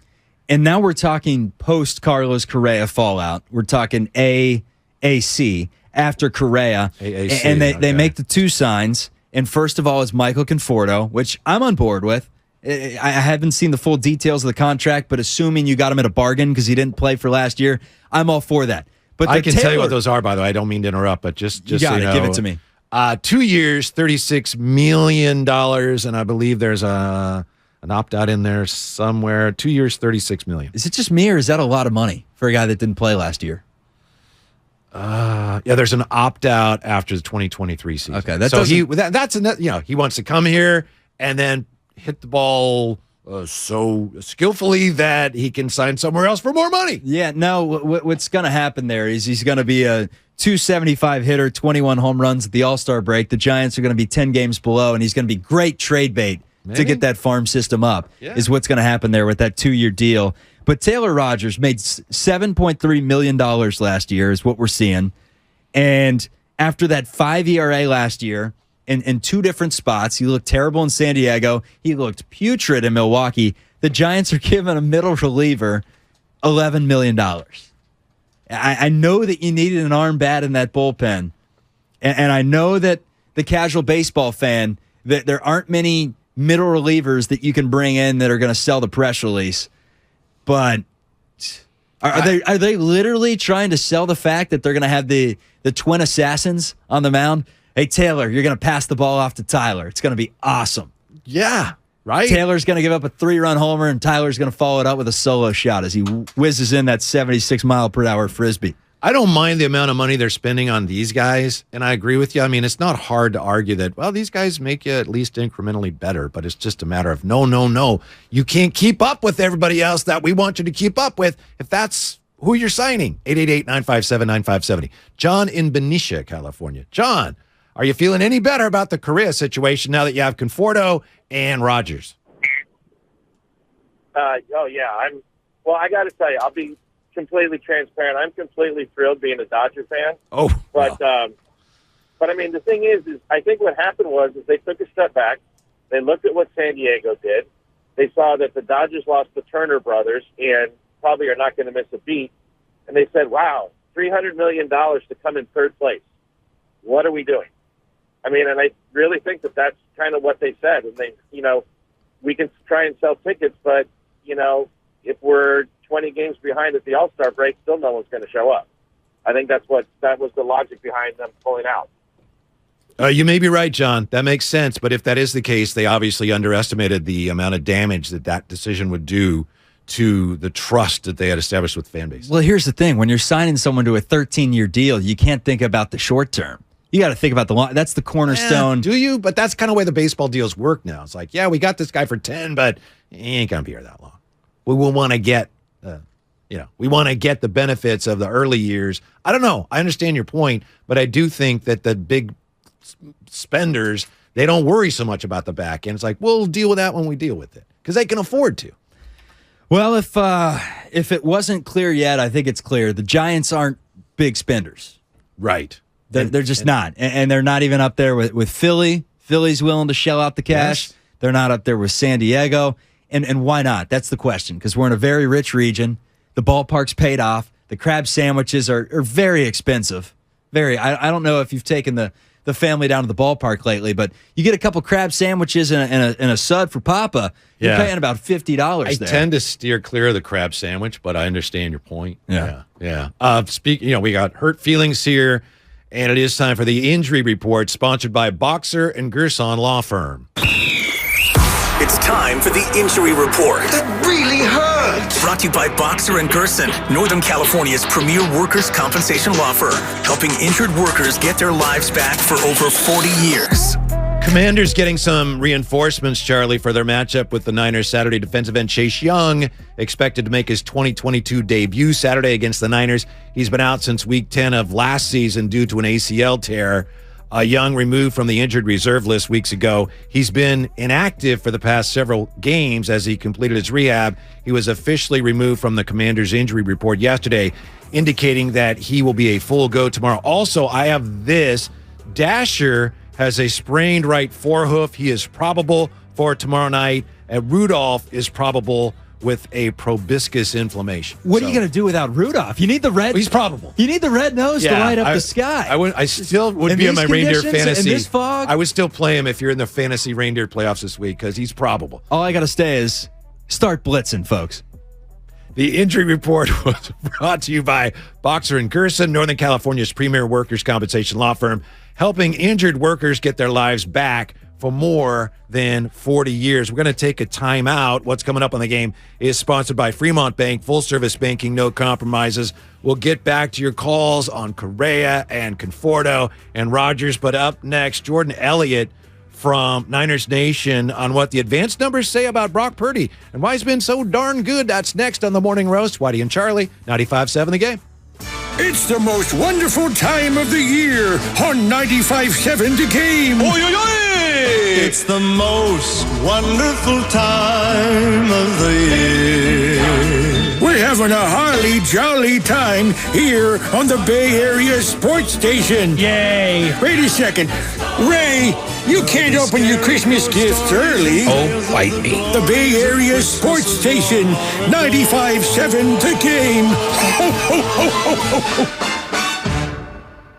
And now we're talking post Carlos Correa fallout. We're talking AAC after Correa. AAC, and they make the 2 signs. And first of all is Michael Conforto, which I'm on board with. I haven't seen the full details of the contract, but assuming you got him at a bargain because he didn't play for last year, I'm all for that. But I can tell you what those are, by the way. I don't mean to interrupt, but just you got so you it. know, Give it to me. 2 years, $36 million, and I believe there's an opt-out in there somewhere. 2 years, $36 million. Is it just me, or is that a lot of money for a guy that didn't play last year? There's an opt-out after the 2023 season. Okay, he wants to come here and then hit the ball so skillfully that he can sign somewhere else for more money. Yeah, no, what's going to happen there is he's going to be a 275 hitter, 21 home runs at the All-Star break. The Giants are going to be 10 games below, and he's going to be great trade bait to get that farm system up, is what's going to happen there with that 2-year deal. But Taylor Rogers made $7.3 million last year is what we're seeing. And after that 5 ERA last year, in 2 different spots. He looked terrible in San Diego. He looked putrid in Milwaukee. The Giants are giving a middle reliever $11 million. I know that you needed an arm bat in that bullpen. And I know that the casual baseball fan, that there aren't many middle relievers that you can bring in that are going to sell the press release. But are they literally trying to sell the fact that they're going to have the twin assassins on the mound? Hey, Taylor, you're going to pass the ball off to Tyler. It's going to be awesome. Yeah, right? Taylor's going to give up a 3-run homer, and Tyler's going to follow it up with a solo shot as he whizzes in that 76-mile-per-hour Frisbee. I don't mind the amount of money they're spending on these guys, and I agree with you. I mean, it's not hard to argue that, well, these guys make you at least incrementally better, but it's just a matter of no. You can't keep up with everybody else that we want you to keep up with if that's who you're signing. 888-957-9570. John in Benicia, California. John, are you feeling any better about the Correa situation now that you have Conforto and Rodgers? I got to tell you, I'll be completely transparent. I'm completely thrilled being a Dodger fan. Oh, but I mean, the thing is I think what happened was they took a step back. They looked at what San Diego did. They saw that the Dodgers lost the Turner brothers and probably are not going to miss a beat. And they said, wow, $300 million to come in third place. What are we doing? I mean, and I really think that that's kind of what they said. And they, we can try and sell tickets, but, if we're 20 games behind at the All-Star break, still no one's going to show up. I think that was the logic behind them pulling out. You may be right, John. That makes sense. But if that is the case, they obviously underestimated the amount of damage that decision would do to the trust that they had established with the fan base. Well, here's the thing. When you're signing someone to a 13-year deal, you can't think about the short term. You got to think about the long. That's the cornerstone. Do you? But that's kind of the way the baseball deals work now. It's like, yeah, we got this guy for 10, but he ain't going to be here that long. We will want to get, we want to get the benefits of the early years. I don't know. I understand your point, but I do think that the big spenders, they don't worry so much about the back end. It's like, we'll deal with that when we deal with it because they can afford to. Well, if it wasn't clear yet, I think it's clear. The Giants aren't big spenders. Right. They're just not. And they're not even up there with Philly. Philly's willing to shell out the cash. Yes. They're not up there with San Diego. And why not? That's the question, because we're in a very rich region. The ballpark's paid off. The crab sandwiches are very expensive. I don't know if you've taken the family down to the ballpark lately, but you get a couple crab sandwiches and a sud for Papa, you're paying about $50 there. I tend to steer clear of the crab sandwich, but I understand your point. Yeah. We got hurt feelings here, and it is time for the injury report, sponsored by Boxer and Gerson Law Firm. It's time for the injury report. That really hurts. Brought to you by Boxer and Gerson, Northern California's premier workers' compensation law firm, helping injured workers get their lives back for over 40 years. Commanders getting some reinforcements, Charlie, for their matchup with the Niners Saturday. Defensive end Chase Young expected to make his 2022 debut Saturday against the Niners. He's been out since week 10 of last season due to an ACL tear. Young removed from the injured reserve list weeks ago. He's been inactive for the past several games as he completed his rehab. He was officially removed from the Commanders' injury report yesterday, indicating that he will be a full go tomorrow. Also, I have this. Dasher has a sprained right forehoof. He is probable for tomorrow night. And Rudolph is probable with a proboscis inflammation. What are you going to do without Rudolph? You need the red. He's probable. You need the red nose to light up the sky. I still would be in my reindeer fantasy. In this fog? I would still play him if you're in the fantasy reindeer playoffs this week because he's probable. All I got to say is start blitzing, folks. The injury report was brought to you by Boxer and Gerson, Northern California's premier workers' compensation law firm, helping injured workers get their lives back for more than 40 years. We're going to take a timeout. What's coming up on the game is sponsored by Fremont Bank, full-service banking, no compromises. We'll get back to your calls on Correa and Conforto and Rodgers, but up next, Jordan Elliott from Niners Nation on what the advanced numbers say about Brock Purdy and why he's been so darn good. That's next on the Morning Roast. Whitey and Charlie, 95.7 The Game. It's the most wonderful time of the year on 95.7 The Game. Oy, oy, oy! It's the most wonderful time of the year. We're having a holly jolly time here on the Bay Area Sports Station. Yay! Wait a second. Ray, you can't open your Christmas gifts early. Oh, fight me. The Bay Area Sports Station, 95.7 The Game. Ho, ho, ho, ho, ho, ho.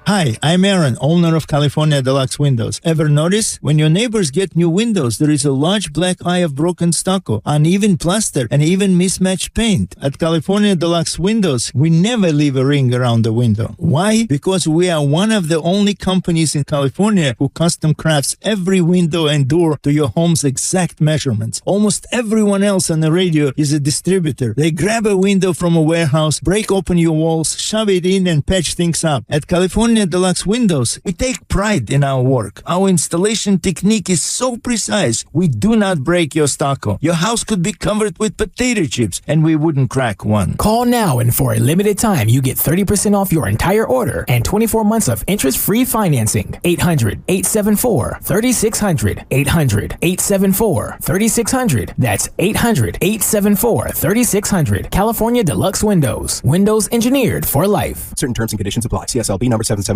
Hi, I'm Aaron, owner of California Deluxe Windows. Ever notice? When your neighbors get new windows, there is a large black eye of broken stucco, uneven plaster, and even mismatched paint. At California Deluxe Windows, we never leave a ring around the window. Why? Because we are one of the only companies in California who custom crafts every window and door to your home's exact measurements. Almost everyone else on the radio is a distributor. They grab a window from a warehouse, break open your walls, shove it in, and patch things up. At California Deluxe Windows, we take pride in our work. Our installation technique is so precise, we do not break your stucco. Your house could be covered with potato chips, and we wouldn't crack one. Call now, and for a limited time, you get 30% off your entire order and 24 months of interest-free financing. 800-874-3600. 800-874-3600. That's 800-874-3600. California Deluxe Windows. Windows engineered for life. Certain terms and conditions apply. CSLB number 774518.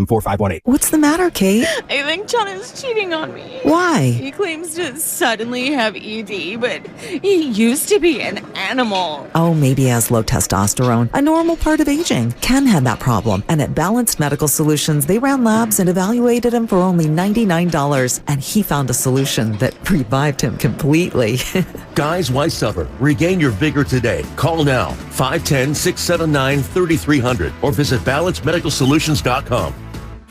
What's the matter, Kate? I think John is cheating on me. Why? He claims to suddenly have ED, but he used to be an animal. Oh, maybe he has low testosterone, a normal part of aging. Ken had that problem, and at Balanced Medical Solutions, they ran labs and evaluated him for only $99, and he found a solution that revived him completely. Guys, why suffer? Regain your vigor today. Call now, 510-679-3300, or visit balanceMedicalSolutions.com.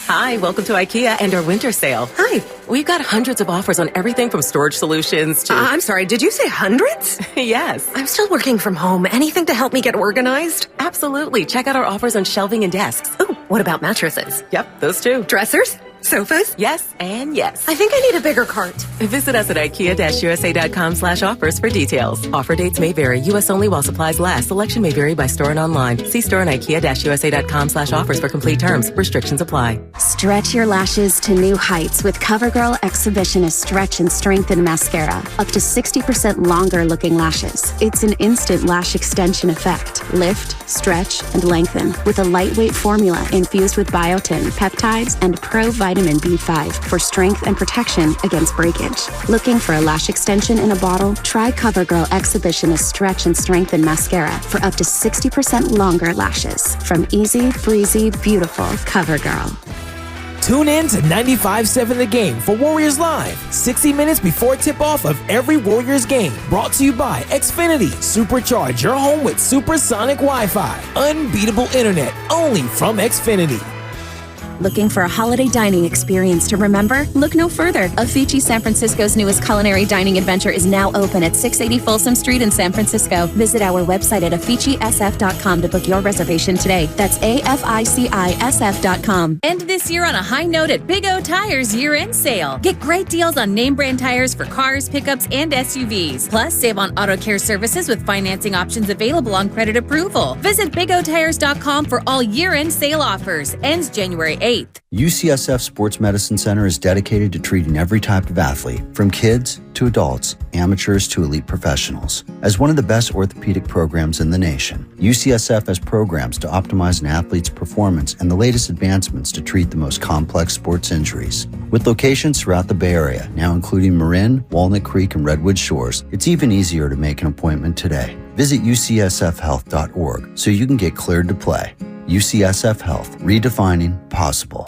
Hi, welcome to IKEA and our winter sale. Hi. We've got hundreds of offers on everything from storage solutions to... I'm sorry, did you say hundreds? Yes. I'm still working from home. Anything to help me get organized? Absolutely. Check out our offers on shelving and desks. Ooh, what about mattresses? Yep, those too. Dressers? Sofas? Yes, and yes. I think I need a bigger cart. Visit us at IKEA-USA.com/offers for details. Offer dates may vary. U.S. only while supplies last. Selection may vary by store and online. See store and IKEA-USA.com/offers for complete terms. Restrictions apply. Stretch your lashes to new heights with CoverGirl Exhibitionist Stretch and Strengthen Mascara. Up to 60% longer looking lashes. It's an instant lash extension effect. Lift, stretch, and lengthen with a lightweight formula infused with biotin, peptides, and provitamin B5 for strength and protection against breakage. Looking for a lash extension in a bottle? Try CoverGirl Exhibitionist Stretch and Strengthen Mascara for up to 60% longer lashes. From easy, breezy, beautiful CoverGirl. Tune in to 95.7 The Game for Warriors Live, 60 minutes before tip-off of every Warriors game. Brought to you by Xfinity. Supercharge your home with supersonic Wi-Fi. Unbeatable internet, only from Xfinity. Looking for a holiday dining experience to remember? Look no further. Afici San Francisco's newest culinary dining adventure is now open at 680 Folsom Street in San Francisco. Visit our website at aficisf.com to book your reservation today. That's AFICISF.com. End this year on a high note at Big O Tires year-end sale. Get great deals on name brand tires for cars, pickups, and SUVs. Plus, save on auto care services with financing options available on credit approval. Visit BigOTires.com for all year-end sale offers. Ends January 8th. UCSF Sports Medicine Center is dedicated to treating every type of athlete, from kids to adults, amateurs to elite professionals. As one of the best orthopedic programs in the nation, UCSF has programs to optimize an athlete's performance and the latest advancements to treat the most complex sports injuries. With locations throughout the Bay Area, now including Marin, Walnut Creek, and Redwood Shores, it's even easier to make an appointment today. Visit ucsfhealth.org so you can get cleared to play. UCSF Health, redefining possible.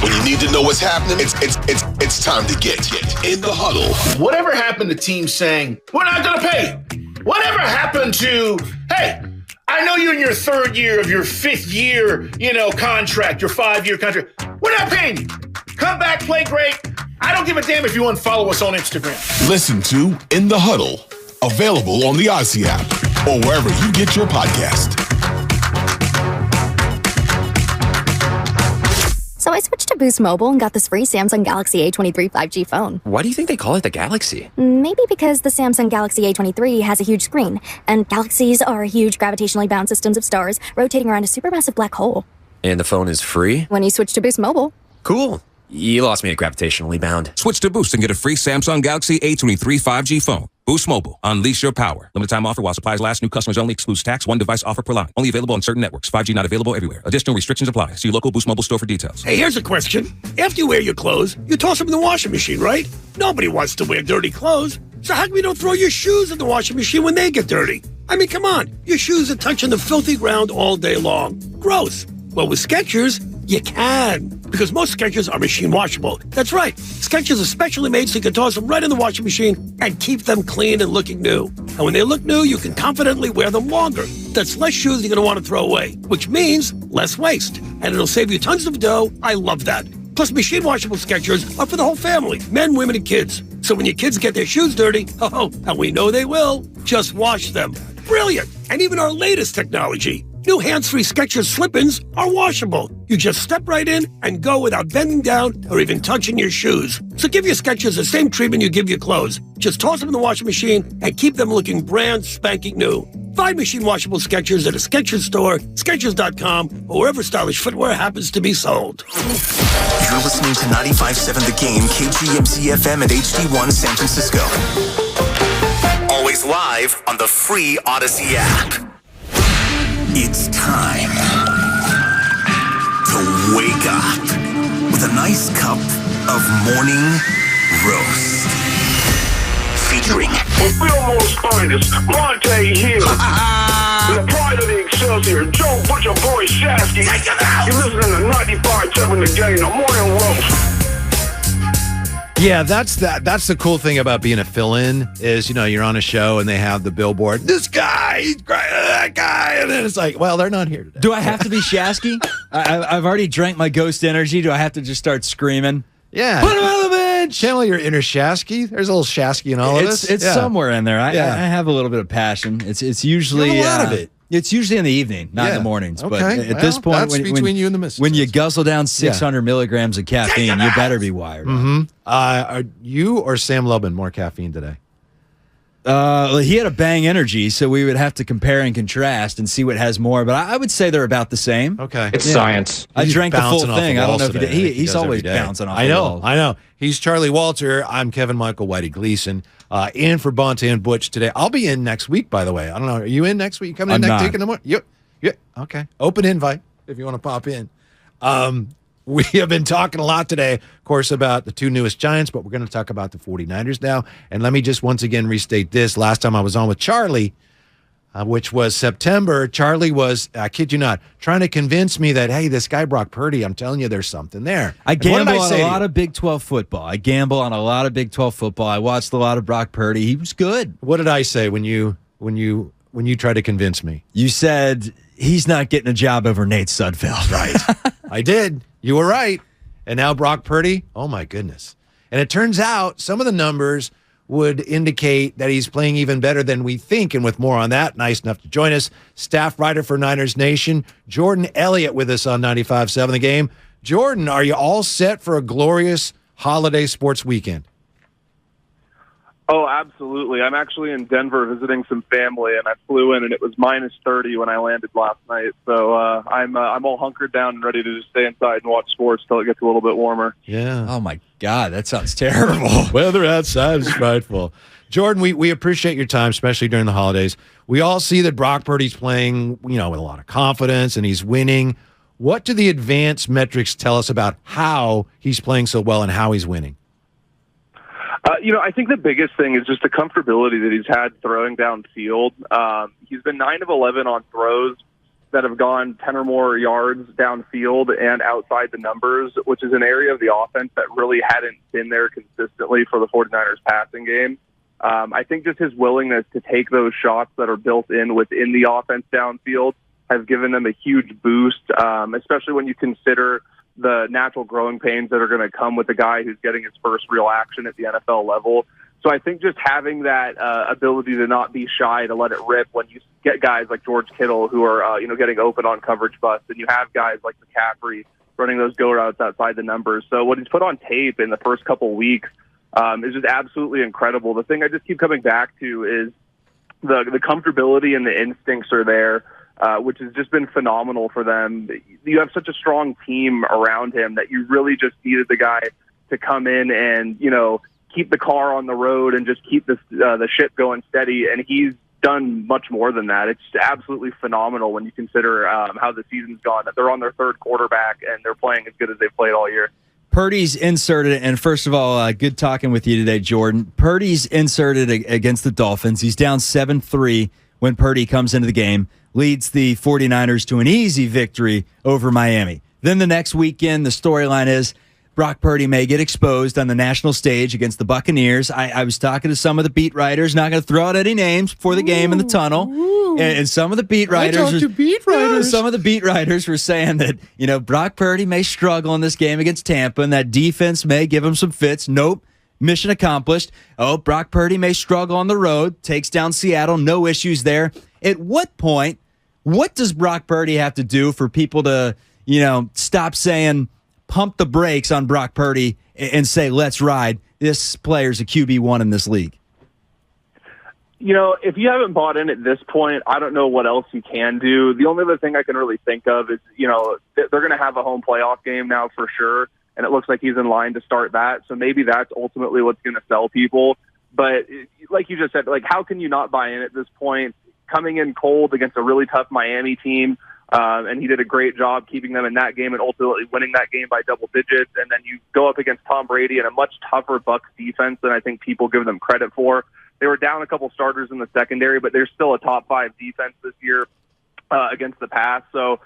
When you need to know what's happening, it's time to get in the huddle. Whatever happened to teams saying, we're not going to pay? Whatever happened to, hey, I know you're in your third year of your fifth year, contract, your 5-year contract. We're not paying you. Come back, play great. I don't give a damn if you unfollow us on Instagram. Listen to In the Huddle, available on the Odyssey app or wherever you get your podcast. So I switched to Boost Mobile and got this free Samsung Galaxy A23 5G phone. Why do you think they call it the Galaxy? Maybe because the Samsung Galaxy A23 has a huge screen, and galaxies are huge gravitationally bound systems of stars rotating around a supermassive black hole. And the phone is free? When you switch to Boost Mobile. Cool. You lost me at gravitationally bound. Switch to Boost and get a free Samsung Galaxy A23 5G phone. Boost Mobile. Unleash your power. Limited time offer while supplies last. New customers only. Excludes tax. One device offer per line. Only available on certain networks. 5G not available everywhere. Additional restrictions apply. See your local Boost Mobile store for details. Hey, here's a question. After you wear your clothes, you toss them in the washing machine, right? Nobody wants to wear dirty clothes. So how come you don't throw your shoes in the washing machine when they get dirty? I mean, come on. Your shoes are touching the filthy ground all day long. Gross. Well, with Skechers, You can, because most Skechers are machine washable. That's right. Skechers are specially made so you can toss them right in the washing machine and keep them clean and looking new. And when they look new, you can confidently wear them longer. That's less shoes you're going to want to throw away, which means less waste. And it'll save you tons of dough. I love that. Plus, machine washable Skechers are for the whole family, men, women, and kids. So when your kids get their shoes dirty, and we know they will, just wash them. Brilliant. And even our latest technology, new hands-free Skechers slip-ins are washable. You just step right in and go without bending down or even touching your shoes. So give your Skechers the same treatment you give your clothes. Just toss them in the washing machine and keep them looking brand spanking new. Find machine washable Skechers at a Skechers store, Skechers.com, or wherever stylish footwear happens to be sold. You're listening to 95.7 The Game, KGMZ FM and HD1 San Francisco. Always live on the free Odyssey app. It's time to wake up with a nice cup of morning roast. Featuring Fillmore's finest, Monte Hill. The pride of the Excelsior, Joe Butcher Boy Shasky. You're listening to 95.7 The Game, the morning roast. Yeah, that's the cool thing about being a fill-in is, you're on a show and they have the billboard. This guy, he's great, that guy. And then it's like, well, they're not here today. Do I have to be Shasky? I've already drank my ghost energy. Do I have to just start screaming? Yeah. Put him on the bench. Channel your inner Shasky. There's a little Shasky in all of us. It's somewhere in there. I have a little bit of passion. It's usually a lot of it. It's usually in the evening, not in the mornings. Okay. But at this point, that's between you and the missus. When you guzzle down 600 milligrams of caffeine, you better be wired. Mm-hmm. Are you or Sam Lubin more caffeine today? He had a bang energy, so we would have to compare and contrast and see what has more. But I would say they're about the same. Okay, it's science. I drank the full thing. I don't know if he did. He's does always every day. bouncing off. I know. the I know. He's Charlie Walter. I'm Kevin Michael Whitey Gleason. In for Bonta and Butch today. I'll be in next week, by the way. I don't know. Are you in next week? You coming in next week in the morning? Yeah. Okay. Open invite if you want to pop in. We have been talking a lot today, of course, about the two newest Giants, but we're going to talk about the 49ers now. And let me just once again restate this. Last time I was on with Charlie, which was September, Charlie was, I kid you not, trying to convince me that, hey, this guy Brock Purdy, I'm telling you, there's something there. I gamble on a lot of Big 12 football. I watched a lot of Brock Purdy. He was good. What did I say when you tried to convince me? You said he's not getting a job over Nate Sudfeld. Right. I did. You were right. And now Brock Purdy, oh my goodness. And it turns out some of the numbers would indicate that he's playing even better than we think. And with more on that, nice enough to join us, staff writer for Niners Nation, Jordan Elliott with us on 95.7 The Game. Jordan, are you all set for a glorious holiday sports weekend? Oh, absolutely. I'm actually in Denver visiting some family, and I flew in, and it was minus 30 when I landed last night. So I'm all hunkered down and ready to just stay inside and watch sports till it gets a little bit warmer. Yeah. Oh, my God. That sounds terrible. Weather outside is frightful. Jordan, we appreciate your time, especially during the holidays. We all see that Brock Purdy's playing, with a lot of confidence, and he's winning. What do the advanced metrics tell us about how he's playing so well and how he's winning? I think the biggest thing is just the comfortability that he's had throwing downfield. He's been 9 of 11 on throws that have gone 10 or more yards downfield and outside the numbers, which is an area of the offense that really hadn't been there consistently for the 49ers passing game. I think just his willingness to take those shots that are built in within the offense downfield has given them a huge boost, especially when you consider the natural growing pains that are going to come with a guy who's getting his first real action at the NFL level. So I think just having that ability to not be shy, to let it rip when you get guys like George Kittle who are, getting open on coverage busts, and you have guys like McCaffrey running those go routes outside the numbers. So what he's put on tape in the first couple weeks is just absolutely incredible. The thing I just keep coming back to is the comfortability and the instincts are there, which has just been phenomenal for them. You have such a strong team around him that you really just needed the guy to come in and, keep the car on the road and just keep the ship going steady. And he's done much more than that. It's absolutely phenomenal when you consider how the season's gone, that they're on their third quarterback and they're playing as good as they've played all year. Purdy's inserted, and first of all, good talking with you today, Jordan. Purdy's inserted against the Dolphins. He's down 7-3 when Purdy comes into the game, leads the 49ers to an easy victory over Miami. Then the next weekend, the storyline is Brock Purdy may get exposed on the national stage against the Buccaneers. I was talking to some of the beat writers, not going to throw out any names before the game in the tunnel. And some of the beat writers, some of the beat writers were saying that, Brock Purdy may struggle in this game against Tampa, and that defense may give him some fits. Nope. Mission accomplished. Oh, Brock Purdy may struggle on the road, takes down Seattle, no issues there. At what point, what does Brock Purdy have to do for people to, stop saying, pump the brakes on Brock Purdy and say, let's ride? This player's a QB1 in this league. If you haven't bought in at this point, I don't know what else you can do. The only other thing I can really think of is, they're going to have a home playoff game now for sure, and it looks like he's in line to start that. So maybe that's ultimately what's going to sell people. But like you just said, how can you not buy in at this point? Coming in cold against a really tough Miami team, and he did a great job keeping them in that game and ultimately winning that game by double digits. And then you go up against Tom Brady and a much tougher Bucs defense than I think people give them credit for. They were down a couple starters in the secondary, but they're still a top 5 defense this year against the pass. So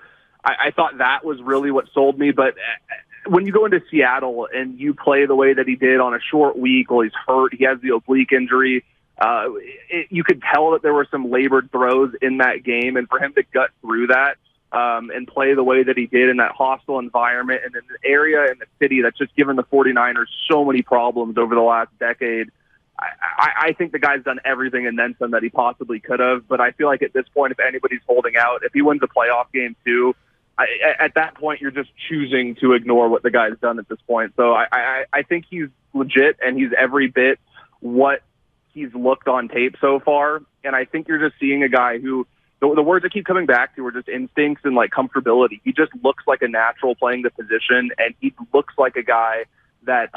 I thought that was really what sold me. But when you go into Seattle and you play the way that he did on a short week, while he's hurt, he has the oblique injury. You could tell that there were some labored throws in that game, and for him to gut through that and play the way that he did in that hostile environment and in the area and the city that's just given the 49ers so many problems over the last decade, I think the guy's done everything and then some that he possibly could have. But I feel like at this point, if anybody's holding out, if he wins a playoff game too, at that point, you're just choosing to ignore what the guy's done at this point. So I think he's legit, and he's every bit what he's looked on tape so far. And I think you're just seeing a guy who, the words I keep coming back to are just instincts and comfortability. He just looks like a natural playing the position, and he looks like a guy that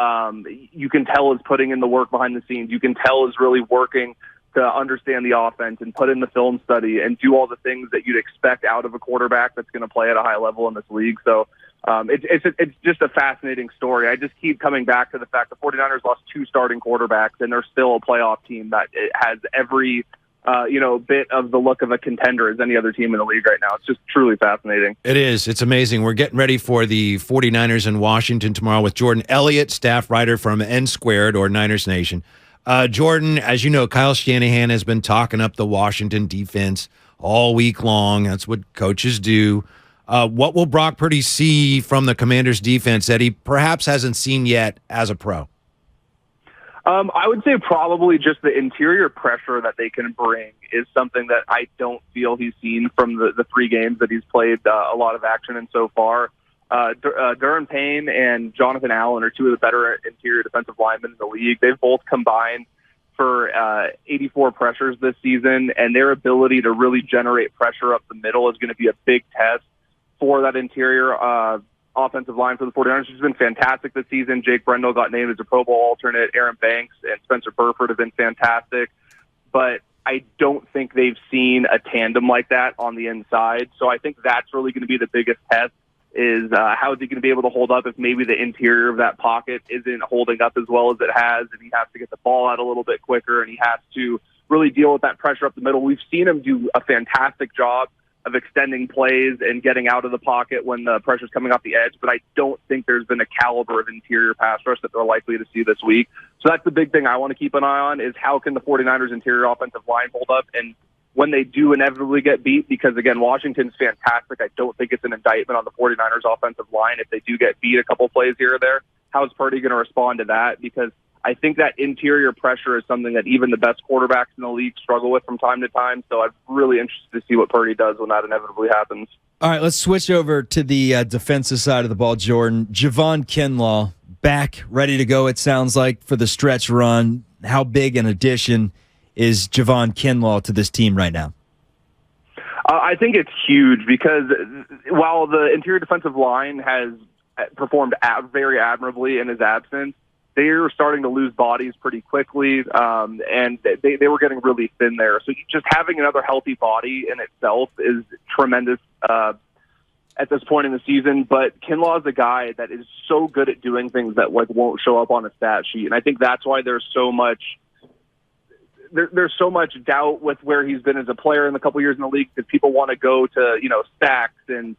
you can tell is putting in the work behind the scenes. You can tell is really working to understand the offense and put in the film study and do all the things that you'd expect out of a quarterback that's going to play at a high level in this league. So it's just a fascinating story. I just keep coming back to the fact the 49ers lost 2 starting quarterbacks, and they're still a playoff team that has every bit of the look of a contender as any other team in the league right now. It's just truly fascinating. It is. It's amazing. We're getting ready for the 49ers in Washington tomorrow with Jordan Elliott, staff writer from N Squared or Niners Nation. Jordan, as you know, Kyle Shanahan has been talking up the Washington defense all week long. That's what coaches do. What will Brock Purdy see from the Commanders defense that he perhaps hasn't seen yet as a pro? I would say probably just the interior pressure that they can bring is something that I don't feel he's seen from the 3 games that he's played a lot of action in so far. Duran Payne and Jonathan Allen are 2 of the better interior defensive linemen in the league. They've both combined for 84 pressures this season, and their ability to really generate pressure up the middle is going to be a big test for that interior offensive line for the 49ers, which has been fantastic this season. Jake Brendel got named as a Pro Bowl alternate. Aaron Banks and Spencer Burford have been fantastic. But I don't think they've seen a tandem like that on the inside. So I think that's really going to be the biggest test is how is he going to be able to hold up if maybe the interior of that pocket isn't holding up as well as it has, and he has to get the ball out a little bit quicker, and he has to really deal with that pressure up the middle. We've seen him do a fantastic job of extending plays and getting out of the pocket when the pressure's coming off the edge, but I don't think there's been a caliber of interior pass rush that they're likely to see this week. So that's the big thing I want to keep an eye on is how can the 49ers interior offensive line hold up, and when they do inevitably get beat, because again, Washington's fantastic. I don't think it's an indictment on the 49ers offensive line. If they do get beat a couple plays here or there, how is Purdy going to respond to that? Because I think that interior pressure is something that even the best quarterbacks in the league struggle with from time to time. So I'm really interested to see what Purdy does when that inevitably happens. All right, let's switch over to the defensive side of the ball, Jordan. Javon Kinlaw back, ready to go, it sounds like, for the stretch run. How big an addition is Javon Kinlaw to this team right now? I think it's huge because while the interior defensive line has performed very admirably in his absence, they're starting to lose bodies pretty quickly, and they were getting really thin there. So just having another healthy body in itself is tremendous at this point in the season. But Kinlaw is a guy that is so good at doing things that won't show up on a stat sheet, and I think that's why there's so much doubt with where he's been as a player in the couple years in the league, because people want to go to stacks and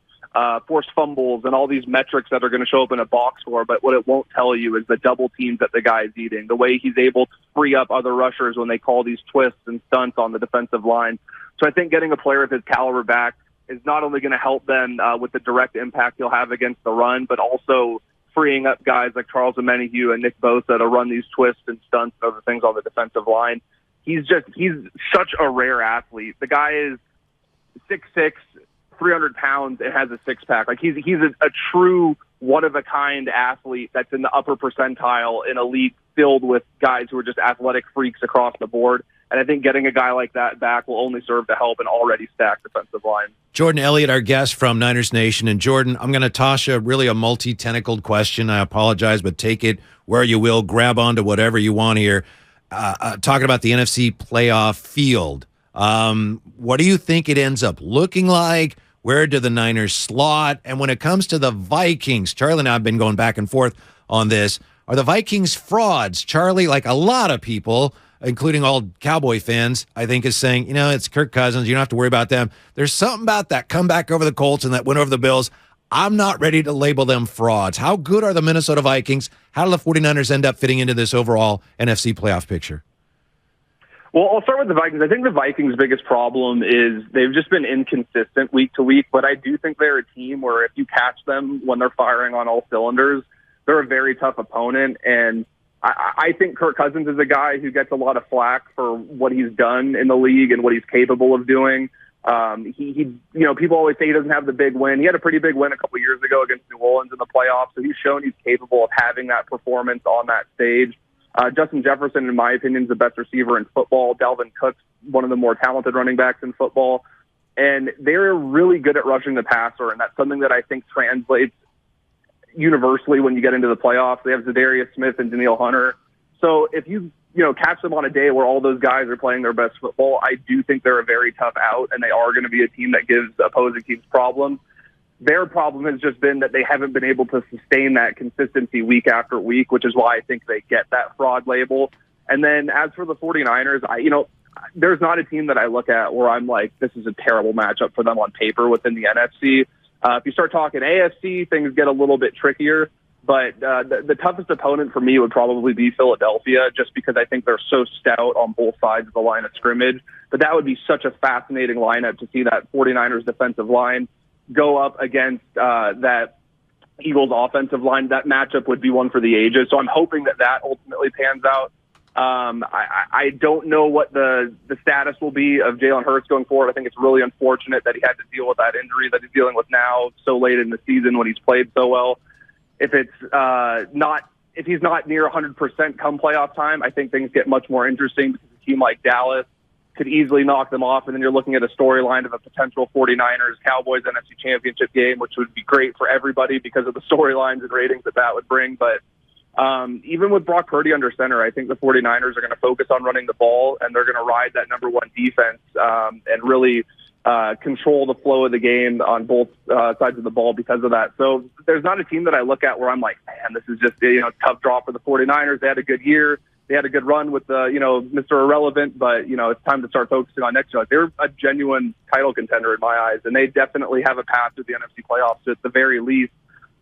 forced fumbles, and all these metrics that are going to show up in a box score. But what it won't tell you is the double teams that the guy is eating, the way he's able to free up other rushers when they call these twists and stunts on the defensive line. So I think getting a player of his caliber back is not only going to help them with the direct impact he'll have against the run, but also freeing up guys like Charles Omenihu and Nick Bosa to run these twists and stunts and other things on the defensive line. He's such a rare athlete. The guy is 6'6", 300 pounds, and has a six-pack. Like he's a true one-of-a-kind athlete that's in the upper percentile in a league filled with guys who are just athletic freaks across the board. And I think getting a guy like that back will only serve to help an already stacked defensive line. Jordan Elliott, our guest from Niners Nation. And Jordan, I'm going to toss you really a multi-tentacled question. I apologize, but take it where you will. Grab onto whatever you want here. Talking about the NFC playoff field. What do you think it ends up looking like? Where do the Niners slot? And when it comes to the Vikings, Charlie and I have been going back and forth on this. Are the Vikings frauds? Charlie, like a lot of people, including all Cowboy fans, I think is saying, it's Kirk Cousins. You don't have to worry about them. There's something about that comeback over the Colts and that win over the Bills. I'm not ready to label them frauds. How good are the Minnesota Vikings? How do the 49ers end up fitting into this overall NFC playoff picture? Well, I'll start with the Vikings. I think the Vikings' biggest problem is they've just been inconsistent week to week, but I do think they're a team where if you catch them when they're firing on all cylinders, they're a very tough opponent. And I think Kirk Cousins is a guy who gets a lot of flack for what he's done in the league and what he's capable of doing. People always say he doesn't have the big win. He had a pretty big win a couple years ago against New Orleans in the playoffs, so he's shown he's capable of having that performance on that stage. Justin Jefferson, in my opinion, is the best receiver in football. Dalvin Cook's one of the more talented running backs in football. And they're really good at rushing the passer, and that's something that I think translates universally when you get into the playoffs. They have Zadarius Smith and Danielle Hunter. So if you catch them on a day where all those guys are playing their best football, I do think they're a very tough out, and they are going to be a team that gives opposing teams problems. Their problem has just been that they haven't been able to sustain that consistency week after week, which is why I think they get that fraud label. And then as for the 49ers, there's not a team that I look at where I'm like, this is a terrible matchup for them on paper within the NFC. If you start talking AFC, things get a little bit trickier. But the toughest opponent for me would probably be Philadelphia, just because I think they're so stout on both sides of the line of scrimmage. But that would be such a fascinating lineup to see that 49ers defensive line go up against that Eagles offensive line. That matchup would be one for the ages. So I'm hoping that ultimately pans out. I don't know what the status will be of Jalen Hurts going forward. I think it's really unfortunate that he had to deal with that injury that he's dealing with now so late in the season when he's played so well. If he's not near 100% come playoff time, I think things get much more interesting because a team like Dallas could easily knock them off. And then you're looking at a storyline of a potential 49ers Cowboys NFC Championship game, which would be great for everybody because of the storylines and ratings that would bring. But even with Brock Purdy under center, I think the 49ers are going to focus on running the ball, and they're going to ride that number one defense and really control the flow of the game on both sides of the ball because of that. So there's not a team that I look at where I'm like, man, this is just a tough draw for the 49ers. They had a good year. They had a good run with Mr. Irrelevant, but it's time to start focusing on next year. Like, they're a genuine title contender in my eyes, and they definitely have a path to the NFC playoffs to, at the very least,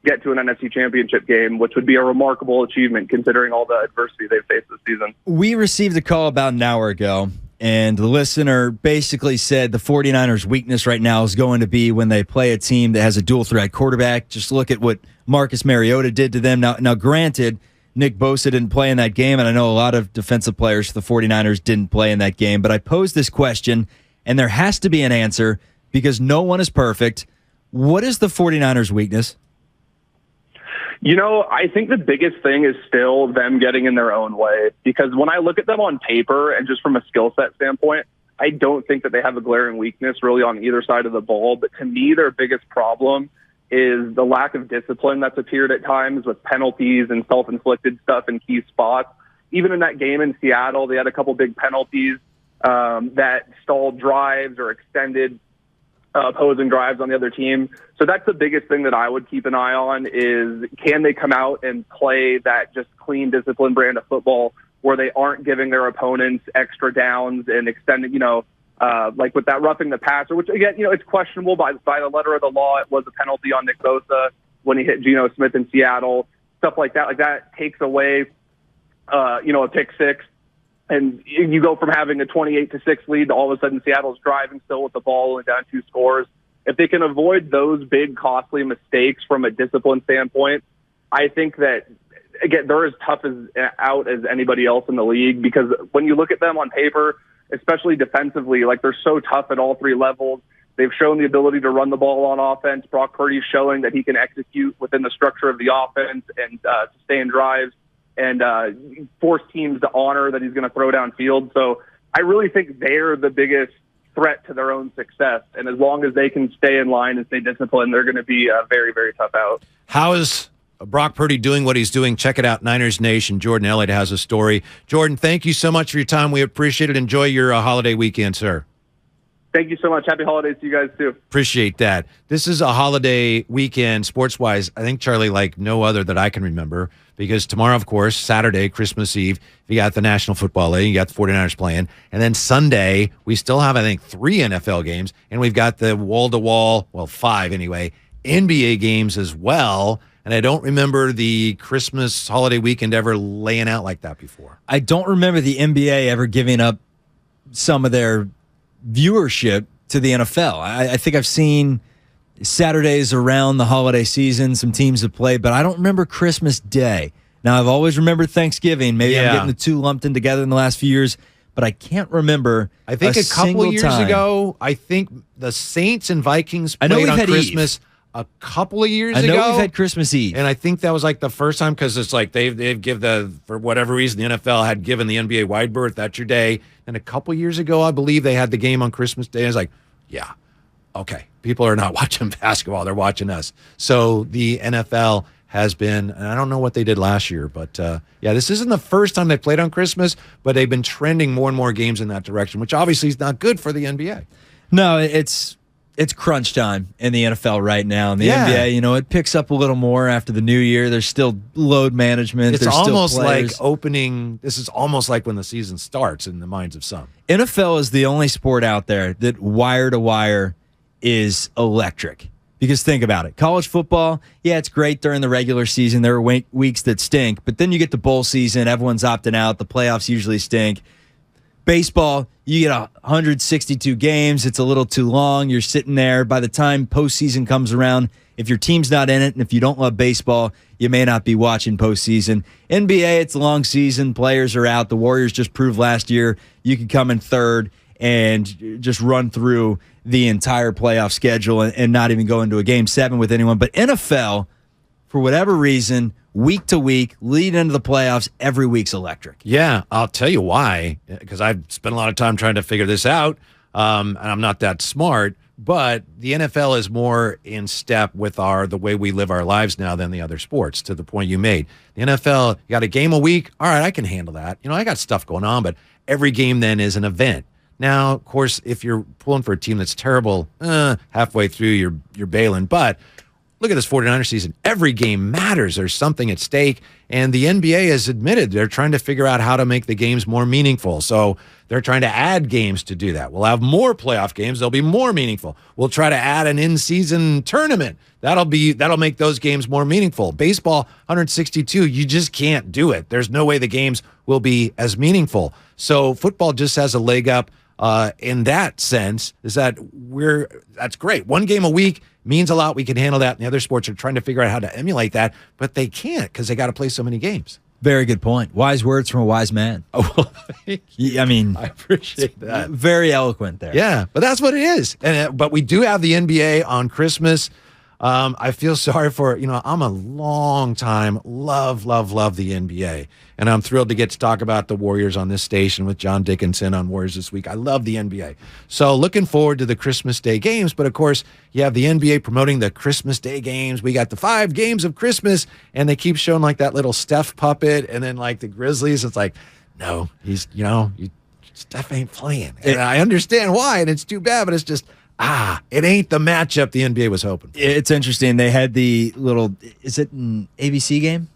get to an NFC Championship game, which would be a remarkable achievement considering all the adversity they've faced this season. We received a call about an hour ago, and the listener basically said the 49ers' weakness right now is going to be when they play a team that has a dual-threat quarterback. Just look at what Marcus Mariota did to them. Now, granted, Nick Bosa didn't play in that game, and I know a lot of defensive players for the 49ers didn't play in that game, but I posed this question, and there has to be an answer because no one is perfect. What is the 49ers' weakness? I think the biggest thing is still them getting in their own way, because when I look at them on paper and just from a skill set standpoint, I don't think that they have a glaring weakness really on either side of the ball. But to me, their biggest problem is the lack of discipline that's appeared at times with penalties and self-inflicted stuff in key spots. Even in that game in Seattle, they had a couple big penalties that stalled drives or extended opposing drives on the other team. So that's the biggest thing that I would keep an eye on is, can they come out and play that just clean, disciplined brand of football where they aren't giving their opponents extra downs and extending, like with that roughing the passer, which again, it's questionable by the letter of the law. It was a penalty on Nick Bosa when he hit Geno Smith in Seattle, stuff like that. Like that takes away, a pick six, and you go from having a 28-6 lead to all of a sudden Seattle's driving still with the ball only down 2 scores. If they can avoid those big costly mistakes from a discipline standpoint, I think that, again, they're as tough out as anybody else in the league, because when you look at them on paper, especially defensively, like they're so tough at all 3 levels. They've shown the ability to run the ball on offense. Brock Purdy's showing that he can execute within the structure of the offense and sustain drives and force teams to honor that he's going to throw downfield. So I really think they're the biggest threat to their own success. And as long as they can stay in line and stay disciplined, they're going to be very, very tough out. How is Brock Purdy doing what he's doing? Check it out, Niners Nation. Jordan Elliott has a story. Jordan, thank you so much for your time. We appreciate it. Enjoy your holiday weekend, sir. Thank you so much. Happy holidays to you guys, too. Appreciate that. This is a holiday weekend, sports-wise, I think, Charlie, like no other that I can remember, because tomorrow, of course, Saturday, Christmas Eve, you got the National Football League, you got the 49ers playing, and then Sunday, we still have, I think, 3 NFL games, and we've got the wall-to-wall, well, 5 anyway, NBA games as well, and I don't remember the Christmas holiday weekend ever laying out like that before. I don't remember the NBA ever giving up some of their viewership to the NFL. I think I've seen Saturdays around the holiday season, some teams have played, but I don't remember Christmas Day. Now, I've always remembered Thanksgiving. Maybe I'm getting the two lumped in together in the last few years, but I can't remember. I think a couple years ago, I think the Saints and Vikings played on Christmas a couple of years ago. I know we've had Christmas Eve. And I think that was like the first time, because it's like they've for whatever reason, the NFL had given the NBA wide berth. That's your day. And a couple years ago, I believe they had the game on Christmas Day. I was like, yeah, okay. People are not watching basketball. They're watching us. So the NFL has been, and I don't know what they did last year, but this isn't the first time they played on Christmas, but they've been trending more and more games in that direction, which obviously is not good for the NBA. No, it's crunch time in the NFL right now. In the NBA, it picks up a little more after the new year. There's still load management. It's There's almost still like opening. This is almost like when the season starts in the minds of some. NFL is the only sport out there that wire to wire is electric. Because think about it. College football, it's great during the regular season. There are weeks that stink, but then you get the bowl season. Everyone's opting out. The playoffs usually stink. Baseball, you get 162 games. It's a little too long. You're sitting there. By the time postseason comes around, if your team's not in it, and if you don't love baseball, you may not be watching postseason. NBA, it's a long season. Players are out. The Warriors just proved last year you could come in third and just run through the entire playoff schedule and not even go into a Game 7 with anyone. But NFL, for whatever reason, week to week, lead into the playoffs, every week's electric. Yeah, I'll tell you why, because I've spent a lot of time trying to figure this out, and I'm not that smart, but the NFL is more in step with the way we live our lives now than the other sports, to the point you made. The NFL, you got a game a week, all right, I can handle that. I got stuff going on, but every game then is an event. Now, of course, if you're pulling for a team that's terrible, halfway through you're bailing, but look at this 49er season. Every game matters. There's something at stake. And the NBA has admitted they're trying to figure out how to make the games more meaningful. So they're trying to add games to do that. We'll have more playoff games. They'll be more meaningful. We'll try to add an in-season tournament. That'll make those games more meaningful. Baseball, 162, you just can't do it. There's no way the games will be as meaningful. So football just has a leg up in that sense, that's great. One game a week means a lot. We can handle that. And the other sports are trying to figure out how to emulate that, but they can't because they got to play so many games. Very good point. Wise words from a wise man. Oh, I mean, I appreciate that. Very eloquent there. Yeah, but that's what it is. But we do have the NBA on Christmas. I feel sorry for, I'm a long time love the NBA. And I'm thrilled to get to talk about the Warriors on this station with John Dickinson on Warriors This Week. I love the NBA. So looking forward to the Christmas Day games. But of course, you have the NBA promoting the Christmas Day games. We got the 5 games of Christmas, and they keep showing like that little Steph puppet. And then like the Grizzlies, it's like, no, he's, Steph ain't playing. And I understand why, and it's too bad, but it's just, it ain't the matchup the NBA was hoping for. It's interesting. They had the little, is it an ABC game?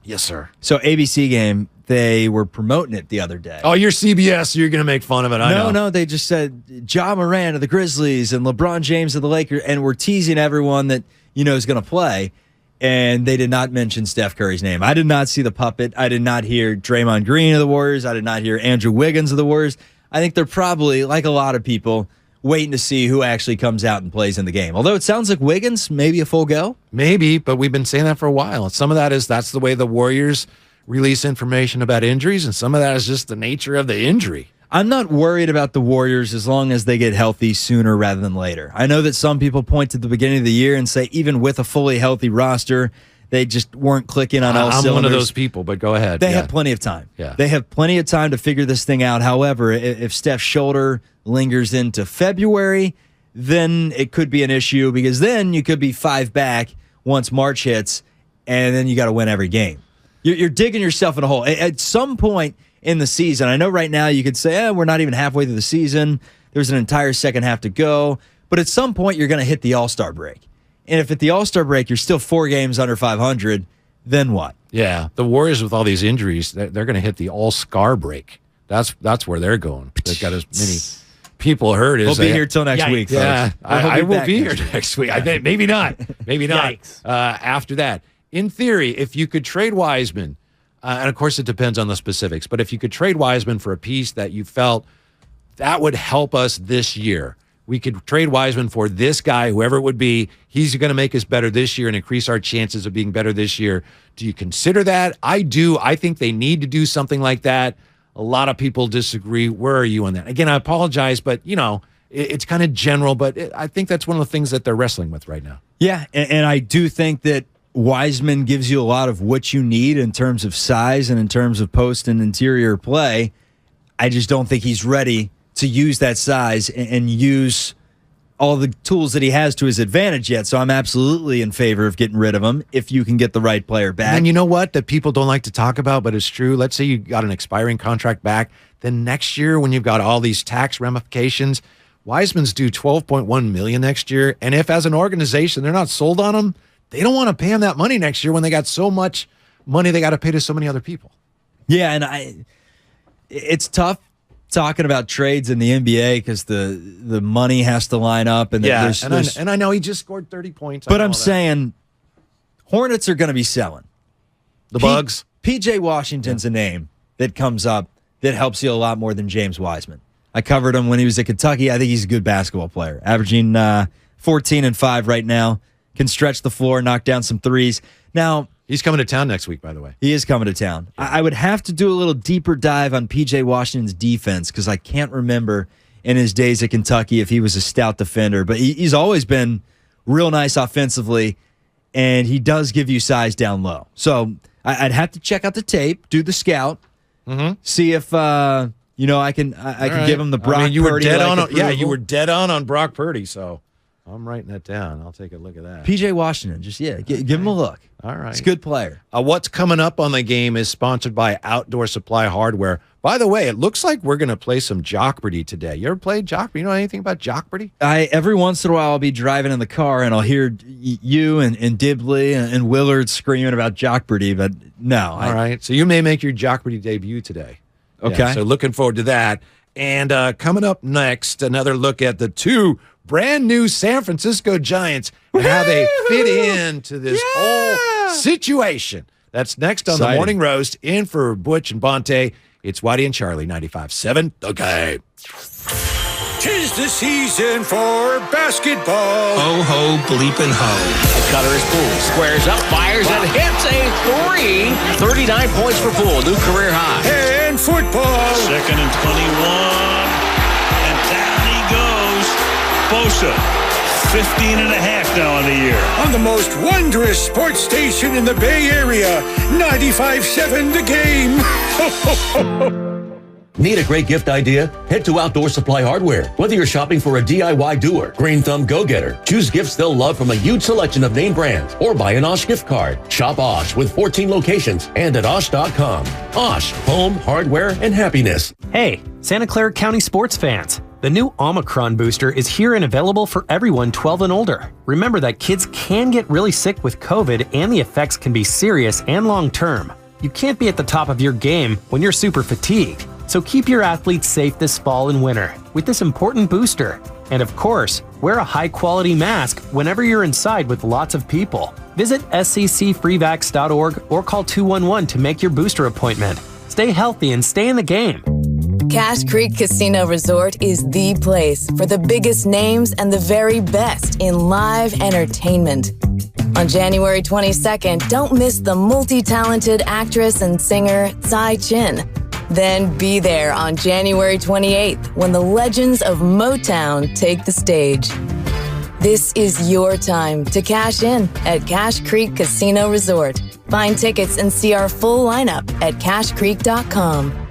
Yes, sir. So ABC game, they were promoting it the other day. Oh, you're CBS, so you're going to make fun of it. I know. No, they just said Ja Morant of the Grizzlies and LeBron James of the Lakers, and we're teasing everyone that is going to play. And they did not mention Steph Curry's name. I did not see the puppet. I did not hear Draymond Green of the Warriors. I did not hear Andrew Wiggins of the Warriors. I think they're probably, like a lot of people, waiting to see who actually comes out and plays in the game. Although it sounds like Wiggins, maybe a full go. Maybe, but we've been saying that for a while. Some of that's the way the Warriors release information about injuries, and some of that is just the nature of the injury. I'm not worried about the Warriors as long as they get healthy sooner rather than later. I know that some people point to the beginning of the year and say even with a fully healthy roster, they just weren't clicking on all cylinders. I'm one of those people, but go ahead. They have plenty of time. Yeah. They have plenty of time to figure this thing out. However, if Steph's shoulder lingers into February, then it could be an issue because then you could be 5 back once March hits, and then you got to win every game. You're digging yourself in a hole. At some point in the season, I know right now you could say, we're not even halfway through the season. There's an entire second half to go. But at some point, you're going to hit the All-Star break. And if at the All-Star break, you're still 4 games under 500, then what? Yeah, the Warriors with all these injuries, they're going to hit the All-Scar break. That's where they're going. They've got as many people hurt as we'll be here till next week, folks. Yeah, I will be here next week. I think maybe not. Maybe not. After that, in theory, if you could trade Wiseman, and of course it depends on the specifics, but if you could trade Wiseman for a piece that you felt that would help us this year, we could trade Wiseman for this guy, whoever it would be. He's going to make us better this year and increase our chances of being better this year. Do you consider that? I do. I think they need to do something like that. A lot of people disagree. Where are you on that? Again, I apologize, but, it's kind of general, but I think that's one of the things that they're wrestling with right now. Yeah, and I do think that Wiseman gives you a lot of what you need in terms of size and in terms of post and interior play. I just don't think he's ready to use that size and use all the tools that he has to his advantage yet. So I'm absolutely in favor of getting rid of him if you can get the right player back. And you know what that people don't like to talk about, but it's true. Let's say you got an expiring contract back. Then next year when you've got all these tax ramifications, Wiseman's due $12.1 million next year. And if as an organization they're not sold on him, they don't want to pay him that money next year when they got so much money they got to pay to so many other people. Yeah, and it's tough talking about trades in the NBA because the money has to line up. And and I know he just scored 30 points. But I'm saying Hornets are going to be selling. The Bugs. PJ Washington's a name that comes up that helps you a lot more than James Wiseman. I covered him when he was at Kentucky. I think he's a good basketball player, averaging 14 and 5 right now. Can stretch the floor, knock down some threes. Now, he's coming to town next week, by the way. He is coming to town. Yeah. I would have to do a little deeper dive on P.J. Washington's defense because I can't remember in his days at Kentucky if he was a stout defender. But he's always been real nice offensively, and he does give you size down low. So I'd have to check out the tape, do the scout, see if I can give him the Brock Purdy. You were dead on. Yeah, you were dead on Brock Purdy. So I'm writing that down. I'll take a look at that. P.J. Washington, give him a look. All right. He's a good player. What's coming up on the game is sponsored by Outdoor Supply Hardware. By the way, it looks like we're going to play some Jockberty today. You ever played Jockberty? You know anything about Jockberty? Every once in a while I'll be driving in the car and I'll hear you and Dibley and Willard screaming about Jockberty, but no. All right. So you may make your Jockberty debut today. Okay. Yeah, so looking forward to that. And coming up next, another look at the 2 brand new San Francisco Giants and how they fit into this whole situation. That's next on the Morning Roast. In for Butch and Bonte, it's Whitey and Charlie, 95.7 The Game. 'Tis the season for basketball. Ho, ho, bleepin' ho. Cutter is Poole. Squares up, fires, and hits a 3. 39 points for Poole, new career high. And football. 2nd and 21. And down he goes. Bosa, 15 and a half now on the year. On the most wondrous sports station in the Bay Area, 95.7 The Game. Need a great gift idea? Head to Outdoor Supply Hardware. Whether you're shopping for a DIY doer, Green Thumb go-getter, choose gifts they'll love from a huge selection of name brands, or buy an Osh gift card. Shop Osh with 14 locations and at Osh.com. Osh, home, hardware, and happiness. Hey, Santa Clara County sports fans. The new Omicron booster is here and available for everyone 12 and older. Remember that kids can get really sick with COVID and the effects can be serious and long-term. You can't be at the top of your game when you're super fatigued. So keep your athletes safe this fall and winter with this important booster. And of course, wear a high-quality mask whenever you're inside with lots of people. Visit sccfreevax.org or call 211 to make your booster appointment. Stay healthy and stay in the game. Cache Creek Casino Resort is the place for the biggest names and the very best in live entertainment. On January 22nd, don't miss the multi-talented actress and singer Tsai Chin. Then be there on January 28th when the legends of Motown take the stage. This is your time to cash in at Cache Creek Casino Resort. Find tickets and see our full lineup at cashcreek.com.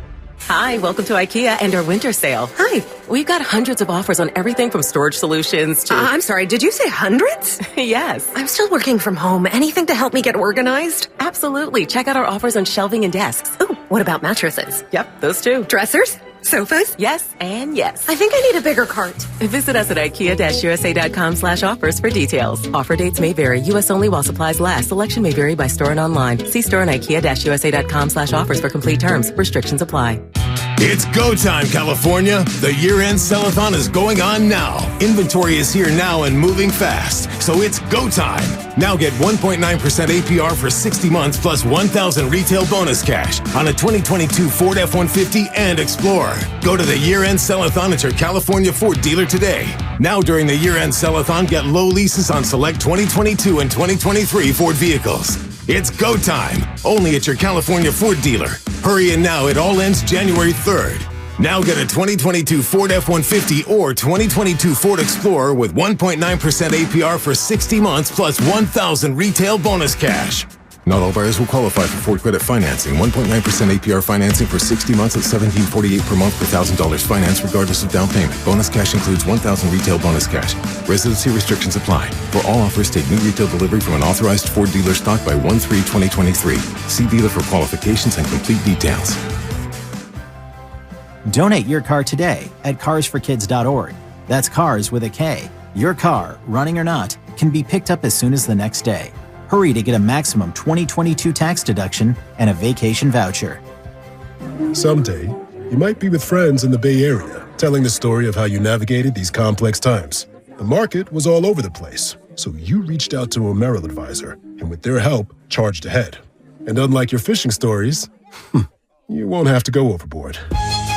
Hi, welcome to IKEA and our winter sale. Hi. We've got hundreds of offers on everything from storage solutions to... I'm sorry, did you say hundreds? Yes. I'm still working from home. Anything to help me get organized? Absolutely. Check out our offers on shelving and desks. Ooh, what about mattresses? Yep, those too. Dressers? Sofas? Yes and yes. I think I need a bigger cart. Visit us at IKEA-USA.com/offers for details. Offer dates may vary. U.S. only while supplies last. Selection may vary by store and online. See store and IKEA-USA.com/offers for complete terms. Restrictions apply. It's go time, California. The year-end sell-a-thon is going on now. Inventory is here now and moving fast, so it's go time. Now get 1.9% APR for 60 months plus $1,000 retail bonus cash on a 2022 Ford F-150 and Explorer. Go to the year-end sell-a-thon at your California Ford dealer today. Now during the year-end sell-a-thon, get low leases on select 2022 and 2023 Ford vehicles. It's go time, only at your California Ford dealer. Hurry in now, it all ends January 3rd. Now get a 2022 Ford F-150 or 2022 Ford Explorer with 1.9% APR for 60 months plus $1,000 retail bonus cash. Not all buyers will qualify for Ford Credit Financing. 1.9% APR financing for 60 months at $17.48 per month per $1,000 finance regardless of down payment. Bonus cash includes $1,000 retail bonus cash. Residency restrictions apply. For all offers, take new retail delivery from an authorized Ford dealer stock by 1/3/2023. See dealer for qualifications and complete details. Donate your car today at carsforkids.org. That's cars with a K. Your car, running or not, can be picked up as soon as the next day. Hurry to get a maximum 2022 tax deduction and a vacation voucher. Someday, you might be with friends in the Bay Area, telling the story of how you navigated these complex times. The market was all over the place, so you reached out to a Merrill advisor, and with their help, charged ahead. And unlike your fishing stories, you won't have to go overboard.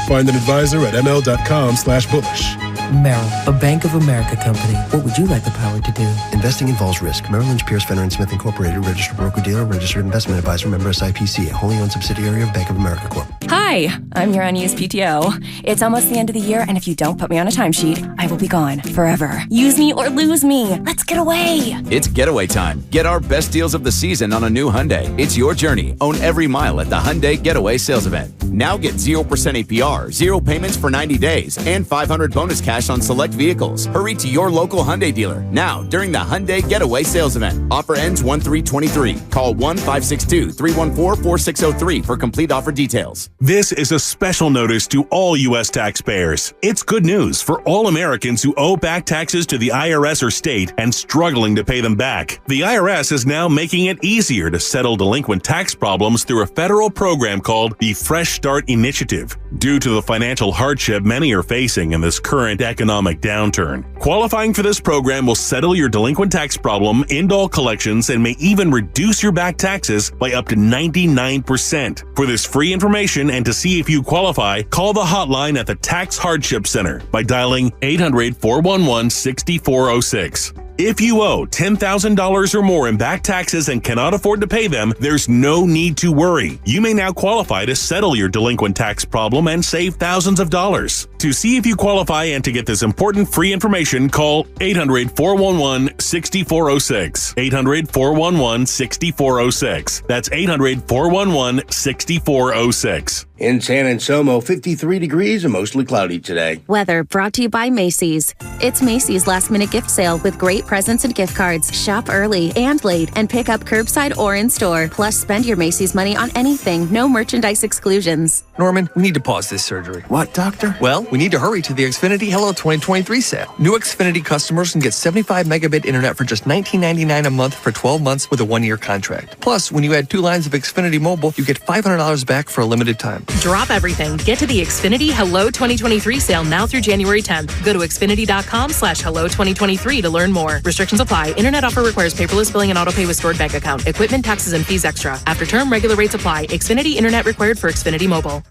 Find an advisor at ml.com/bullish. Merrill, a Bank of America company. What would you like the power to do? Investing involves risk. Merrill Lynch, Pierce, Fenner & Smith Incorporated, registered broker-dealer, registered investment advisor, member SIPC, a wholly owned subsidiary of Bank of America Corp. Hi, I'm your unused PTO. It's almost the end of the year, and if you don't put me on a timesheet, I will be gone forever. Use me or lose me. Let's get away. It's getaway time. Get our best deals of the season on a new Hyundai. It's your journey. Own every mile at the Hyundai Getaway Sales Event. Now get 0% APR, 0 payments for 90 days, and $500 bonus cash on select vehicles. Hurry to your local Hyundai dealer now during the Hyundai Getaway Sales Event. Offer ends 1/3/23. Call 1-562-314-4603 for complete offer details. This is a special notice to all U.S. taxpayers. It's good news for all Americans who owe back taxes to the IRS or state and struggling to pay them back. The IRS is now making it easier to settle delinquent tax problems through a federal program called the Fresh Start Initiative. Due to the financial hardship many are facing in this current economic downturn, qualifying for this program will settle your delinquent tax problem, end all collections, and may even reduce your back taxes by up to 99%. For this free information and to see if you qualify, call the hotline at the Tax Hardship Center by dialing 800-411-6406. If you owe $10,000 or more in back taxes and cannot afford to pay them, there's no need to worry. You may now qualify to settle your delinquent tax problem and save thousands of dollars. To see if you qualify and to get this important free information, call 800-411-6406. 800-411-6406. That's 800-411-6406. In San Anselmo, 53 degrees and mostly cloudy today. Weather brought to you by Macy's. It's Macy's last minute gift sale with great presents and gift cards. Shop early and late and pick up curbside or in store. Plus, spend your Macy's money on anything. No merchandise exclusions. Norman, we need to pause this surgery. What, doctor? Well, we need to hurry to the Xfinity Hello 2023 sale. New Xfinity customers can get 75 megabit internet for just $19.99 a month for 12 months with a 1-year contract. Plus, when you add 2 lines of Xfinity Mobile, you get $500 back for a limited time. Drop everything. Get to the Xfinity Hello 2023 sale now through January 10th. Go to Xfinity.com/Hello2023 to learn more. Restrictions apply. Internet offer requires paperless billing and autopay with stored bank account. Equipment, taxes, and fees extra. After term, regular rates apply. Xfinity Internet required for Xfinity Mobile.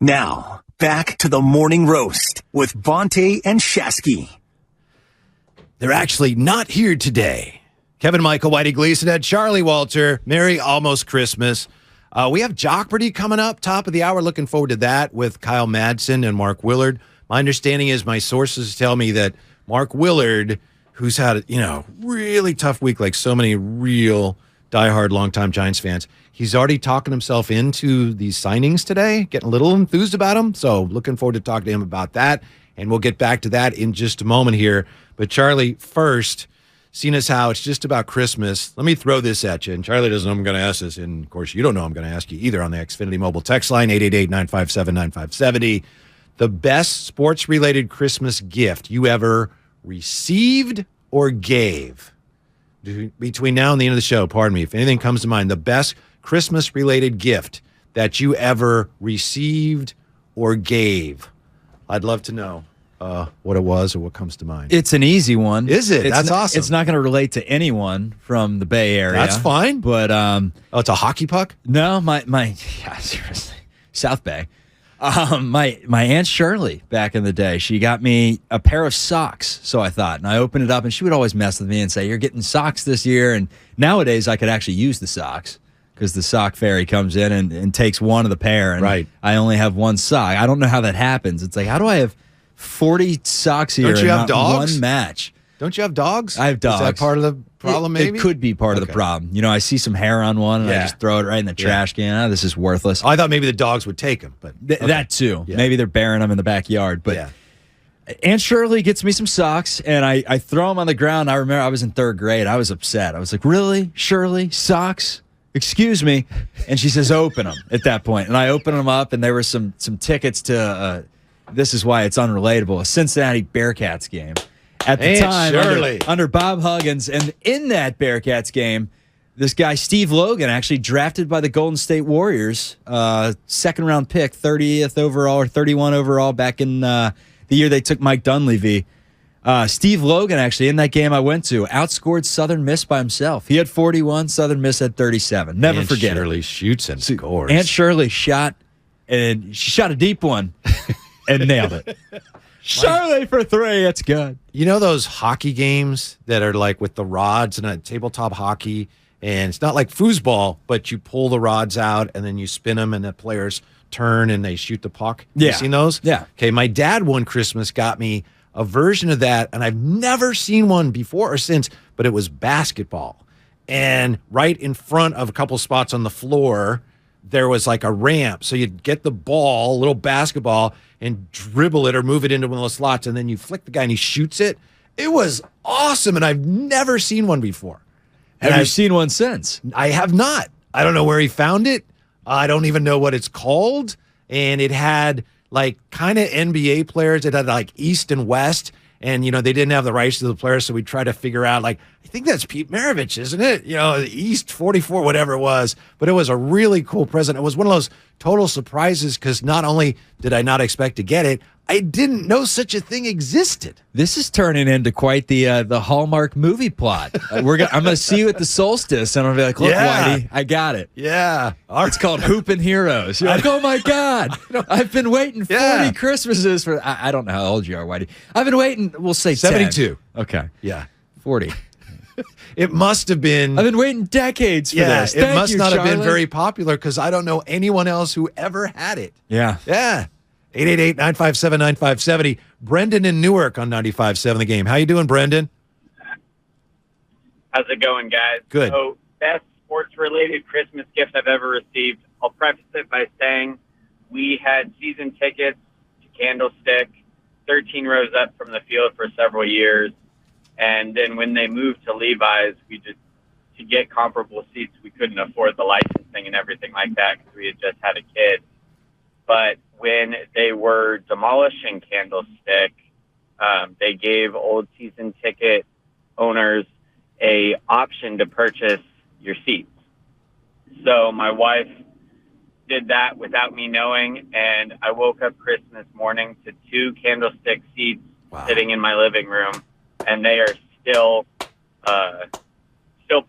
Now, back to the morning roast with Bonte and Shasky. They're actually not here today. Kevin Michael, Whitey Gleason, Ed Charlie Walter. Merry almost Christmas. We have Jeopardy coming up, top of the hour. Looking forward to that with Kyle Madsen and Mark Willard. My understanding is my sources tell me that Mark Willard, who's had a really tough week, like so many real diehard longtime Giants fans, he's already talking himself into these signings today, getting a little enthused about them. So looking forward to talking to him about that. And we'll get back to that in just a moment here. But Charlie, first, seeing as how it's just about Christmas, let me throw this at you. And Charlie doesn't know I'm going to ask this. And, of course, you don't know I'm going to ask you either on the Xfinity Mobile text line, 888-957-9570. The best sports-related Christmas gift you ever received or gave? Between now and the end of the show, pardon me, if anything comes to mind, the best Christmas-related gift that you ever received or gave. I'd love to know what it was or what comes to mind. It's an easy one. Is it? That's awesome. It's not going to relate to anyone from the Bay Area. That's fine. But it's a hockey puck? No, seriously, South Bay. My Aunt Shirley back in the day, she got me a pair of socks. So I thought, and I opened it up, and she would always mess with me and say, "You're getting socks this year." And nowadays, I could actually use the socks because the sock fairy comes in and takes one of the pair, and right. I only have one sock. I don't know how that happens. It's like, how do I have 40 socks here? Don't you have not dogs? One match. Don't you have dogs? I have dogs. Is that part of the problem, maybe? It could be part of the problem. I see some hair on one, and I just throw it right in the trash can. This is worthless. Oh, I thought maybe the dogs would take them. But That too. Yeah. Maybe they're burying them in the backyard. But Aunt Shirley gets me some socks, and I throw them on the ground. I remember I was in 3rd grade. I was upset. I was like, really? Shirley? Socks? Excuse me. And she says, open them at that point. And I opened them up, and there were some tickets to, this is why it's unrelatable, a Cincinnati Bearcats game. At the time, under Bob Huggins. And in that Bearcats game, this guy, Steve Logan, actually drafted by the Golden State Warriors, 2nd-round pick, 30th overall or 31 overall back in the year they took Mike Dunleavy. Steve Logan, actually, in that game I went to, outscored Southern Miss by himself. He had 41, Southern Miss had 37. Never forget it. Aunt Shirley shoots and scores. Aunt Shirley shot, and she shot a deep one and nailed it. Shirley for 3, it's good. You know those hockey games that are like with the rods and a tabletop hockey, and it's not like foosball, but you pull the rods out and then you spin them and the players turn and they shoot the puck? Yeah. You seen those? Yeah. Okay, my dad one Christmas got me a version of that, and I've never seen one before or since, but it was basketball. And right in front of a couple spots on the floor, there was like a ramp. So you'd get the ball, a little basketball, and dribble it or move it into one of those slots, and then you flick the guy and he shoots it. It was awesome, and I've never seen one before. Have you seen one since? I have not. I don't know where he found it. I don't even know what it's called. And it had like kind of NBA players. It had like East and West. And, they didn't have the rights to the players, so we tried to figure out, like, I think that's Pete Maravich, isn't it? East 44, whatever it was. But it was a really cool present. It was one of those total surprises because not only did I not expect to get it, I didn't know such a thing existed. This is turning into quite the Hallmark movie plot. I'm going to see you at the solstice, and I'll be like, look, Whitey, I got it. Yeah. It's called Hoopin' Heroes. You're like, oh, my God. I've been waiting 40 Christmases for... I don't know how old you are, Whitey. I've been waiting, we'll say 72. 10. Okay. Yeah. 40. It must have been... I've been waiting decades for this. It must not have been very popular because I don't know anyone else who ever had it. Yeah. Yeah. 888-957-9570. Brendan in Newark on 95.7 The Game. How you doing, Brendan? How's it going, guys? Good. So, best sports-related Christmas gift I've ever received. I'll preface it by saying we had season tickets to Candlestick, 13 rows up from the field for several years. And then when they moved to Levi's, to get comparable seats, we couldn't afford the licensing and everything like that because we had just had a kid. But when they were demolishing Candlestick, they gave old season ticket owners a option to purchase your seats. So my wife did that without me knowing, and I woke up Christmas morning to 2 Candlestick seats sitting in my living room, and they are still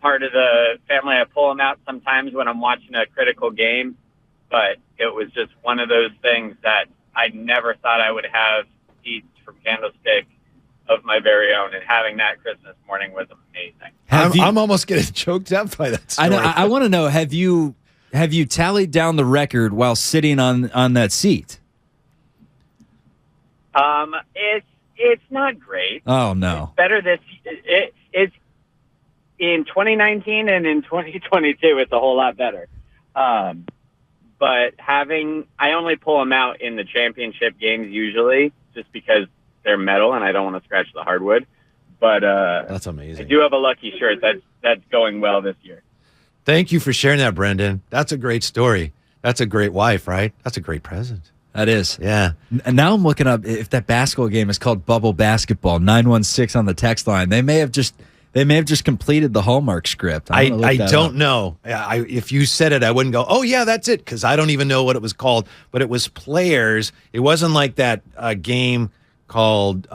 part of the family. I pull them out sometimes when I'm watching a critical game, but it was just one of those things that I never thought I would have seats from Candlestick of my very own, and having that Christmas morning was amazing. I'm almost getting choked up by that story. I know. I want to know, have you tallied down the record while sitting on that seat? It's not great. Oh no. It's better this. It's in 2019 and in 2022. It's a whole lot better. But I only pull them out in the championship games usually, just because they're metal and I don't want to scratch the hardwood. But that's amazing. I do have a lucky shirt that's going well this year. Thank you for sharing that, Brendan. That's a great story. That's a great wife, right? That's a great present. That is. Yeah. And now I'm looking up if that basketball game is called Bubble Basketball. 916 on the text line. They may have just completed the Hallmark script. I don't know. If you said it, I wouldn't go, oh, yeah, that's it, because I don't even know what it was called. But it was players. It wasn't like that game called,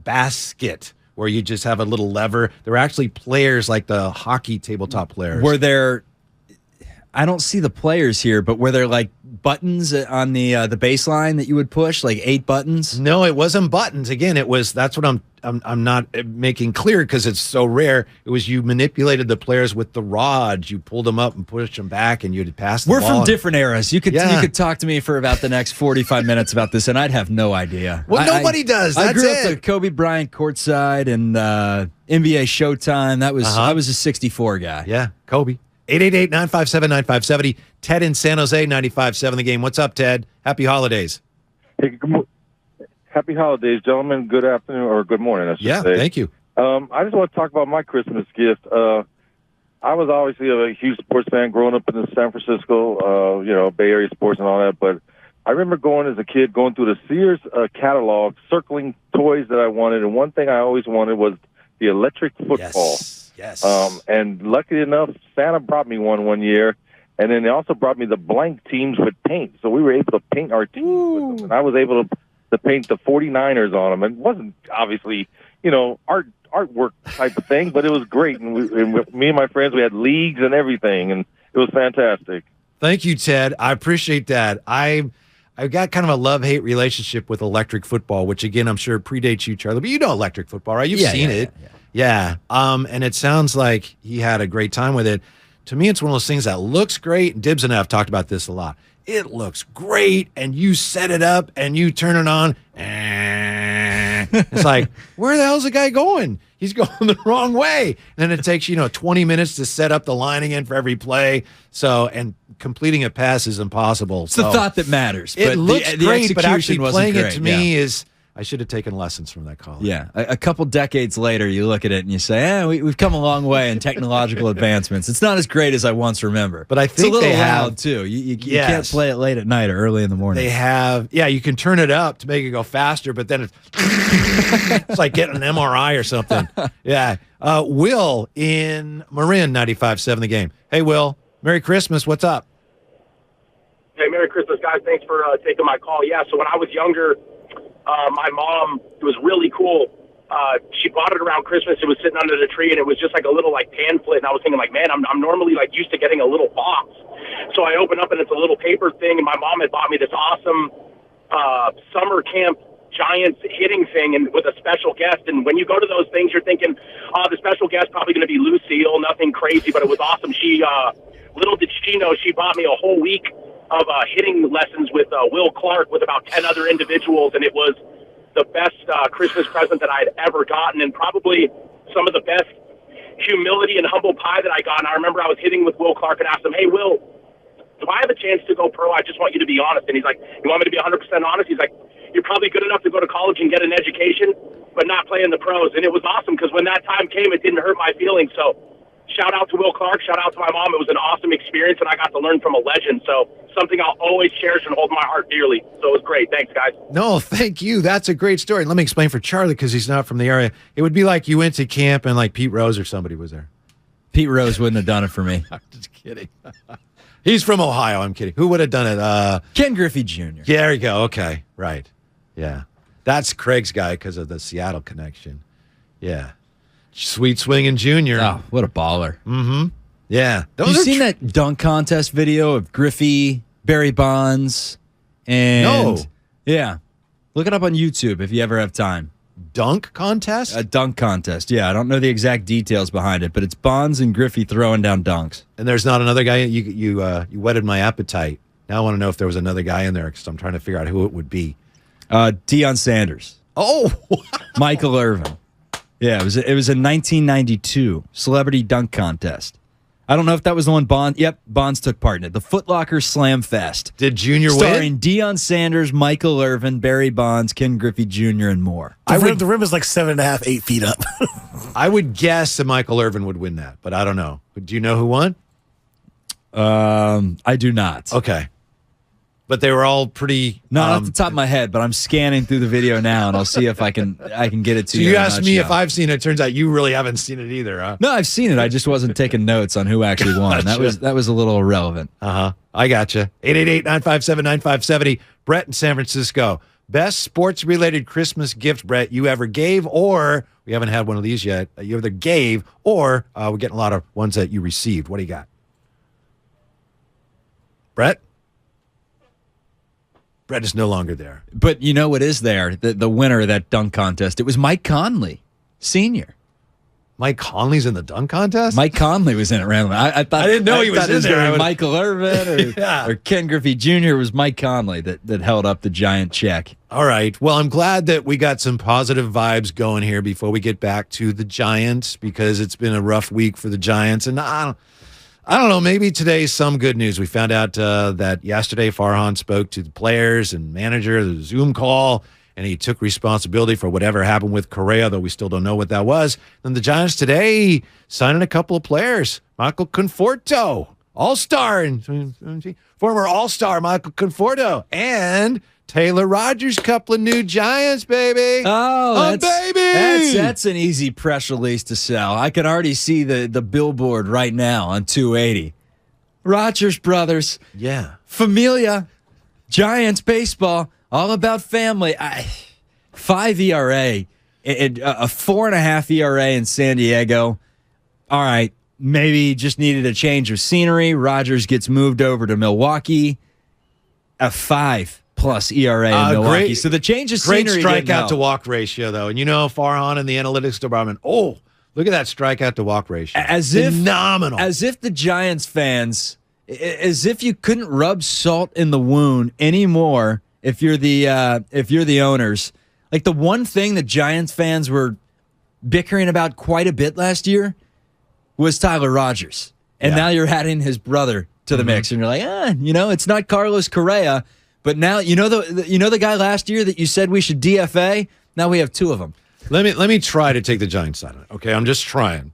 basket, where you just have a little lever. There were actually players like the hockey tabletop players. Were there, I don't see the players here, but were there like buttons on the baseline that you would push, like 8 buttons? No, it wasn't buttons. Again, that's what I'm not making clear because it's so rare. It was you manipulated the players with the rods. You pulled them up and pushed them back, and you'd pass the ball. We're from different eras. You could talk to me for about the next 45 minutes about this, and I'd have no idea. Well, nobody does. I That's grew it. up with Kobe Bryant courtside and NBA Showtime. I was a 64 guy. Yeah, Kobe. 888-957-9570. Ted in San Jose, 95.7 The Game. What's up, Ted? Happy holidays. Hey, happy holidays, gentlemen. Good afternoon or good morning, I should say. Thank you. I just want to talk about my Christmas gift. I was obviously a huge sports fan growing up in San Francisco, Bay Area sports and all that. But I remember going as a kid, going through the Sears catalog, circling toys that I wanted. And one thing I always wanted was the electric football. Yes. And luckily enough, Santa brought me one year. And then they also brought me the blank teams with paint. So we were able to paint our teams with them. And I was able to paint the 49ers on them. And it wasn't obviously, artwork type of thing, but it was great. And me and my friends, we had leagues and everything, and it was fantastic. Thank you, Ted. I appreciate that. I've got kind of a love-hate relationship with electric football, which, again, I'm sure predates you, Charlie. But you know electric football, right? You've seen it. Yeah. And it sounds like he had a great time with it. To me, it's one of those things that looks great. Dibs and I have talked about this a lot. It looks great, and you set it up, and you turn it on. It's like, where the hell's the guy going? He's going the wrong way. And then it takes, 20 minutes to set up the line again for every play. So, and completing a pass is impossible. It's the thought that matters. It But looks the great, but actually execution wasn't playing great. it to me is, I should have taken lessons from that college. Yeah. A couple decades later, you look at it and you say, we've come a long way in technological advancements. It's not as great as I once remember. But I it's a think little they loud, have too. You can't play it late at night or early in the morning. They have, you can turn it up to make it go faster, but then it's like getting an MRI or something. Yeah. Will in Marin, 95.7 The Game. Hey, Will. Merry Christmas. What's up? Hey, Merry Christmas, guys. Thanks for taking my call. Yeah, so when I was younger, my mom, it was really cool. She bought it around Christmas. It was sitting under the tree, and it was just like a little pamphlet. And I was thinking, man, I'm normally used to getting a little box. So I open up, and it's a little paper thing. And my mom had bought me this awesome summer camp Giants hitting thing, and with a special guest. And when you go to those things, you're thinking, the special guest probably going to be Lucille, nothing crazy, but it was awesome. She, little did she know, she bought me a whole week of hitting lessons with Will Clark with about 10 other individuals, and it was the best Christmas present that I'd ever gotten, and probably some of the best humility and humble pie that I got. And I remember I was hitting with Will Clark and asked him, "Hey, Will, if I have a chance to go pro, I just want you to be honest." And he's like, "You want me to be 100% honest?" He's like, "You're probably good enough to go to college and get an education, but not play in the pros." And it was awesome because when that time came, it didn't hurt my feelings. So shout out to Will Clark. Shout out to my mom. It was an awesome experience, and I got to learn from a legend. So something I'll always cherish and hold in my heart dearly. So it was great. Thanks, guys. No, thank you. That's a great story. Let me explain for Charlie because he's not from the area. It would be like you went to camp and like Pete Rose or somebody was there. Pete Rose wouldn't have done it for me. I'm just kidding. He's from Ohio. I'm kidding. Who would have done it? Ken Griffey Jr. Yeah, there you go. Okay. Right. Yeah. That's Craig's guy because of the Seattle connection. Yeah. Sweet Swinging Jr. Oh, what a baller. Mm-hmm. Yeah. You seen that dunk contest video of Griffey, Barry Bonds, and... No. Yeah. Look it up on YouTube if you ever have time. Dunk contest? A dunk contest, yeah. I don't know the exact details behind it, but it's Bonds and Griffey throwing down dunks. And there's not another guy? You whetted my appetite. Now I want to know if there was another guy in there because I'm trying to figure out who it would be. Deion Sanders. Oh! Michael Irvin. Yeah, it was in 1992 Celebrity Dunk Contest. I don't know if that was the one Bonds. Yep, Bonds took part in it. The Foot Locker Slam Fest. Did Junior win? Starring Deion Sanders, Michael Irvin, Barry Bonds, Ken Griffey Jr., and more. The rim is like 7.5, 8 feet up. I would guess that Michael Irvin would win that, but I don't know. Do you know who won? I do not. Okay. But they were all pretty... Not off the top of my head, but I'm scanning through the video now, and I'll see if I can get it to you. So you asked me if I've seen it. Turns out you really haven't seen it either, huh? No, I've seen it. I just wasn't taking notes on who actually won. Gotcha. That was a little irrelevant. Uh-huh. I gotcha. 888-957-9570. Brett in San Francisco. Best sports-related Christmas gift, Brett, you ever gave, or we haven't had one of these yet. You either gave, or we're getting a lot of ones that you received. What do you got? Brett? Brett is no longer there. But you know what is there? The winner of that dunk contest. It was Mike Conley, Sr. Mike Conley's in the dunk contest? Mike Conley was in it randomly. I didn't know he was in there. Michael Irvin or Ken Griffey Jr. It was Mike Conley that held up the giant check. All right. Well, I'm glad that we got some positive vibes going here before we get back to the Giants because it's been a rough week for the Giants. And I don't know, maybe today's some good news. We found out that yesterday Farhan spoke to the players and manager, the Zoom call, and he took responsibility for whatever happened with Correa, though we still don't know what that was. And the Giants today signing a couple of players. Michael Conforto, all-star, former all-star Michael Conforto, and Taylor Rogers, couple of new Giants, baby. Oh, baby. That's an easy press release to sell. I can already see the billboard right now on 280. Rogers Brothers. Yeah. Familia. Giants baseball. All about family. 5 ERA. A 4.5 ERA in San Diego. All right. Maybe just needed a change of scenery. Rogers gets moved over to Milwaukee. A 5+ ERA in Milwaukee. So the change of scenery. Great strikeout to walk ratio, though. And you know, Farhan in the analytics department, look at that strikeout to walk ratio. Phenomenal. As if the Giants fans, as if you couldn't rub salt in the wound anymore if you're the owners. Like the one thing that Giants fans were bickering about quite a bit last year was Tyler Rogers. And now you're adding his brother to the mix. And you're like, it's not Carlos Correa. But now the guy last year that you said we should DFA. Now we have 2 of them. Let me try to take the Giants side of it. Okay, I'm just trying.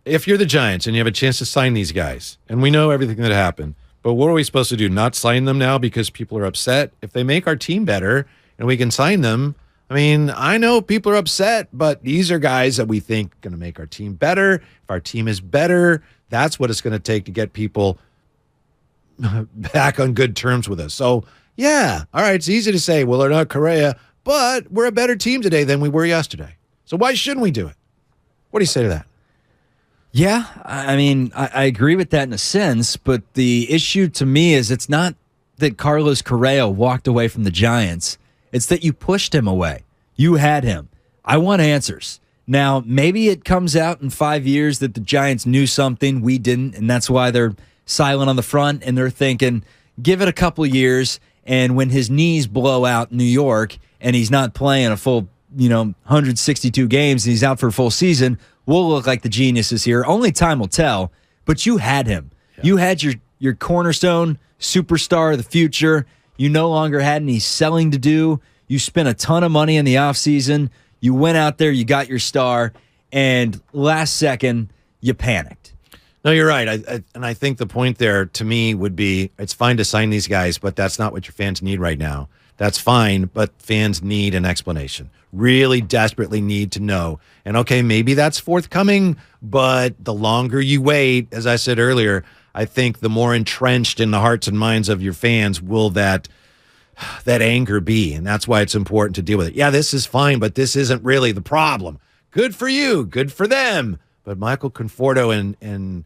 If you're the Giants and you have a chance to sign these guys, and we know everything that happened, but what are we supposed to do? Not sign them now because people are upset? If they make our team better and we can sign them, I mean, I know people are upset, but these are guys that we think are going to make our team better. If our team is better, that's what it's going to take to get people back on good terms with us. So. Yeah. All right. It's easy to say, well, they're not Correa, but we're a better team today than we were yesterday. So why shouldn't we do it? What do you say to that? Yeah. I mean, I agree with that in a sense, but the issue to me is it's not that Carlos Correa walked away from the Giants. It's that you pushed him away. You had him. I want answers. Now, maybe it comes out in 5 years that the Giants knew something we didn't, and that's why they're silent on the front, and they're thinking, give it a couple years, and when his knees blow out in New York and he's not playing a full, 162 games and he's out for a full season, we'll look like the geniuses here. Only time will tell, but you had him. Yeah. You had your cornerstone superstar of the future. You no longer had any selling to do. You spent a ton of money in the offseason. You went out there, you got your star, and last second, you panicked. No, you're right. I think the point there to me would be it's fine to sign these guys, but that's not what your fans need right now. That's fine, but fans need an explanation. Really desperately need to know. And okay, maybe that's forthcoming, but the longer you wait, as I said earlier, I think the more entrenched in the hearts and minds of your fans will that anger be. And that's why it's important to deal with it. Yeah, this is fine, but this isn't really the problem. Good for you. Good for them. But Michael Conforto and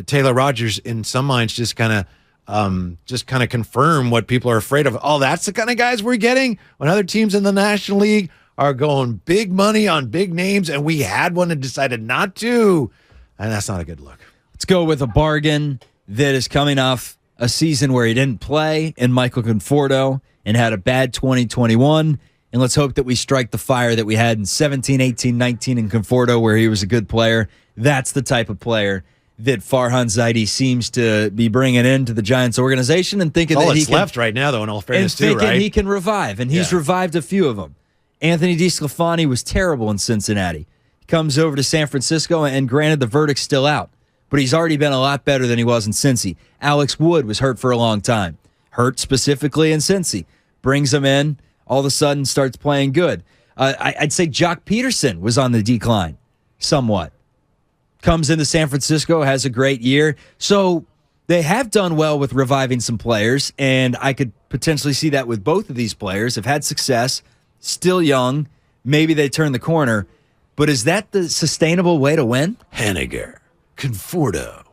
Taylor Rogers, in some minds, just kind of confirm what people are afraid of. Oh, that's the kind of guys we're getting when other teams in the National League are going big money on big names, and we had one and decided not to. And that's not a good look. Let's go with a bargain that is coming off a season where he didn't play in Michael Conforto and had a bad 2021. And let's hope that we strike the fire that we had in 17, 18, 19 in Conforto, where he was a good player. That's the type of player that Farhan Zaidi seems to be bringing into the Giants organization and thinking that he can left right now, though, in all fairness, and thinking right? He can revive, and he's revived a few of them. Anthony DeSclafani was terrible in Cincinnati. He comes over to San Francisco, and granted, the verdict's still out, but he's already been a lot better than he was in Cincy. Alex Wood was hurt for a long time, hurt specifically in Cincy. Brings him in, all of a sudden starts playing good. I'd say Jock Peterson was on the decline somewhat. Comes into San Francisco, has a great year. So they have done well with reviving some players, and I could potentially see that with both of these players. Have had success, still young. Maybe they turn the corner. But is that the sustainable way to win? Henniger, Conforto,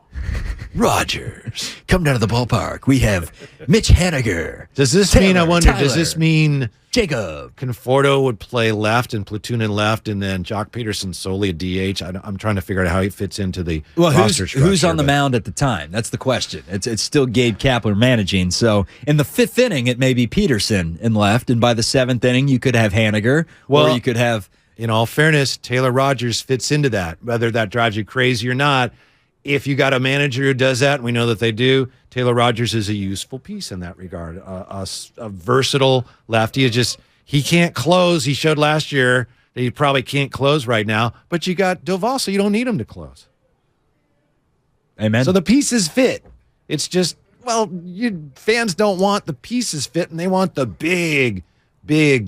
Rogers. Come down to the ballpark. We have Mitch Henniger. Does this Taylor, mean, I wonder, Tyler, does this mean Jacob Conforto would play left and platoon in left, and then Jock Peterson solely a DH? I'm trying to figure out how he fits into the roster structure. Who's on the mound at the time? That's the question. It's still Gabe Kapler managing. So in the fifth inning, it may be Peterson in left, and by the seventh inning, you could have Henniger, or you could have... In all fairness, Taylor Rogers fits into that, whether that drives you crazy or not. If you got a manager who does that, and we know that they do, Taylor Rogers is a useful piece in that regard. A versatile lefty. He can't close. He showed last year that he probably can't close right now, but you got Doval, so you don't need him to close. Amen. So the pieces fit. It's just, fans don't want the pieces fit, and they want the big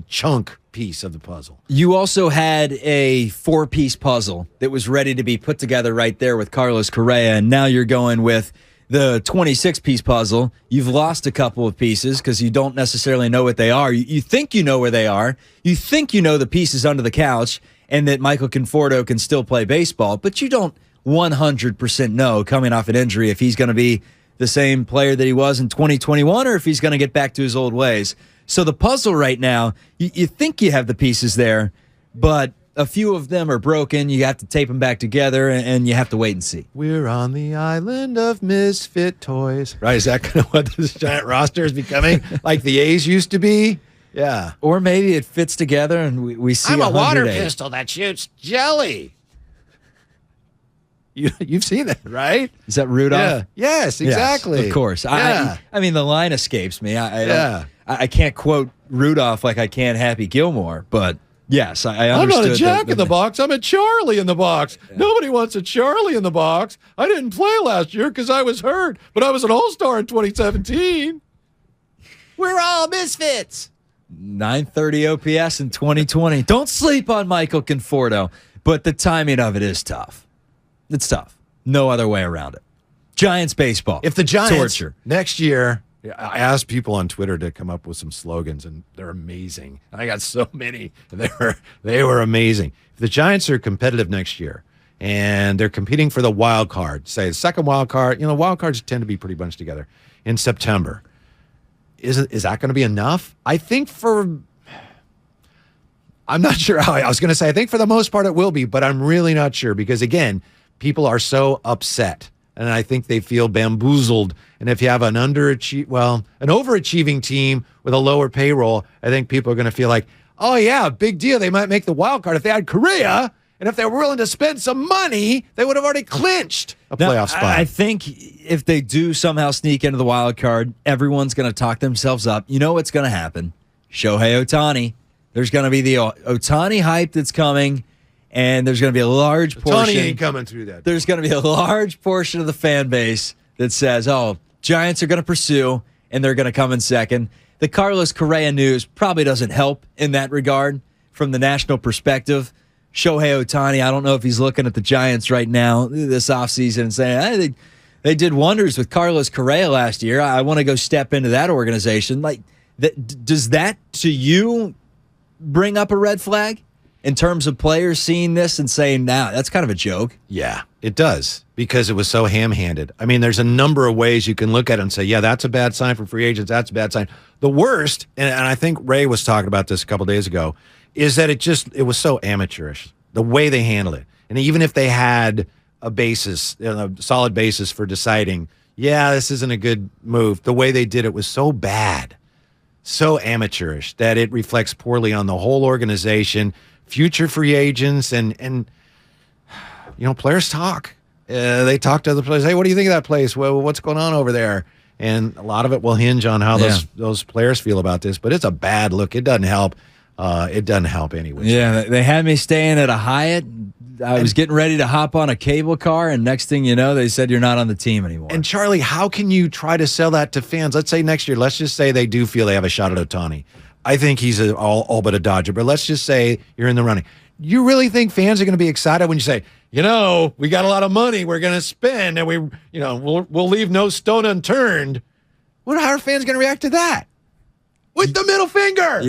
chunk piece of the puzzle. You also had a 4-piece puzzle that was ready to be put together right there with Carlos Correa, and now you're going with the 26-piece puzzle. You've lost a couple of pieces because you don't necessarily know what they are. You think you know where they are. You think you know the pieces under the couch and that Michael Conforto can still play baseball, but you don't 100% know coming off an injury if he's going to be the same player that he was in 2021 or if he's going to get back to his old ways. So the puzzle right now, you think you have the pieces there, but a few of them are broken. You have to tape them back together, and you have to wait and see. We're on the island of misfit toys. Right? Is that kind of what this Giant roster is becoming? Like the A's used to be? Yeah. Or maybe it fits together, and we see I'm a water A's. pistol that shoots jelly. You've seen that, right? Is that Rudolph? Yeah. Yes, exactly. Yes, of course. Yeah. I mean, the line escapes me. I can't quote Rudolph like I can Happy Gilmore, but yes, I understood. I'm not a Jack in the box. I'm a Charlie in the box. Yeah. Nobody wants a Charlie in the box. I didn't play last year because I was hurt, but I was an all-star in 2017. We're all misfits. 930 OPS in 2020. Don't sleep on Michael Conforto, but the timing of it is tough. It's tough. No other way around it. Giants baseball. If the Giants torture next year, I asked people on Twitter to come up with some slogans, and they're amazing. I got so many. They were amazing. If the Giants are competitive next year, and they're competing for the wild card, say the second wild card, wild cards tend to be pretty bunched together in September. Is that going to be enough? I think I'm not sure how I was going to say, I think for the most part it will be, but I'm really not sure because, again, people are so upset And I think they feel bamboozled. And if you have an overachieving team with a lower payroll, I think people are going to feel like, oh, yeah, big deal. They might make the wild card. If they had Correa, and if they were willing to spend some money, they would have already clinched a playoff spot. I think if they do somehow sneak into the wild card, everyone's going to talk themselves up. You know what's going to happen? Shohei Ohtani. There's going to be the Ohtani hype that's coming. And there's going to be a large portion. Ohtani ain't coming through that. There's going to be a large portion of the fan base that says, oh, Giants are going to pursue, and they're going to come in second. The Carlos Correa news probably doesn't help in that regard from the national perspective. Shohei Ohtani, I don't know if he's looking at the Giants right now this offseason and saying, hey, they did wonders with Carlos Correa last year. I want to go step into that organization. Like, does that, to you, bring up a red flag? In terms of players seeing this and saying, nah, that's kind of a joke. Yeah, it does, because it was so ham-handed. I mean, there's a number of ways you can look at it and say, yeah, that's a bad sign for free agents. That's a bad sign. The worst, and I think Ray was talking about this a couple days ago, is that it was so amateurish, the way they handled it. And even if they had a basis, a solid basis for deciding, yeah, this isn't a good move, the way they did it was so bad, so amateurish, that it reflects poorly on the whole organization, future free agents, and players talk. They talk to other players. Hey, what do you think of that place? Well, what's going on over there? And a lot of it will hinge on how those players feel about this. But it's a bad look. It doesn't help. It doesn't help anyway. Yeah, they had me staying at a Hyatt. I was getting ready to hop on a cable car, and next thing you know, they said you're not on the team anymore. And Charlie, how can you try to sell that to fans? Let's say next year, let's just say they do feel they have a shot at Ohtani. I think he's all but a Dodger, but let's just say you're in the running. You really think fans are going to be excited when you say, we got a lot of money we're going to spend, and we'll leave no stone unturned? How are fans going to react to that? With the middle finger.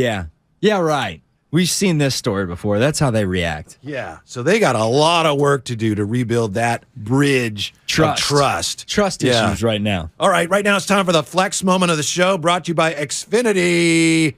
Yeah, right. We've seen this story before. That's how they react. Yeah. So they got a lot of work to do to rebuild that bridge of trust. Trust issues right now. All right. Right now it's time for the flex moment of the show, brought to you by Xfinity.